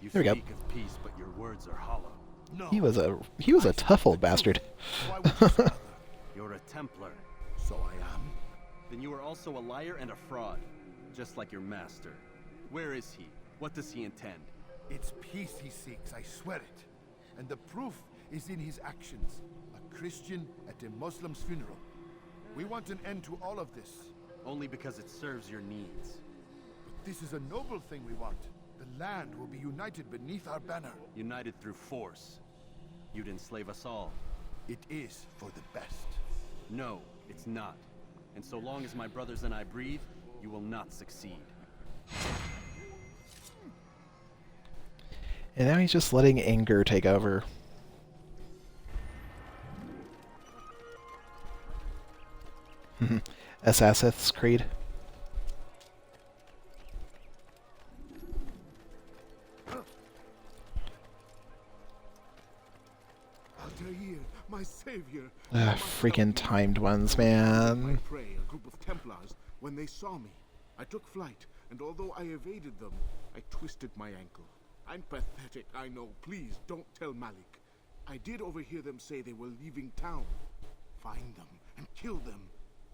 You There we go. speak of peace, but your words are hollow. No. He was a tough old bastard. Why would you say that? You're a Templar. So I am. Then you are also a liar and a fraud, just like your master. Where is he? What does he intend? It's peace he seeks, I swear it. And the proof is in his actions. A Christian at a Muslim's funeral. We want an end to all of this. Only because it serves your needs. But this is a noble thing we want. The land will be united beneath our banner. United through force. You'd enslave us all. It is for the best. No, it's not. And so long as my brothers and I breathe, you will not succeed. And now he's just letting anger take over. Assassin's Creed. Altair, my savior. Freaking timed ones, man. Prey, a group of Templars. When they saw me, I took flight, and although I evaded them, I twisted my ankle. I'm pathetic, I know. Please, don't tell Malik. I did overhear them say they were leaving town. Find them and kill them.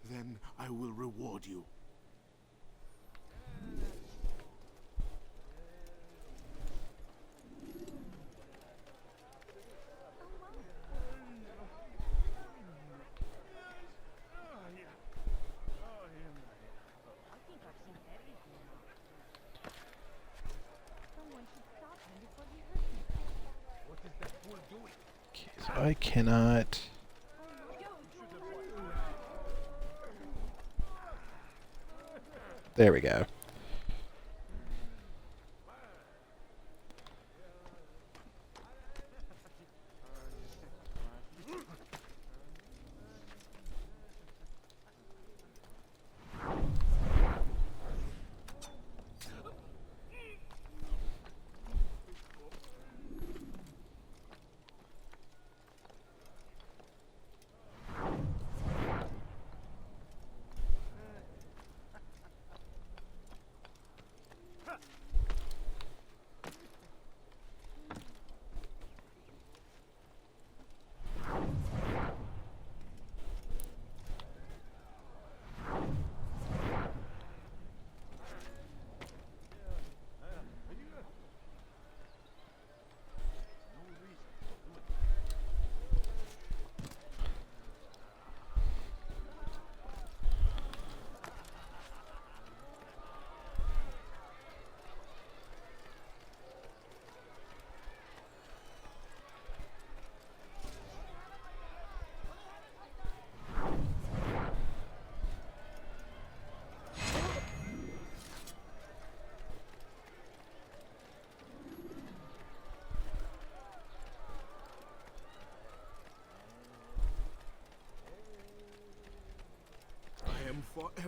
Then I will reward you. Okay, so I cannot... There we go.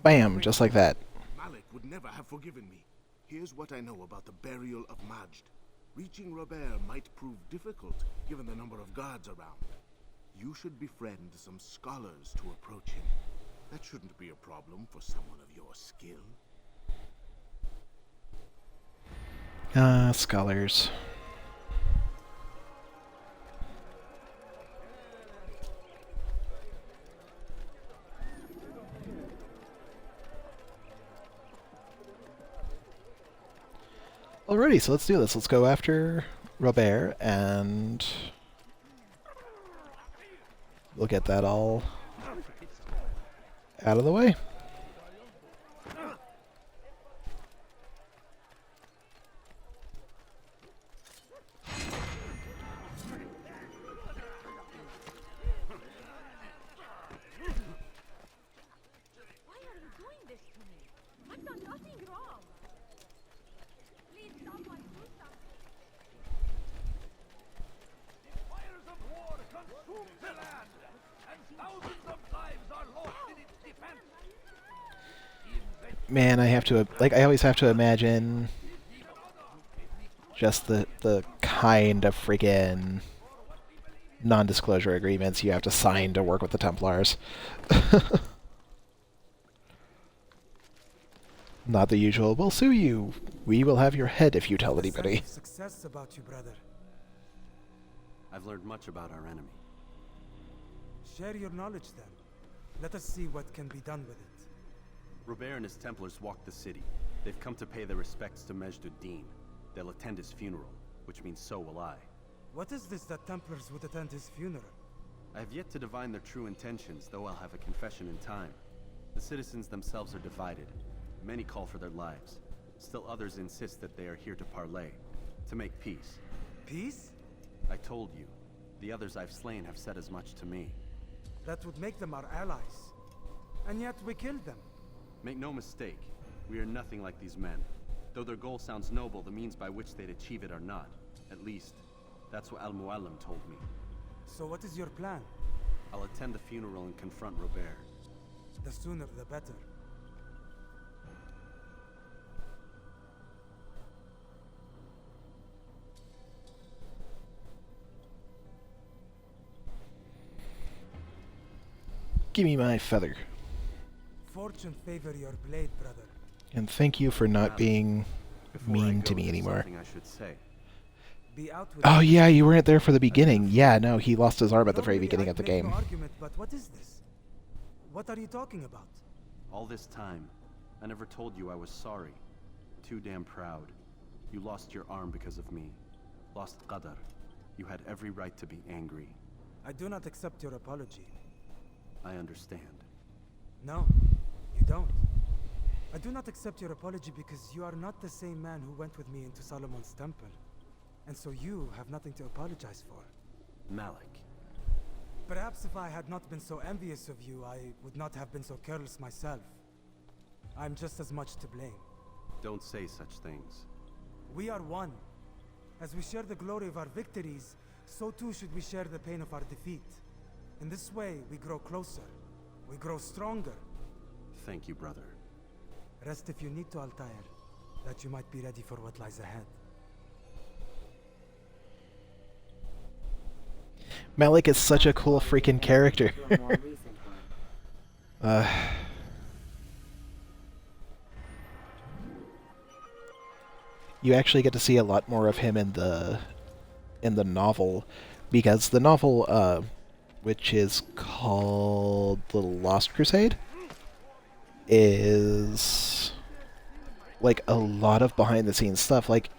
Bam, just like that. Malik would never have forgiven me. Here's what I know about the burial of Majd. Reaching Robert might prove difficult, given the number of guards around. You should befriend some scholars to approach him. That shouldn't be a problem for someone of your skill. Scholars. Alrighty, so let's do this. Let's go after Robert, and we'll get that all out of the way. Why are you doing this to me? I've done nothing wrong. Please, someone do something. Fires of war consume the land, and thousands of lives are lost in its defense. Man, I have to, like, I always have to imagine just the kind of friggin' non-disclosure agreements you have to sign to work with the Templars. Not the usual, we'll sue you. We will have your head if you tell anybody. Success about you, brother. I've learned much about our enemy. Share your knowledge then. Let us see what can be done with it. Robert and his Templars walked the city. They've come to pay their respects to Majd ad-Din. They'll attend his funeral, which means so will I. What is this that Templars would attend his funeral? I have yet to divine their true intentions, though I'll have a confession in time. The citizens themselves are divided. Many call for their lives. Still others insist that they are here to parley, to make peace. Peace? I told you. The others I've slain have said as much to me. That would make them our allies. And yet we killed them. Make no mistake, we are nothing like these men. Though their goal sounds noble, the means by which they'd achieve it are not. At least, that's what Al-Mualim told me. So what is your plan? I'll attend the funeral and confront Robert. The sooner the better. Give me my feather. Fortune favor your blade, brother. And thank you for not being mean to me anymore. I should say. Be out with Oh yeah, you weren't there for the beginning. Yeah, no, he lost his arm at the very Normally beginning I'd of the make no game. argument, but what is this? What are you talking about? All this time, I never told you I was sorry. Too damn proud. You lost your arm because of me. Lost Qadar. You had every right to be angry. I do not accept your apology. I understand. No, you don't. I do not accept your apology because you are not the same man who went with me into Solomon's temple. And so you have nothing to apologize for. Malik. Perhaps if I had not been so envious of you, I would not have been so careless myself. I'm just as much to blame. Don't say such things. We are one. As we share the glory of our victories, so too should we share the pain of our defeat. In this way, we grow closer. We grow stronger. Thank you, brother. Rest if you need to, Altair, that you might be ready for what lies ahead. Malik is such a cool freaking character. You actually get to see a lot more of him in the novel, because the novel, which is called The Lost Crusade, is like a lot of behind the scenes stuff. Like,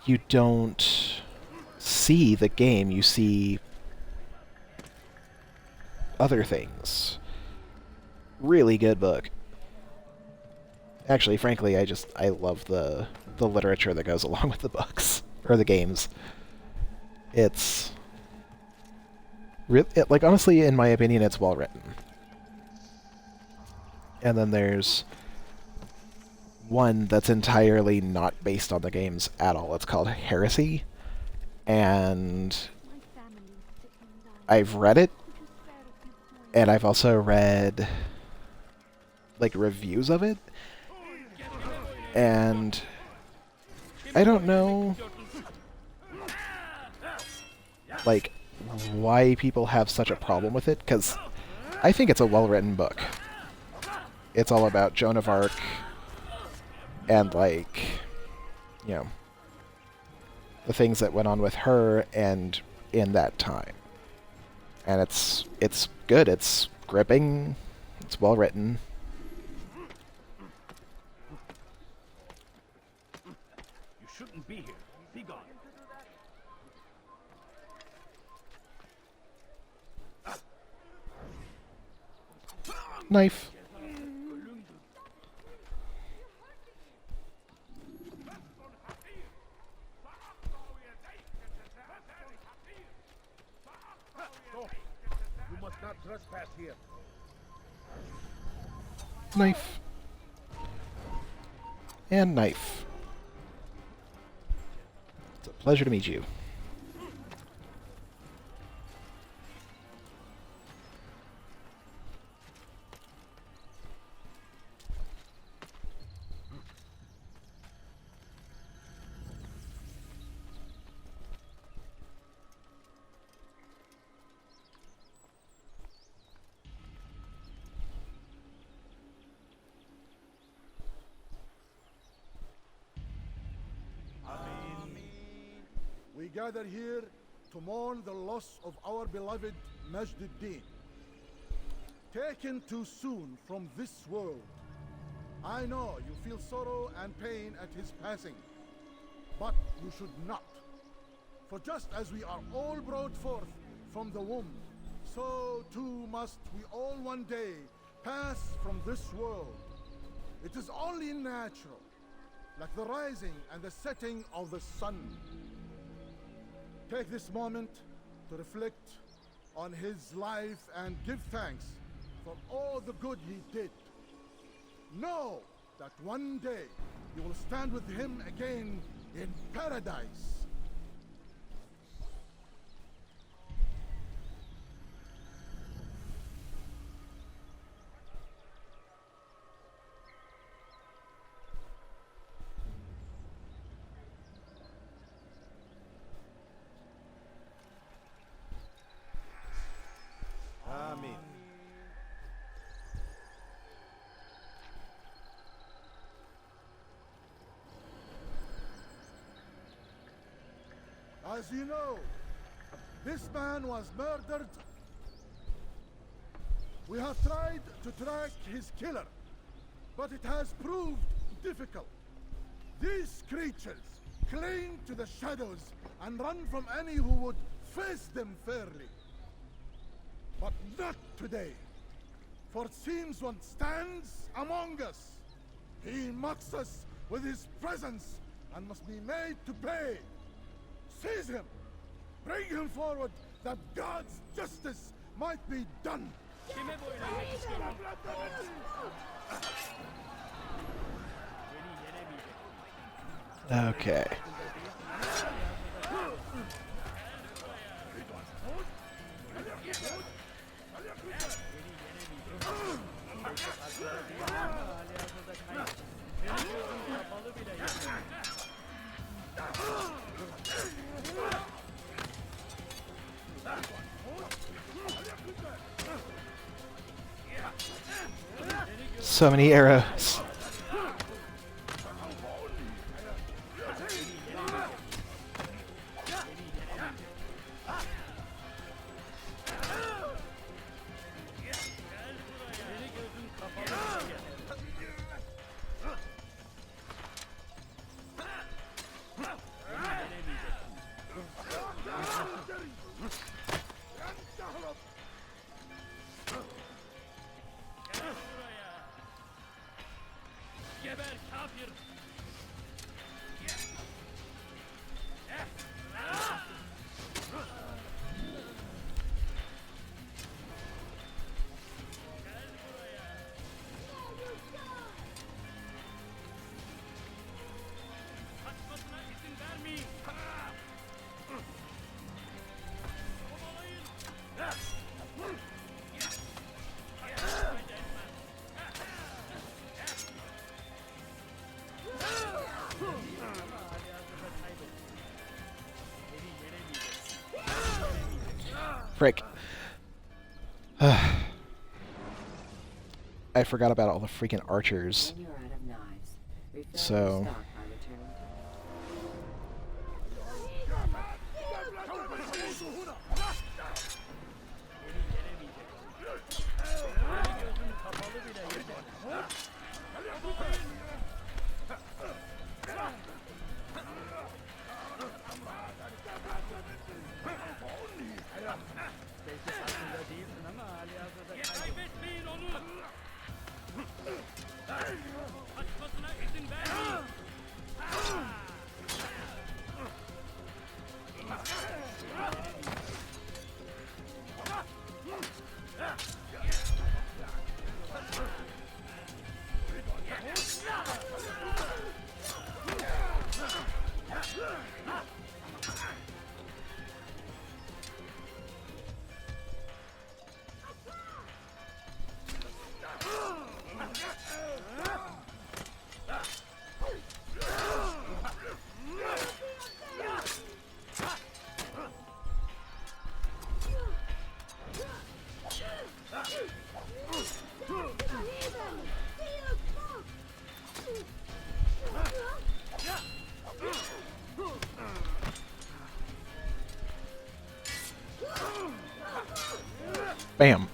you don't see the game, you see other things. Really good book. Actually, frankly, I love the literature that goes along with the books or the games. It's like, honestly, in my opinion, it's well written. And then there's one that's entirely not based on the games at all. It's called Heresy, and I've read it, and I've also read like reviews of it, and I don't know like why people have such a problem with it, because I think it's a well-written book. It's all about Joan of Arc and, like, you know, the things that went on with her and in that time. And it's good, it's gripping, it's well-written. You shouldn't be here. Be gone. Knife. You must not trespass here. Knife. And knife. It's a pleasure to meet you. We gather here to mourn the loss of our beloved Majd-ud-Din. Taken too soon from this world. I know you feel sorrow and pain at his passing, but you should not. For just as we are all brought forth from the womb, so too must we all one day pass from this world. It is only natural, like the rising and the setting of the sun. Take this moment to reflect on his life and give thanks for all the good he did. Know that one day you will stand with him again in paradise. Amen. As you know, this man was murdered. We have tried to track his killer, but it has proved difficult. These creatures cling to the shadows and run from any who would face them fairly. But not today, for it seems one stands among us. He mocks us with his presence and must be made to pay. Seize him! Bring him forward that God's justice might be done! Okay. So many arrows. Frick. I forgot about all the freaking archers. When you're out of knives, refill So... your stock by returning to Bam.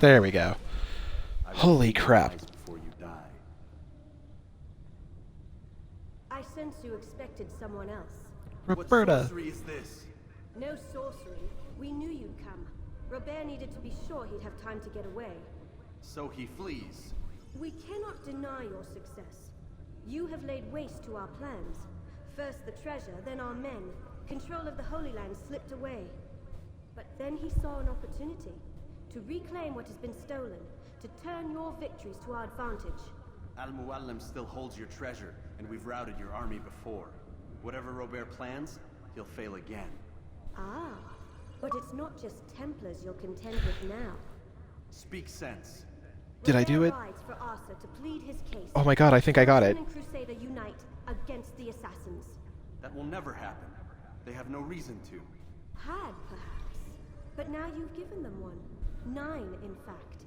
There we go. Holy crap. I sense you expected someone else. Roberta. What sorcery is this? No sorcery. We knew you'd come. Robert needed to be sure he'd have time to get away. So he flees. We cannot deny your success. You have laid waste to our plans. First the treasure, then our men. Control of the Holy Land slipped away. But then he saw an opportunity. To reclaim what has been stolen. To turn your victories to our advantage. Al-Mualim still holds your treasure, and we've routed your army before. Whatever Robert plans, he'll fail again. Ah, but it's not just Templars you'll contend with now. Speak sense. Did I do it? Rides for Arthur to plead his case. Oh my god, I think I got it. Roman and Crusader unite against the assassins. That will never happen. They have no reason to. Had, perhaps. But now you've given them one. 9, in fact.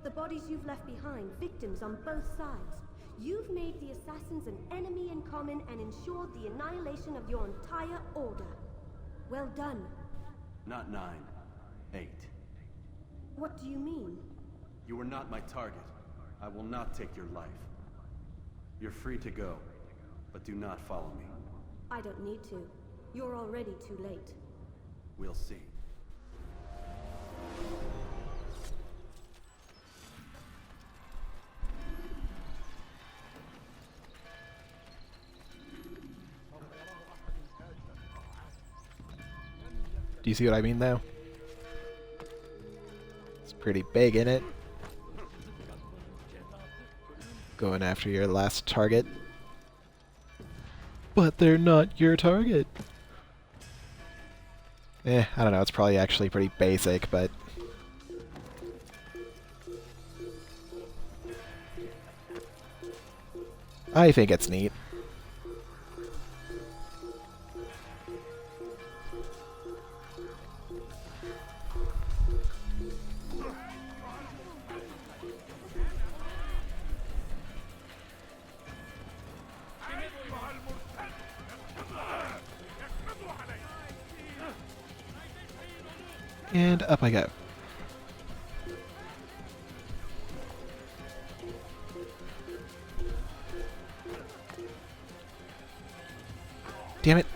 The bodies you've left behind, victims on both sides. You've made the assassins an enemy in common and ensured the annihilation of your entire order. Well done. Not 9. 8. What do you mean? You are not my target. I will not take your life. You're free to go, but do not follow me. I don't need to. You're already too late. We'll see. Do you see what I mean, though? It's pretty big, isn't it? Going after your last target. But they're not your target. I don't know, it's probably actually pretty basic, but... I think it's neat. And up I go. Damn it.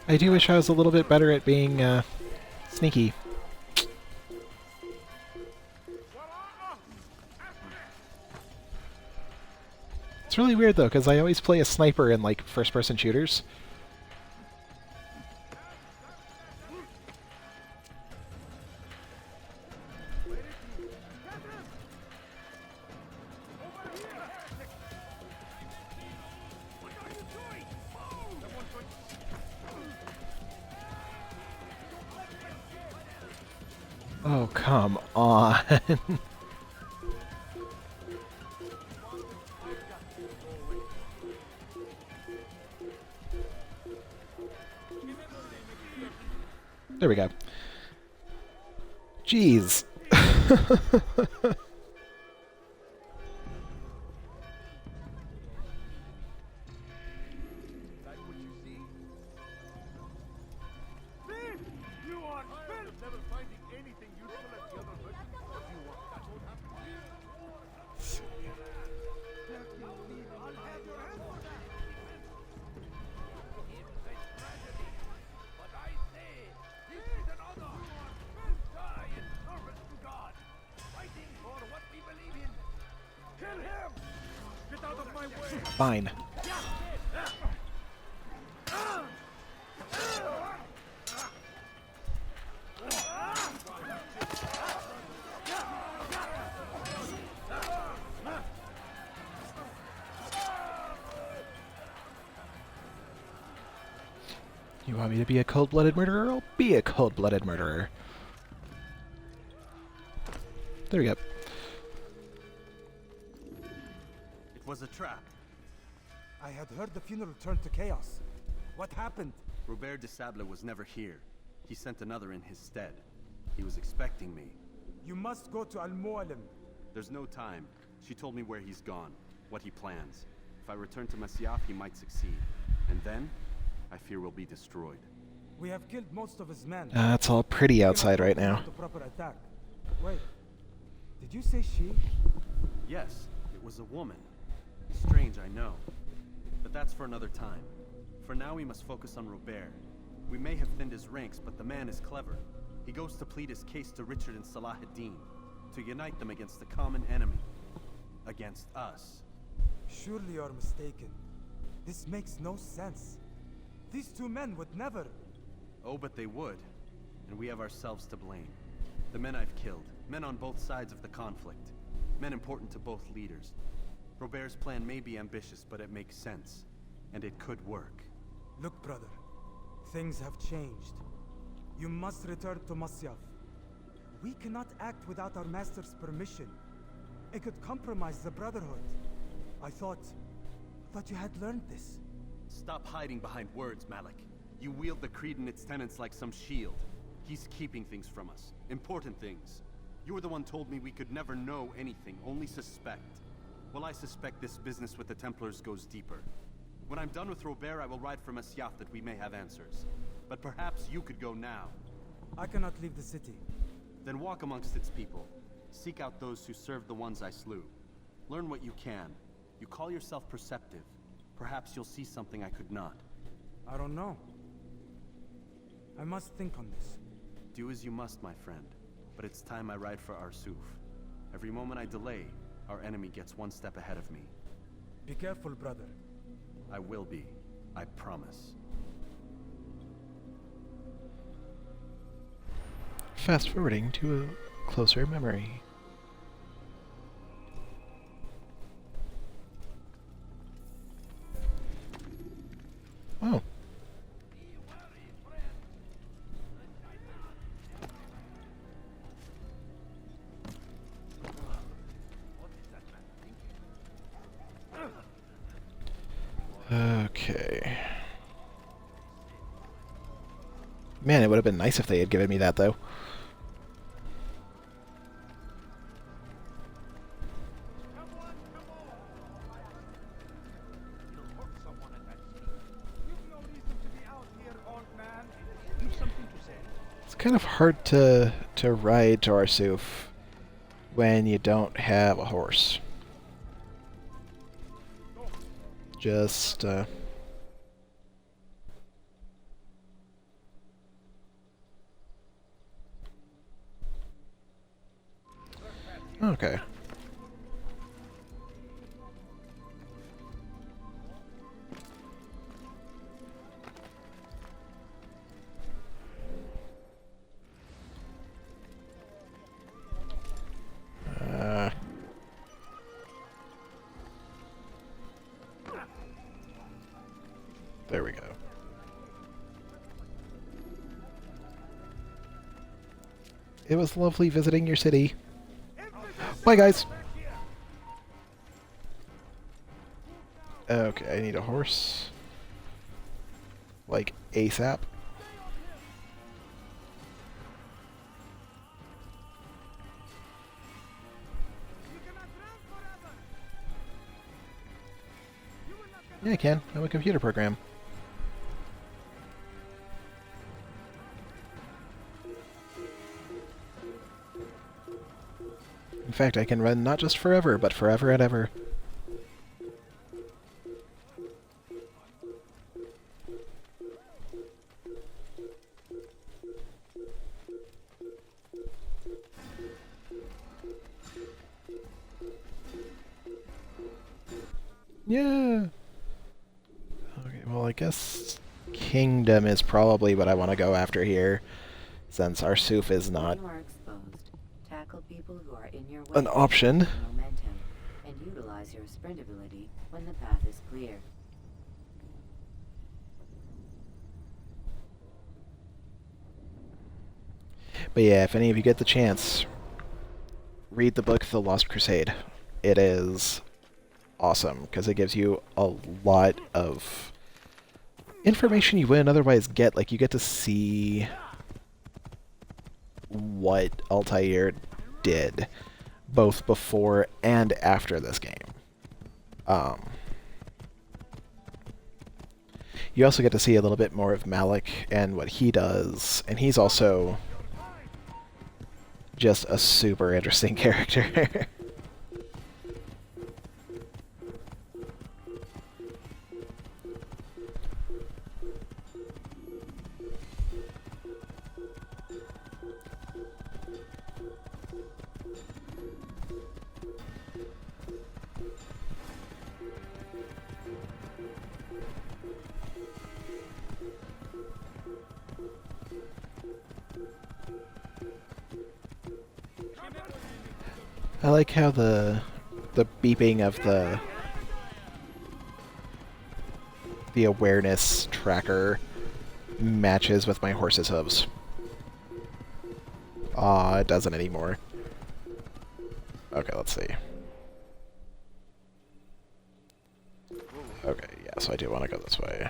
I do wish I was a little bit better at being sneaky. It's really weird though, because I always play a sniper in like first-person shooters. Oh, come on. There we go. Jeez. Fine. You want me to be a cold-blooded murderer? I'll be a cold-blooded murderer. There we go. It was a trap. I had heard the funeral turned to chaos. What happened? Robert de Sable was never here. He sent another in his stead. He was expecting me. You must go to Al-Mualim. There's no time. She told me where he's gone, what he plans. If I return to Masyaf, he might succeed. And then, I fear we'll be destroyed. We have killed most of his men. It's all pretty outside right now. The proper attack. Wait, did you say she? Yes, it was a woman. Strange, I know. But that's for another time. For now, we must focus on Robert. We may have thinned his ranks, but the man is clever. He goes to plead his case to Richard and Salah ad-Din, to unite them against the common enemy. Against us. Surely you're mistaken. This makes no sense. These two men would never... Oh, but they would. And we have ourselves to blame. The men I've killed, men on both sides of the conflict. Men important to both leaders. Robert's plan may be ambitious, but it makes sense. And it could work. Look, brother. Things have changed. You must return to Masyaf. We cannot act without our master's permission. It could compromise the Brotherhood. I thought you had learned this. Stop hiding behind words, Malik. You wield the Creed and its tenets like some shield. He's keeping things from us. Important things. You were the one told me we could never know anything, only suspect. Well, I suspect this business with the Templars goes deeper. When I'm done with Robert, I will ride for Masyaf that we may have answers. But perhaps you could go now. I cannot leave the city. Then walk amongst its people. Seek out those who served the ones I slew. Learn what you can. You call yourself perceptive. Perhaps you'll see something I could not. I don't know. I must think on this. Do as you must, my friend. But it's time I ride for Arsuf. Every moment I delay, our enemy gets one step ahead of me. Be careful, brother. I will be. I promise. Fast forwarding to a closer memory. Oh. Okay. Man, it would have been nice if they had given me that, though. You've no reason to be out here, old man. kind of hard to ride to Arsuf when you don't have a horse. Just okay. There we go. It was lovely visiting your city. Bye, guys. Okay, I need a horse. Like, ASAP. Yeah, I can. I'm a computer program. In fact, I can run not just forever, but forever and ever. Yeah! Okay, well, I guess Kingdom is probably what I want to go after here, since Arsuf is not an option. Momentum and utilize your sprint ability when the path is clear. But yeah, if any of you get the chance, read the book The Lost Crusade. It is awesome, because it gives you a lot of information you wouldn't otherwise get. Like, you get to see what Altair did, both before and after this game. You also get to see a little bit more of Malik and what he does, and he's also just a super interesting character. I like how the beeping of the awareness tracker matches with my horse's hooves. Aw, it doesn't anymore. Okay, let's see. Okay, yeah, so I do want to go this way.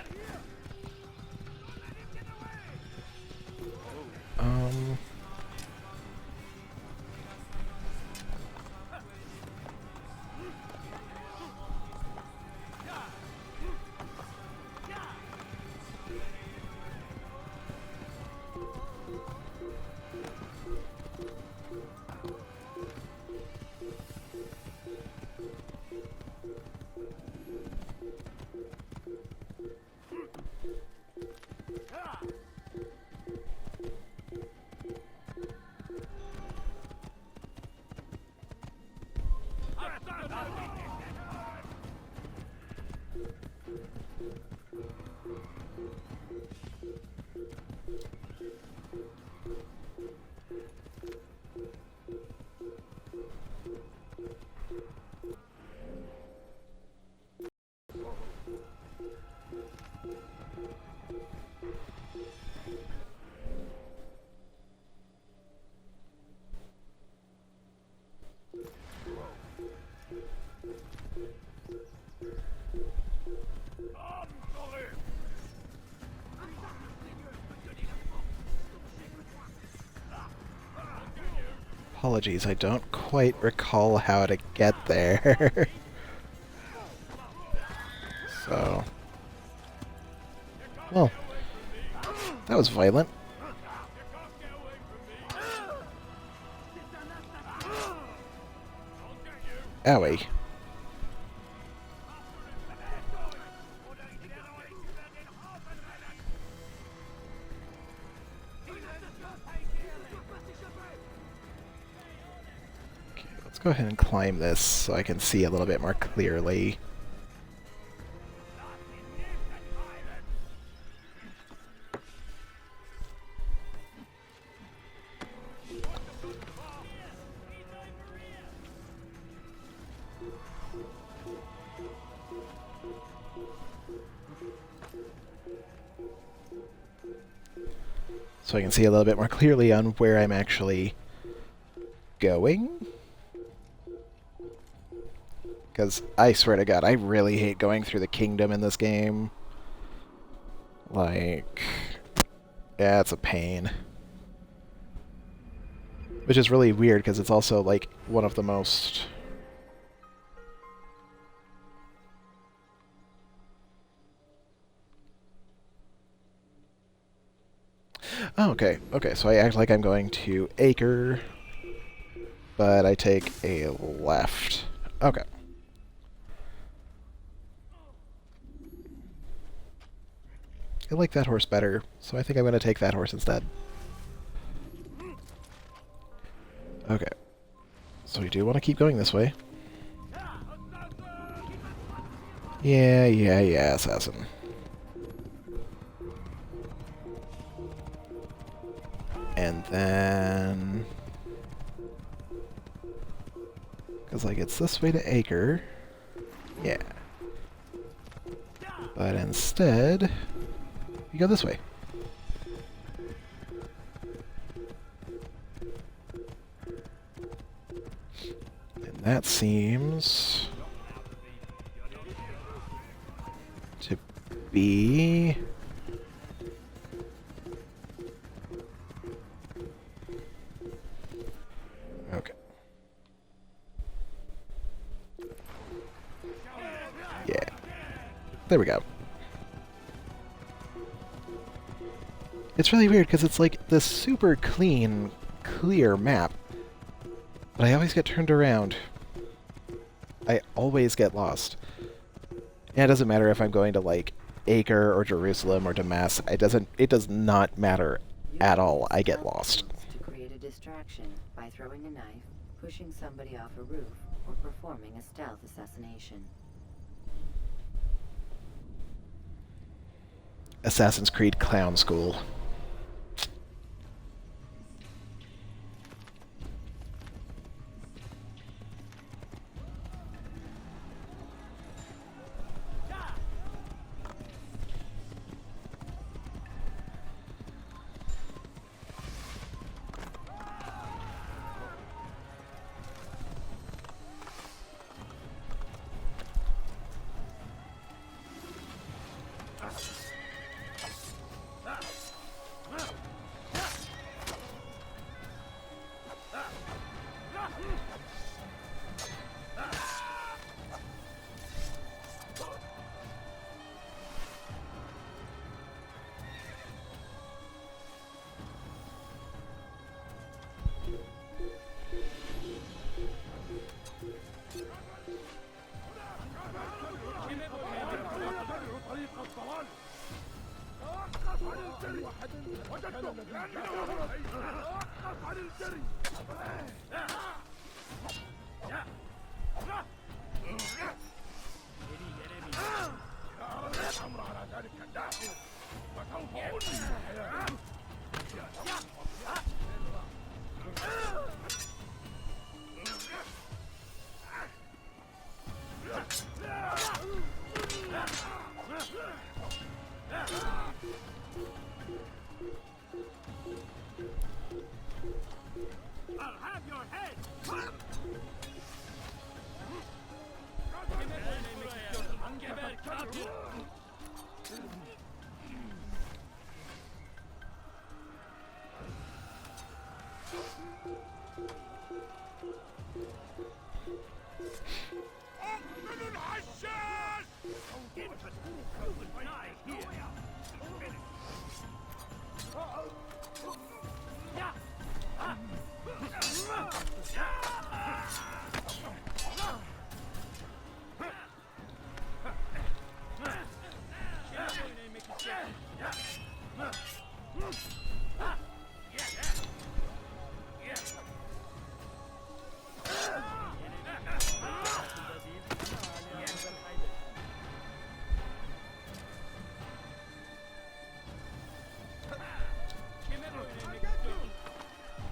Apologies, I don't quite recall how to get there. So... well, that was violent. Owie. Okay, let's go ahead and climb this so I can see a little bit more clearly. So I can see a little bit more clearly on where I'm actually going. Because I swear to God, I really hate going through the kingdom in this game. Like, yeah, it's a pain. Which is really weird because it's also like one of the most... Oh, okay. Okay, so I act like I'm going to Acre, but I take a left. Okay. I like that horse better, so I think I'm going to take that horse instead. Okay. So we do want to keep going this way. Yeah, assassin. And then... because, like, it's this way to Acre. Yeah. But instead, you go this way. And that seems... to be... okay. Yeah. There we go. It's really weird because it's like this super clean, clear map. But I always get turned around. I always get lost. And it doesn't matter if I'm going to like Acre or Jerusalem or Damascus. It does not matter at all. I get lost. To create a distraction by throwing a knife, pushing somebody off a roof, or performing a stealth assassination. Assassin's Creed Clown School.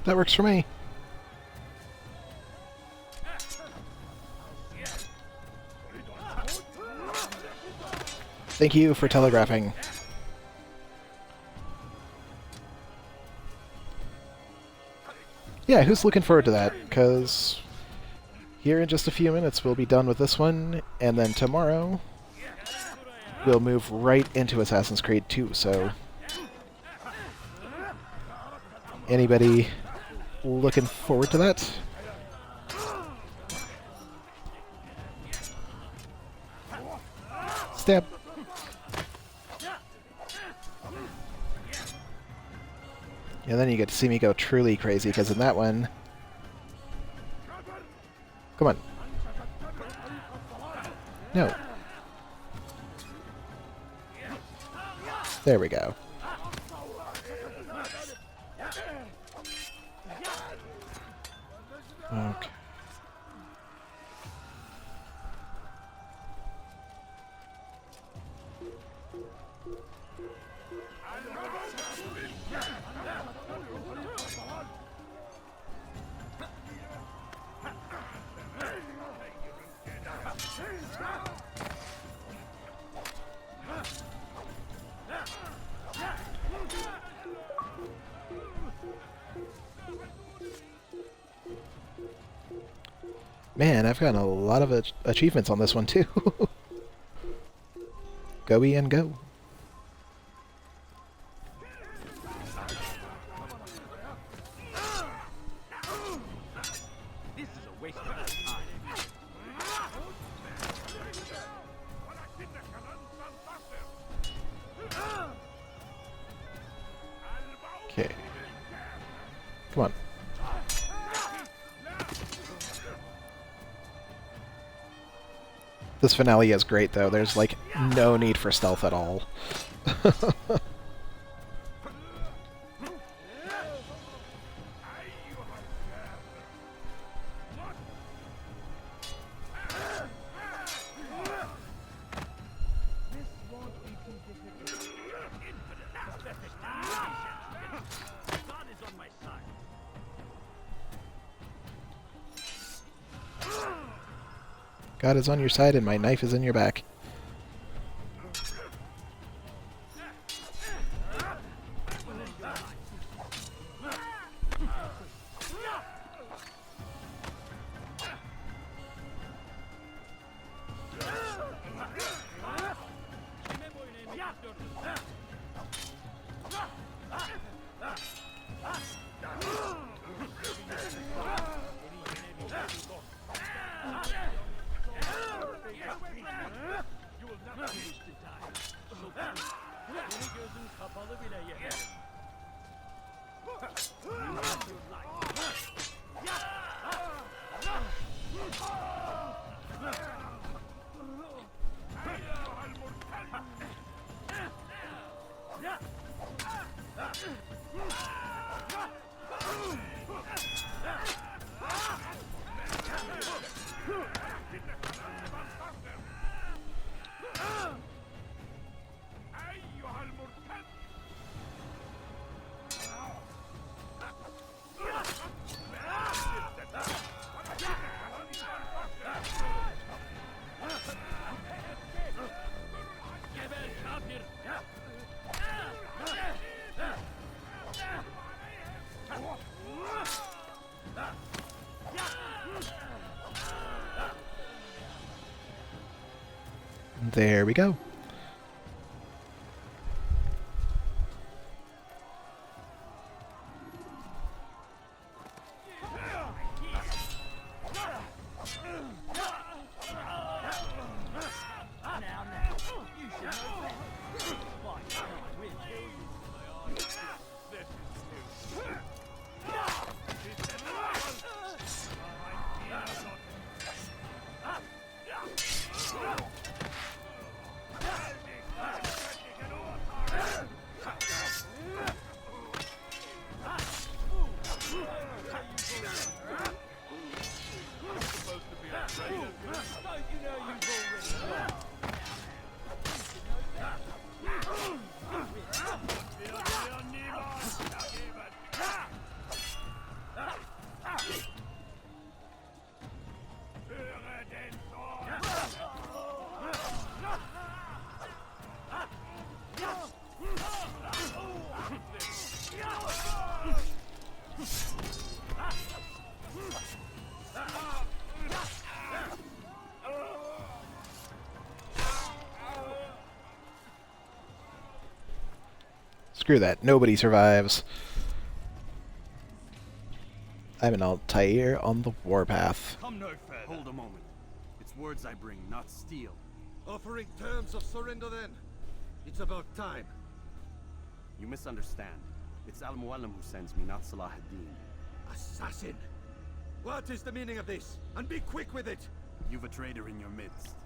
That works for me. Thank you for telegraphing. Yeah, who's looking forward to that? Because here in just a few minutes we'll be done with this one, and then tomorrow we'll move right into Assassin's Creed 2, so anybody looking forward to that? Stab. And then you get to see me go truly crazy, because in that one... Come on. No. There we go. Okay. Man, I've gotten a lot of achievements on this one too. Go Ian, go. This is a waste of time. Okay. Come on. This finale is great, though. There's, like, no need for stealth at all. God is on your side and my knife is in your back. There we go. Screw that. Nobody survives. I'm an Altair on the warpath. Come no further. Hold a moment. It's words I bring, not steel. Offering terms of surrender then. It's about time. You misunderstand. It's Al-Mualim who sends me, not Salah ad-Din. Assassin! What is the meaning of this? And be quick with it! You've a traitor in your midst.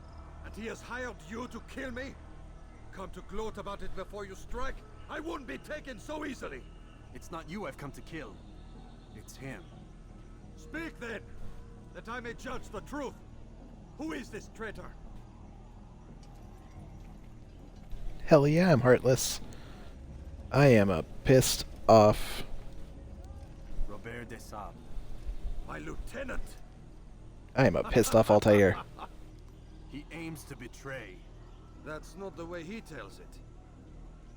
And he has hired you to kill me? Come to gloat about it before you strike? I won't be taken so easily! It's not you I've come to kill. It's him. Speak then, that I may judge the truth. Who is this traitor? Hell yeah, I'm heartless. I am a pissed off. Robert de Sable. My lieutenant! I am a pissed off Altair. He aims to betray. That's not the way he tells it.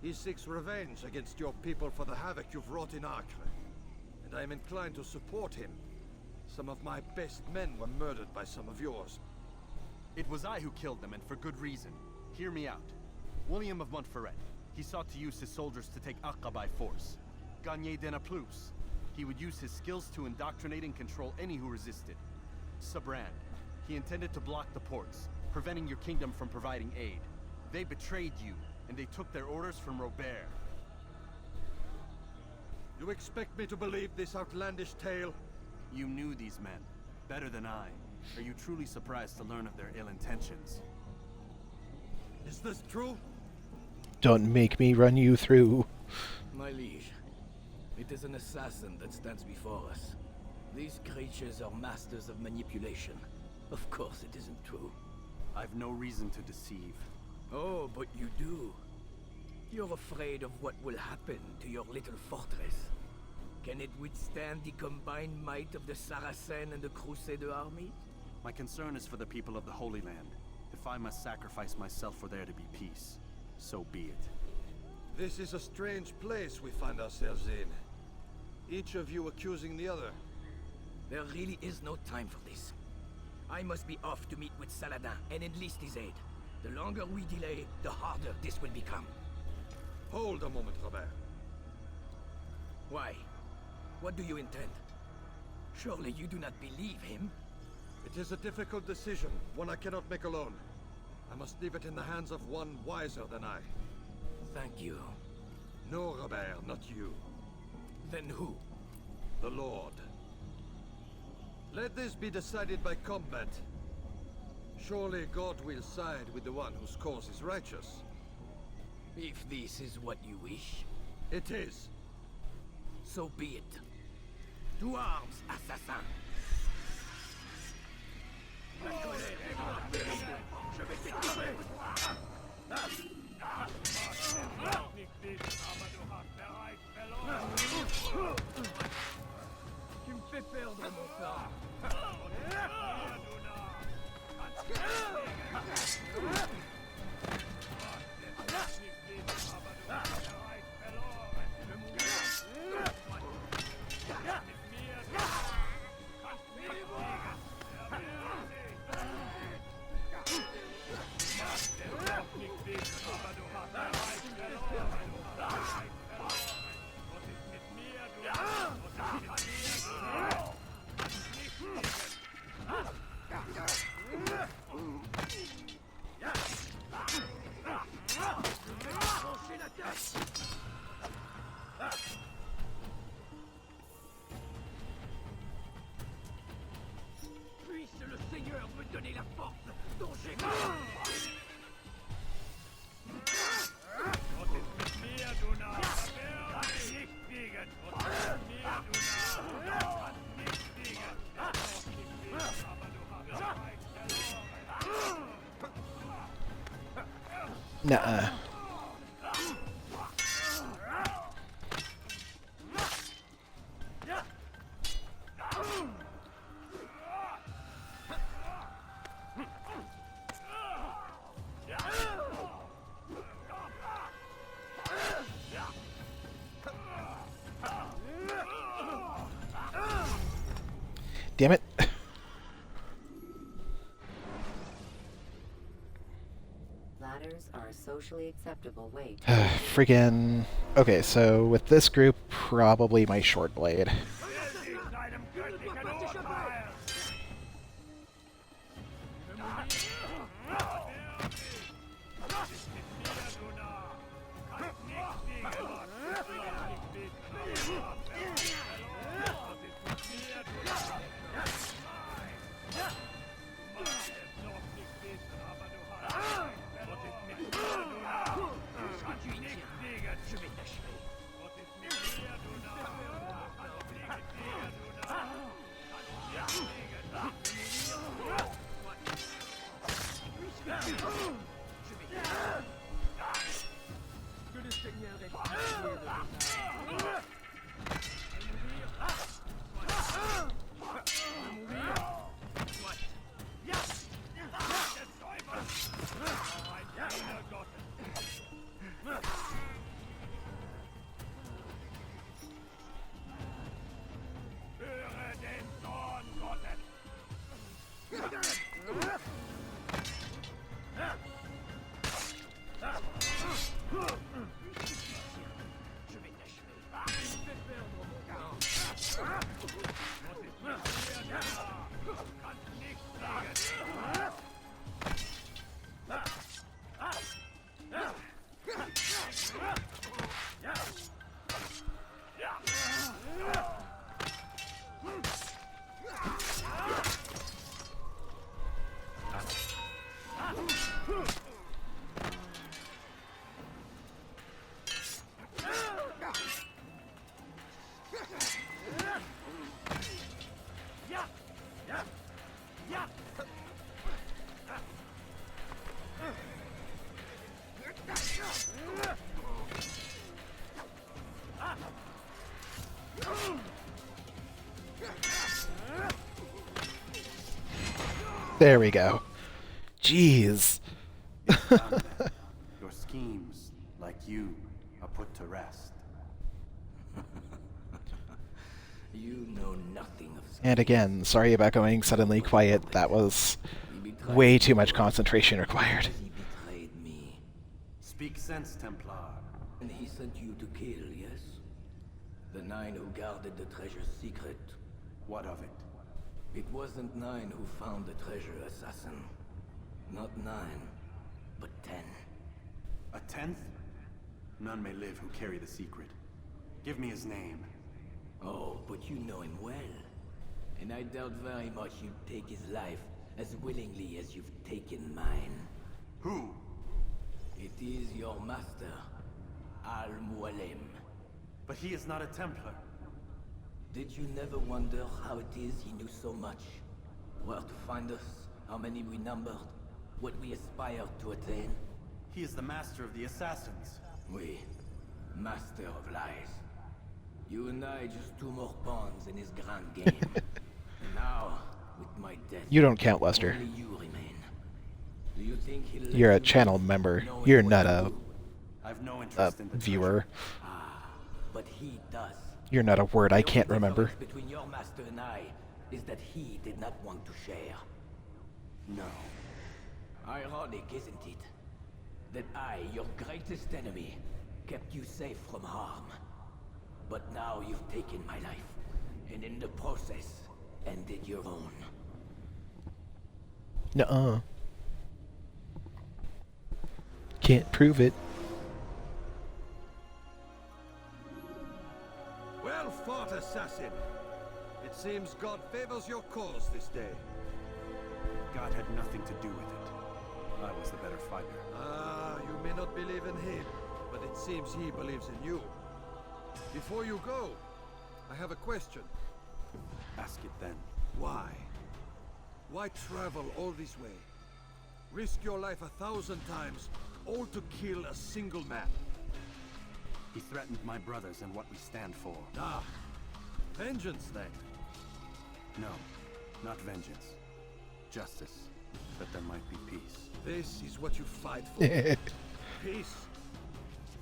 He seeks revenge against your people for the havoc you've wrought in Acre. And I am inclined to support him. Some of my best men were murdered by some of yours. It was I who killed them, and for good reason. Hear me out. William of Montferrat. He sought to use his soldiers to take Acre by force. Gagner de Naplouse. He would use his skills to indoctrinate and control any who resisted. Sabran. He intended to block the ports, preventing your kingdom from providing aid. They betrayed you, and they took their orders from Robert. You expect me to believe this outlandish tale? You knew these men, better than I. Are you truly surprised to learn of their ill intentions? Is this true? Don't make me run you through. My liege, it is an assassin that stands before us. These creatures are masters of manipulation. Of course it isn't true. I've no reason to deceive. Oh, but you do. You're afraid of what will happen to your little fortress. Can it withstand the combined might of the Saracen and the Crusader army? My concern is for the people of the Holy Land. If I must sacrifice myself for there to be peace, so be it. This is a strange place we find ourselves in. Each of you accusing the other. There really is no time for this. I must be off to meet with Saladin and enlist his aid. The longer we delay, the harder this will become. Hold a moment, Robert. Why? What do you intend? Surely you do not believe him? It is a difficult decision, one I cannot make alone. I must leave it in the hands of one wiser than I. Thank you. No, Robert, not you. Then who? The Lord. Let this be decided by combat. Surely God will side with the one whose cause is righteous. If this is what you wish. It is. So be it. To arms, assassin! Je vais t'écraser! Tu me fais perdre mon temps. Puisse le Seigneur me donner la force dont j'ai besoin. Nuh-uh. Damn it. Ladders are a socially acceptable way to... Friggin'... Okay, so with this group, probably my short blade. There we go. Jeez. Your schemes, like you, are put to rest. You know nothing of... And again, sorry about going suddenly quiet. That was way too much concentration required. He betrayed me. Speak sense, Templar. And he sent you to kill, yes? The 9 who guarded the treasure's secret. What of it? It wasn't 9 who found the treasure, assassin. Not 9, but 10. A 10th? None may live who carry the secret. Give me his name. Oh, but you know him well. And I doubt very much you'd take his life as willingly as you've taken mine. Who? It is your master, Al-Mualim. But he is not a Templar. Did you never wonder how it is he knew so much? Where to find us, how many we numbered, what we aspired to attain? He is the master of the assassins. Oui, master of lies. You and I just 2 more pawns in his grand game. And now, with my death, You don't count, Lester. only you remain. Do you think he'll let You're a you channel go, member. knowing You're what not you a do? I've no interest in the viewer. But he does. You're not a word I can't The only remember. difference between your master and I is that he did not want to share. No. Ironic, isn't it? That I, your greatest enemy, kept you safe from harm. But now you've taken my life, and in the process, ended your own. Nuh-uh. Can't prove it. Well fought, assassin. It seems God favors your cause this day. God had nothing to do with it. I was the better fighter. Ah, you may not believe in him, but it seems he believes in you. Before you go, I have a question. Ask it then. Why? Why travel all this way? Risk your life 1,000 times, all to kill a single man. He threatened my brothers and what we stand for. Ah, vengeance then. No, not vengeance. Justice, that there might be peace. This is what you fight for. Peace.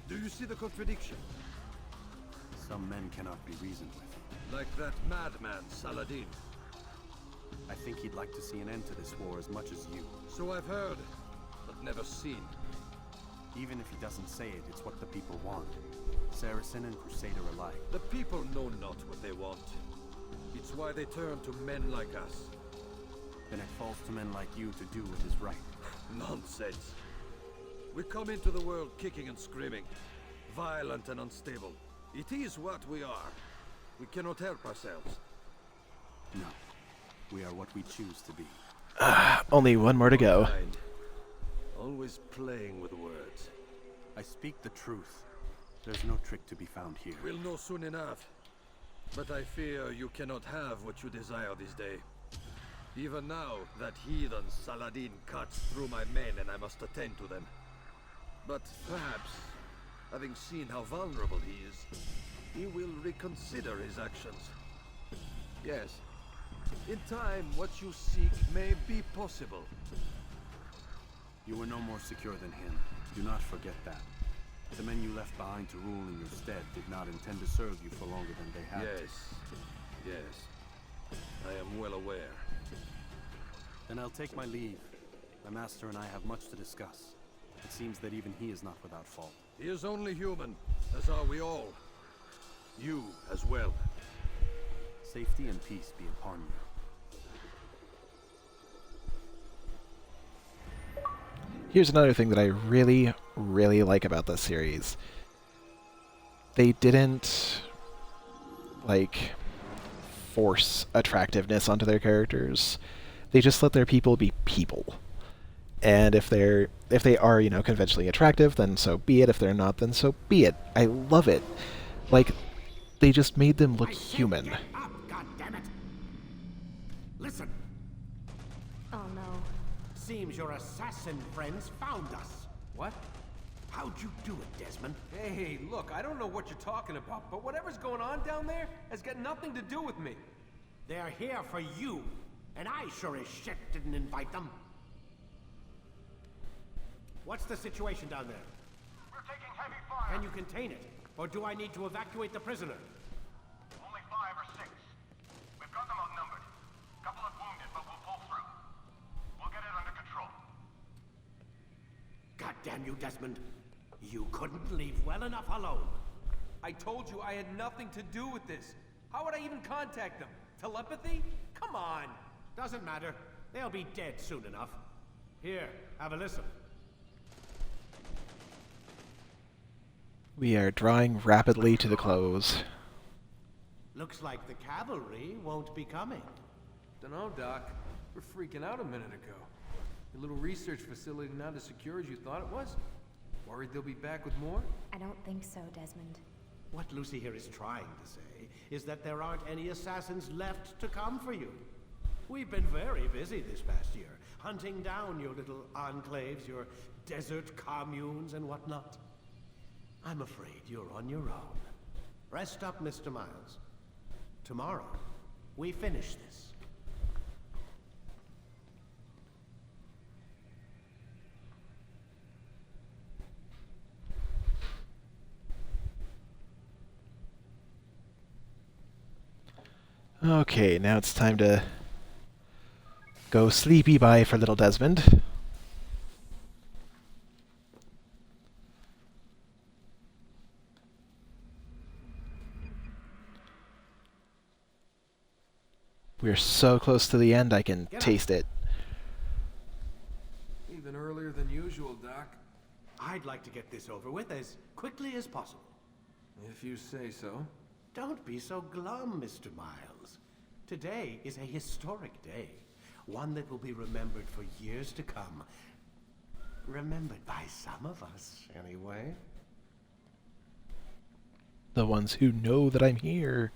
Do you see the contradiction? Some men cannot be reasoned with. Like that madman, Saladin. I think he'd like to see an end to this war as much as you. So I've heard, but never seen. Even if he doesn't say it, it's what the people want. Saracen and Crusader alike. The people know not what they want. It's why they turn to men like us. Then it falls to men like you to do what is right. Nonsense. We come into the world kicking and screaming, violent and unstable. It is what we are. We cannot help ourselves. No. We are what we choose to be. Only one more to go. Mind. Always playing with words. I speak the truth. There's no trick to be found here. We'll know soon enough. But I fear you cannot have what you desire this day. Even now, that heathen Saladin cuts through my men and I must attend to them. But perhaps, having seen how vulnerable he is, he will reconsider his actions. Yes, in time, what you seek may be possible. You were no more secure than him. Do not forget that. The men you left behind to rule in your stead did not intend to serve you for longer than they had. Yes. I am well aware. Then I'll take my leave. My master and I have much to discuss. It seems that even he is not without fault. He is only human, as are we all. You as well. Safety and peace be upon you. Here's another thing that I really, really like about this series. They didn't, like, force attractiveness onto their characters. They just let their people be people. And if they are, you know, conventionally attractive, then so be it. If they're not, then so be it. I love it. Like, they just made them look human. Get up, goddammit! Listen. Oh no. Seems your assassin friends found us. What? How'd you do it, Desmond? Hey, look, I don't know what you're talking about, but whatever's going on down there has got nothing to do with me. They're here for you, and I sure as shit didn't invite them. What's the situation down there? We're taking heavy fire. Can you contain it? Or do I need to evacuate the prisoner? Only 5 or 6. We've got them outnumbered. Couple of wounded, but we'll pull through. We'll get it under control. God damn you, Desmond. You couldn't leave well enough alone. I told you I had nothing to do with this. How would I even contact them? Telepathy? Come on. Doesn't matter. They'll be dead soon enough. Here, have a listen. We are drawing rapidly to the close. Looks like the cavalry won't be coming. Dunno, Doc. We're freaking out a minute ago. Your little research facility not as secure as you thought it was? Worried they'll be back with more? I don't think so, Desmond. What Lucy here is trying to say is that there aren't any assassins left to come for you. We've been very busy this past year, hunting down your little enclaves, your desert communes and whatnot. I'm afraid you're on your own. Rest up, Mr. Miles. Tomorrow, we finish this. Okay, now it's time to go sleepy bye for little Desmond. We're so close to the end, I can taste it. Even earlier than usual, Doc. I'd like to get this over with as quickly as possible. If you say so. Don't be so glum, Mr. Miles. Today is a historic day. One that will be remembered for years to come. Remembered by some of us, anyway. The ones who know that I'm here.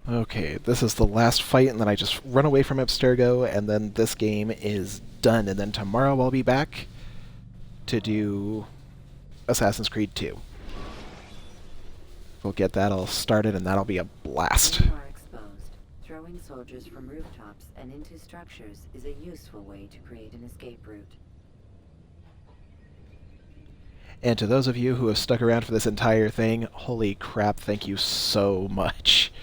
Okay, this is the last fight, and then I just run away from Abstergo, and then this game is done. And then tomorrow I'll be back to do Assassin's Creed 2. We'll get that all started, and that'll be a blast. When you are exposed, throwing soldiers from rooftops and into structures is a useful way to create an escape route. And to those of you who have stuck around for this entire thing, holy crap, thank you so much.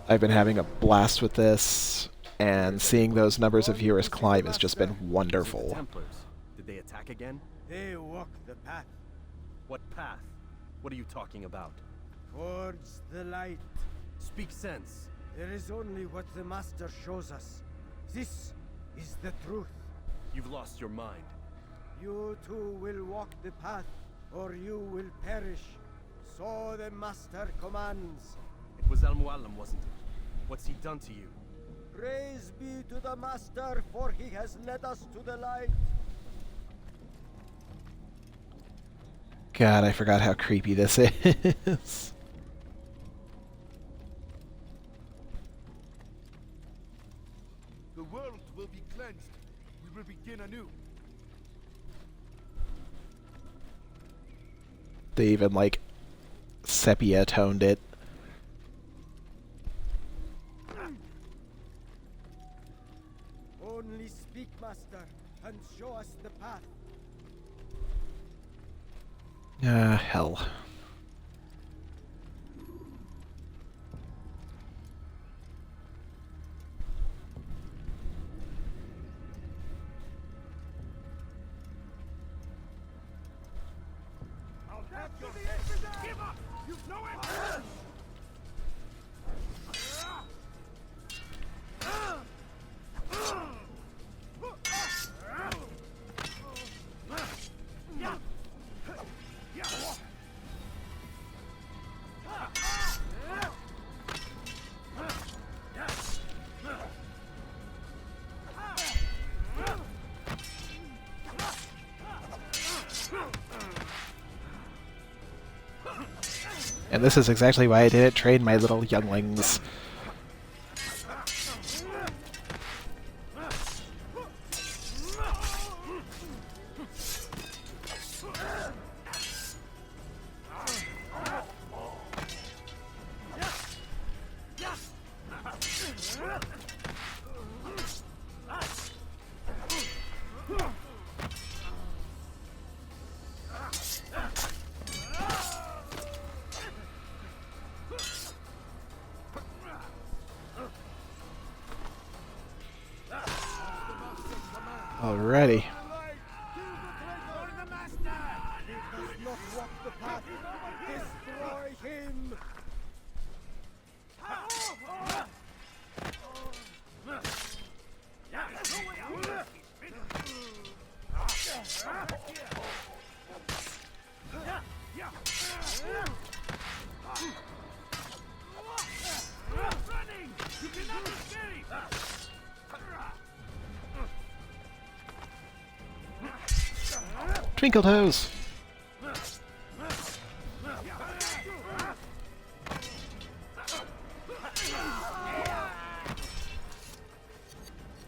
I've been having a blast with this, and seeing those numbers of viewers climb has just been wonderful. Templars. Did they attack again? They walk the path. What path? What are you talking about? Towards the light. Speak sense. There is only what the Master shows us. This is the truth. You've lost your mind. You too will walk the path, or you will perish. So the Master commands. It was Al-Mualim, wasn't it? What's he done to you? Praise be to the Master, for he has led us to the light. God, I forgot how creepy this is. The world will be cleansed. We will begin anew. They even, like, sepia-toned it. Only speak, Master, and show us the path. Ah, hell. I'll have your head. Give up! You've no answer! And this is exactly why I didn't train my little younglings. Alrighty. Twinkle Toes!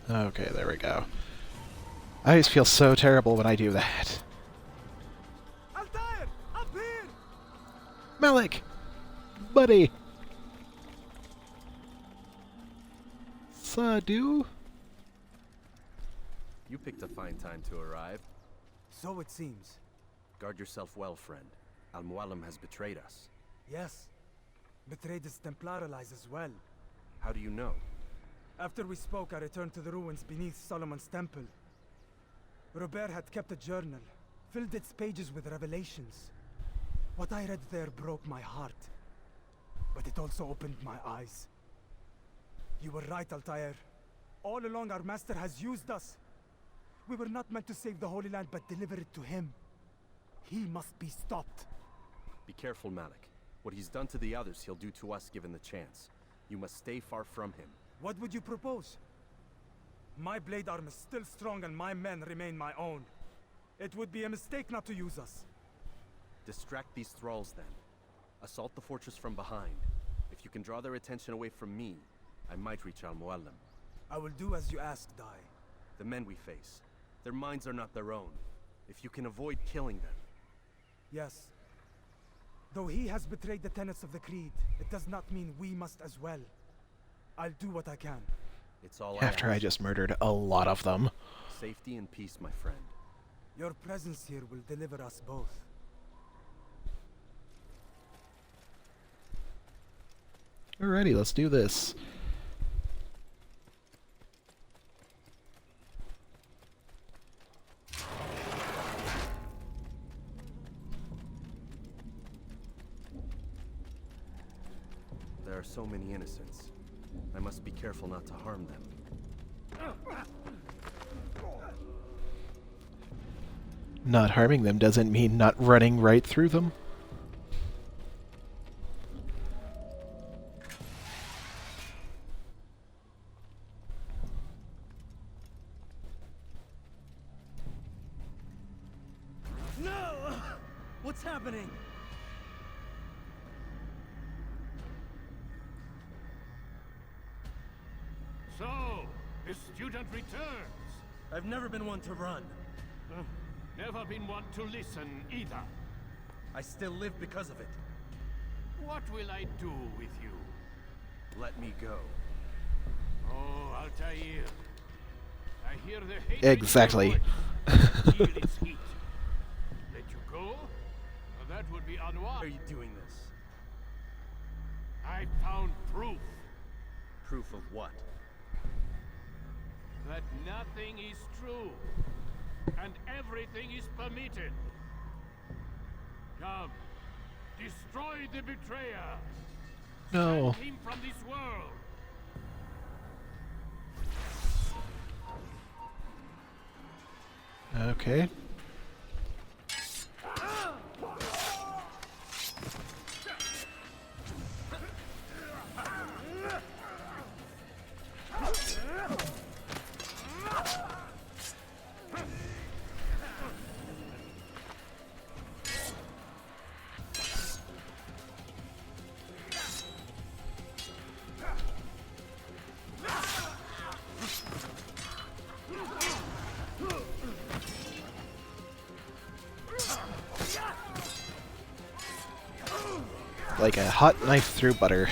Okay, there we go. I always feel so terrible when I do that. Altair, up here! Malik! Buddy! Sadu? You picked a fine time to arrive. So it seems. Guard yourself well, friend. Al-Mualim has betrayed us. Yes. Betrayed his Templar allies as well. How do you know? After we spoke, I returned to the ruins beneath Solomon's temple. Robert had kept a journal, filled its pages with revelations. What I read there broke my heart. But it also opened my eyes. You were right, Altair. All along our master has used us. We were not meant to save the Holy Land, but deliver it to him. He must be stopped. Be careful, Malik. What he's done to the others, he'll do to us given the chance. You must stay far from him. What would you propose? My blade arm is still strong and my men remain my own. It would be a mistake not to use us. Distract these thralls then. Assault the fortress from behind. If you can draw their attention away from me, I might reach Al-Mualim. I will do as you ask, Dai. The men we face, their minds are not their own. If you can avoid killing them. Yes. Though he has betrayed the tenets of the Creed, it does not mean we must as well. I'll do what I can. It's all After I just murdered a lot of them. Safety and peace, my friend. Your presence here will deliver us both. Alrighty, let's do this. There are so many innocents. I must be careful not to harm them. Not harming them doesn't mean not running right through them. No! What's happening? So, the student returns. I've never been one to run. Never been one to listen either. I still live because of it. What will I do with you? Let me go. Oh, Altair. I hear the hate. Exactly. Feel its heat. Let you go? That would be unwise. Why are you doing this? I found proof. Proof of what? That nothing is true. And everything is permitted. Come. Destroy the betrayer. No. Send him from this world. Okay. Like a hot knife through butter.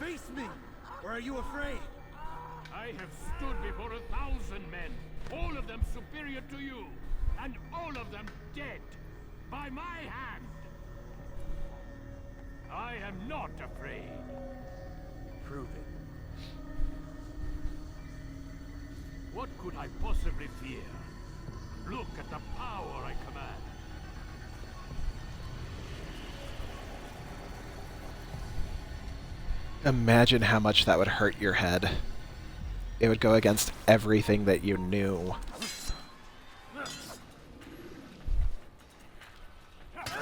Face me! Or are you afraid? I have stood before 1,000 men, all of them superior to you, and all of them dead, by my hand. I am not afraid. Prove it. What could I possibly fear? Look at the power I command. Imagine how much that would hurt your head. It would go against everything that you knew. Have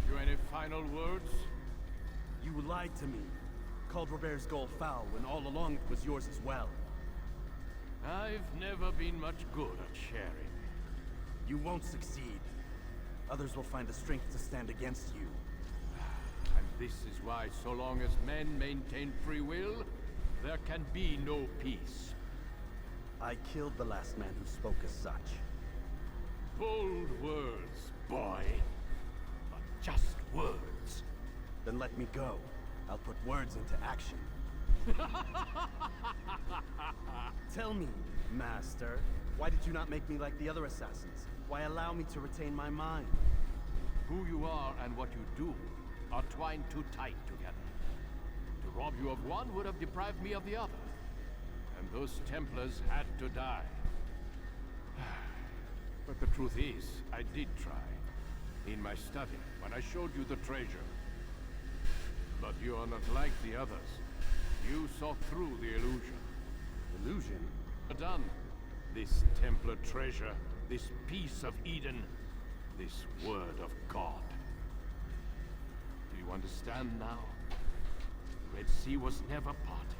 you any final words? You lied to me. Called Robert's goal foul when all along it was yours as well. I've never been much good at sharing. You won't succeed. Others will find the strength to stand against you. And this is why, so long as men maintain free will, there can be no peace. I killed the last man who spoke as such. Bold words, boy. But just words. Then let me go. I'll put words into action. Tell me, Master, why did you not make me like the other assassins? Why allow me to retain my mind? Who you are and what you do are twined too tight together. To rob you of one would have deprived me of the other. And those Templars had to die. But the truth is, I did try. In my study, when I showed you the treasure. But you are not like the others. You saw through the illusion. Illusion? Done. This Templar treasure, this piece of Eden, this word of God. Do you understand now? The Red Sea was never parted.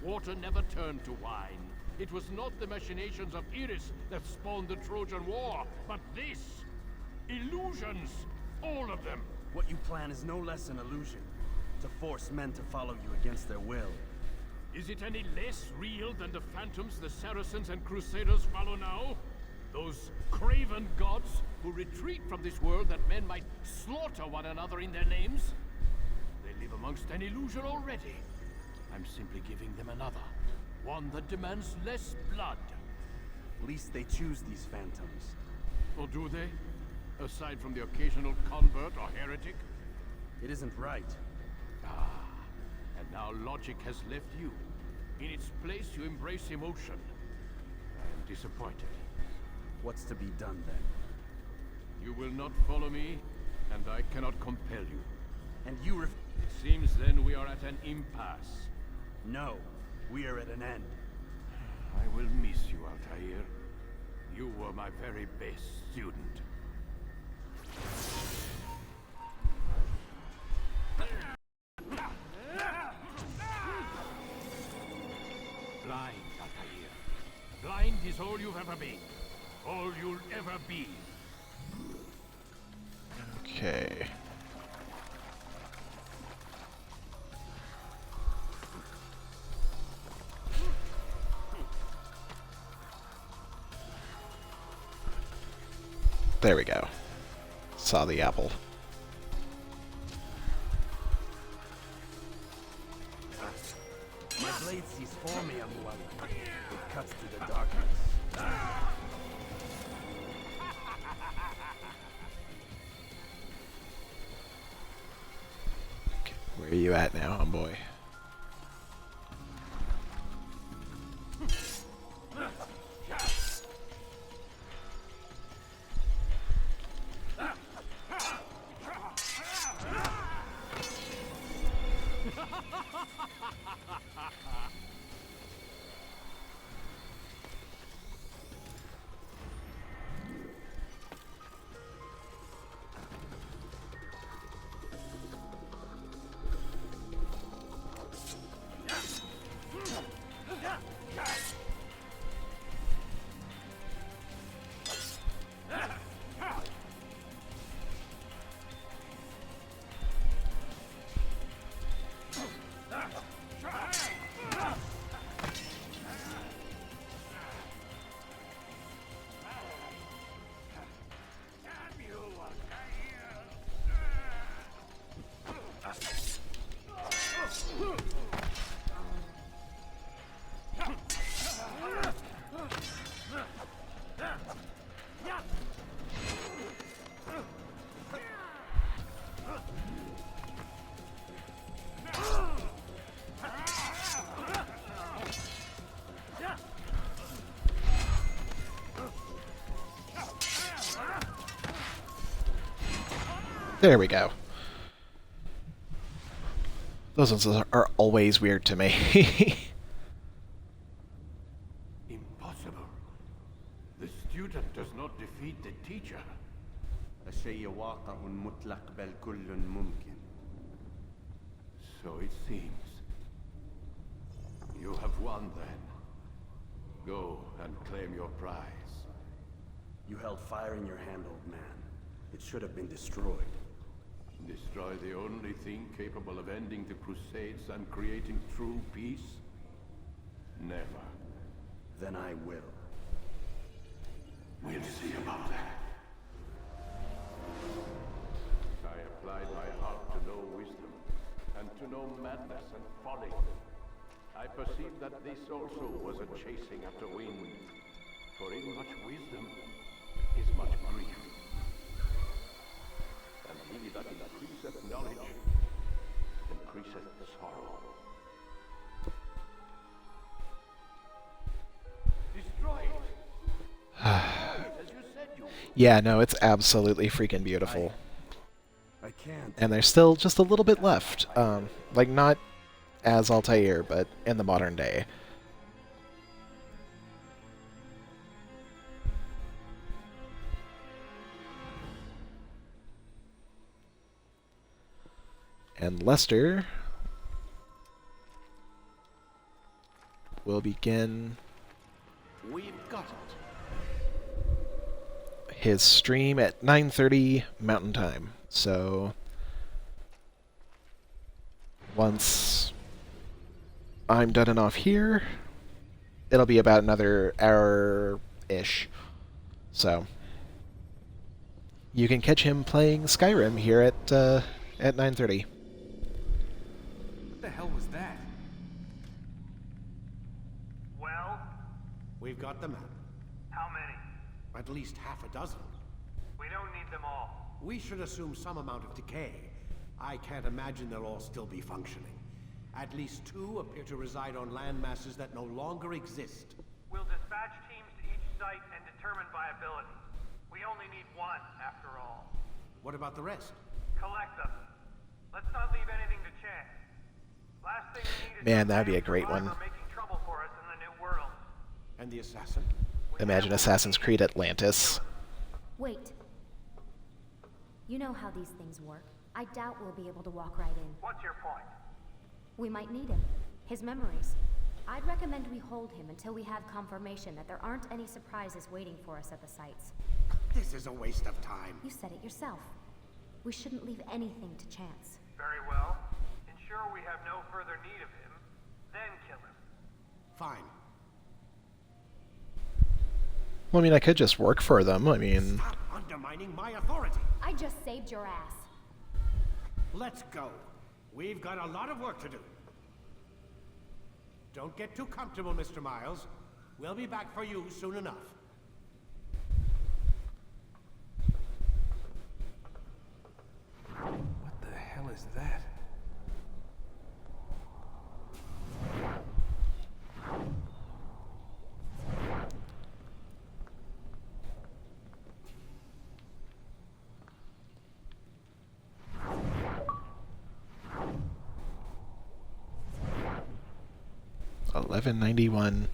Water never turned to wine. It was not the machinations of Iris that spawned the Trojan War, but this! Illusions! All of them! What you plan is no less an illusion. To force men to follow you against their will. Is it any less real than the phantoms the Saracens and Crusaders follow now? Those craven gods who retreat from this world that men might slaughter one another in their names? They live amongst an illusion already. I'm simply giving them another. One that demands less blood. At least they choose these phantoms. Or do they? Aside from the occasional convert or heretic? It isn't right. Ah, and now logic has left you. In its place, you embrace emotion. I am disappointed. What's to be done then? You will not follow me, and I cannot compel you. And you It seems then we are at an impasse. No, we are at an end. I will miss you, Altair. You were my very best student. Blind, Altair. Blind is all you've ever been. All you'll ever be. Okay. There we go. Saw the apple. My blade sees for me, Amuan. It cuts through the darkness. Okay, where are you at now, homeboy? There we go. Those ones are always weird to me. Impossible. The student does not defeat the teacher. الشيء واقع مطلق بل كل ممكن. So it seems. You have won then. Go and claim your prize. You held fire in your hand, old man. It should have been destroyed. Destroy the only thing capable of ending the Crusades and creating true peace? Never. Then I will. We'll see about that. I applied my heart to know wisdom, and to know madness and folly. I perceived that this also was a chasing after wind, for in much wisdom is much grief. And he that increaseth knowledge, increaseth sorrow. Destroy it! As you said you would. Yeah, no, it's absolutely freaking beautiful. I can't. And there's still just a little bit left. Like, not as Altair, but in the modern day. And Lester will begin We've got it. his stream at 9:30 Mountain Time. So once I'm done and off here, it'll be about another hour-ish. So you can catch him playing Skyrim here at 9:30. What the hell was that? Well, We've got the map. how many? At least half a dozen. We don't need them all. We should assume some amount of decay. I can't imagine they'll all still be functioning. At least 2 appear to reside on land masses that no longer exist. We'll dispatch teams to each site and determine viability. We only need 1, after all. What about the rest? Collect them. Let's not leave anything to chance. Last thing we need is Man, that'd be a great one. making trouble for us in the new world. And the assassin? Imagine Assassin's Creed Atlantis. Wait. You know how these things work. I doubt we'll be able to walk right in. What's your point? We might need him. His memories. I'd recommend we hold him until we have confirmation that there aren't any surprises waiting for us at the sites. This is a waste of time. You said it yourself. We shouldn't leave anything to chance. Very well. Ensure we have no further need of him, then kill him. Fine. Well, I mean, I could just work for them. I mean... Stop undermining my authority. I just saved your ass. Let's go. We've got a lot of work to do. Don't get too comfortable, Mr. Miles. We'll be back for you soon enough. What the hell is that? $11.91.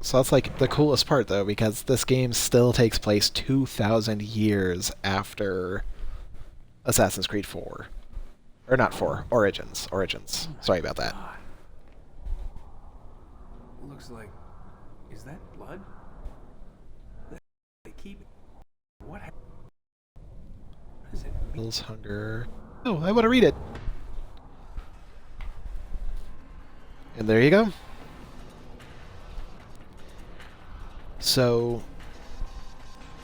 So that's like the coolest part, though, because this game still takes place 2,000 years after Assassin's Creed 4. Or not 4, Origins. Origins. Sorry about that. Looks like... Is that blood? They keep... What happened? What does it mean? Bill's Hunger. Oh, I want to read it. And there you go. So,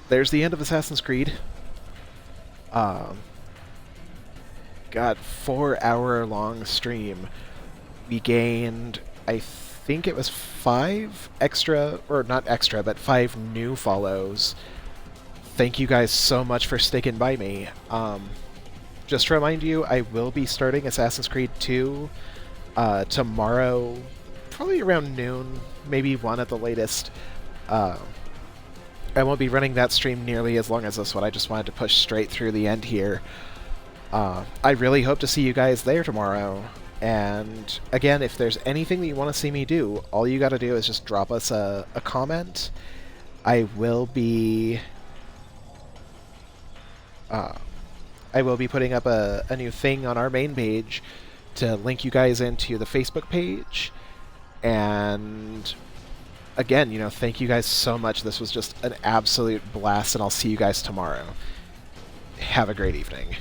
there's the end of Assassin's Creed. God, 4-hour-long stream. We gained, I think it was 5 extra, or not extra, but 5 new follows. Thank you guys so much for sticking by me. Just to remind you, I will be starting Assassin's Creed 2 tomorrow, probably around noon, maybe 1 at the latest. I won't be running that stream nearly as long as this one. I just wanted to push straight through the end here. I really hope to see you guys there tomorrow. And again, if there's anything that you want to see me do, all you got to do is just drop us a comment. I will be putting up a new thing on our main page to link you guys into the Facebook page. And again, thank you guys so much. This was just an absolute blast, and I'll see you guys tomorrow. Have a great evening.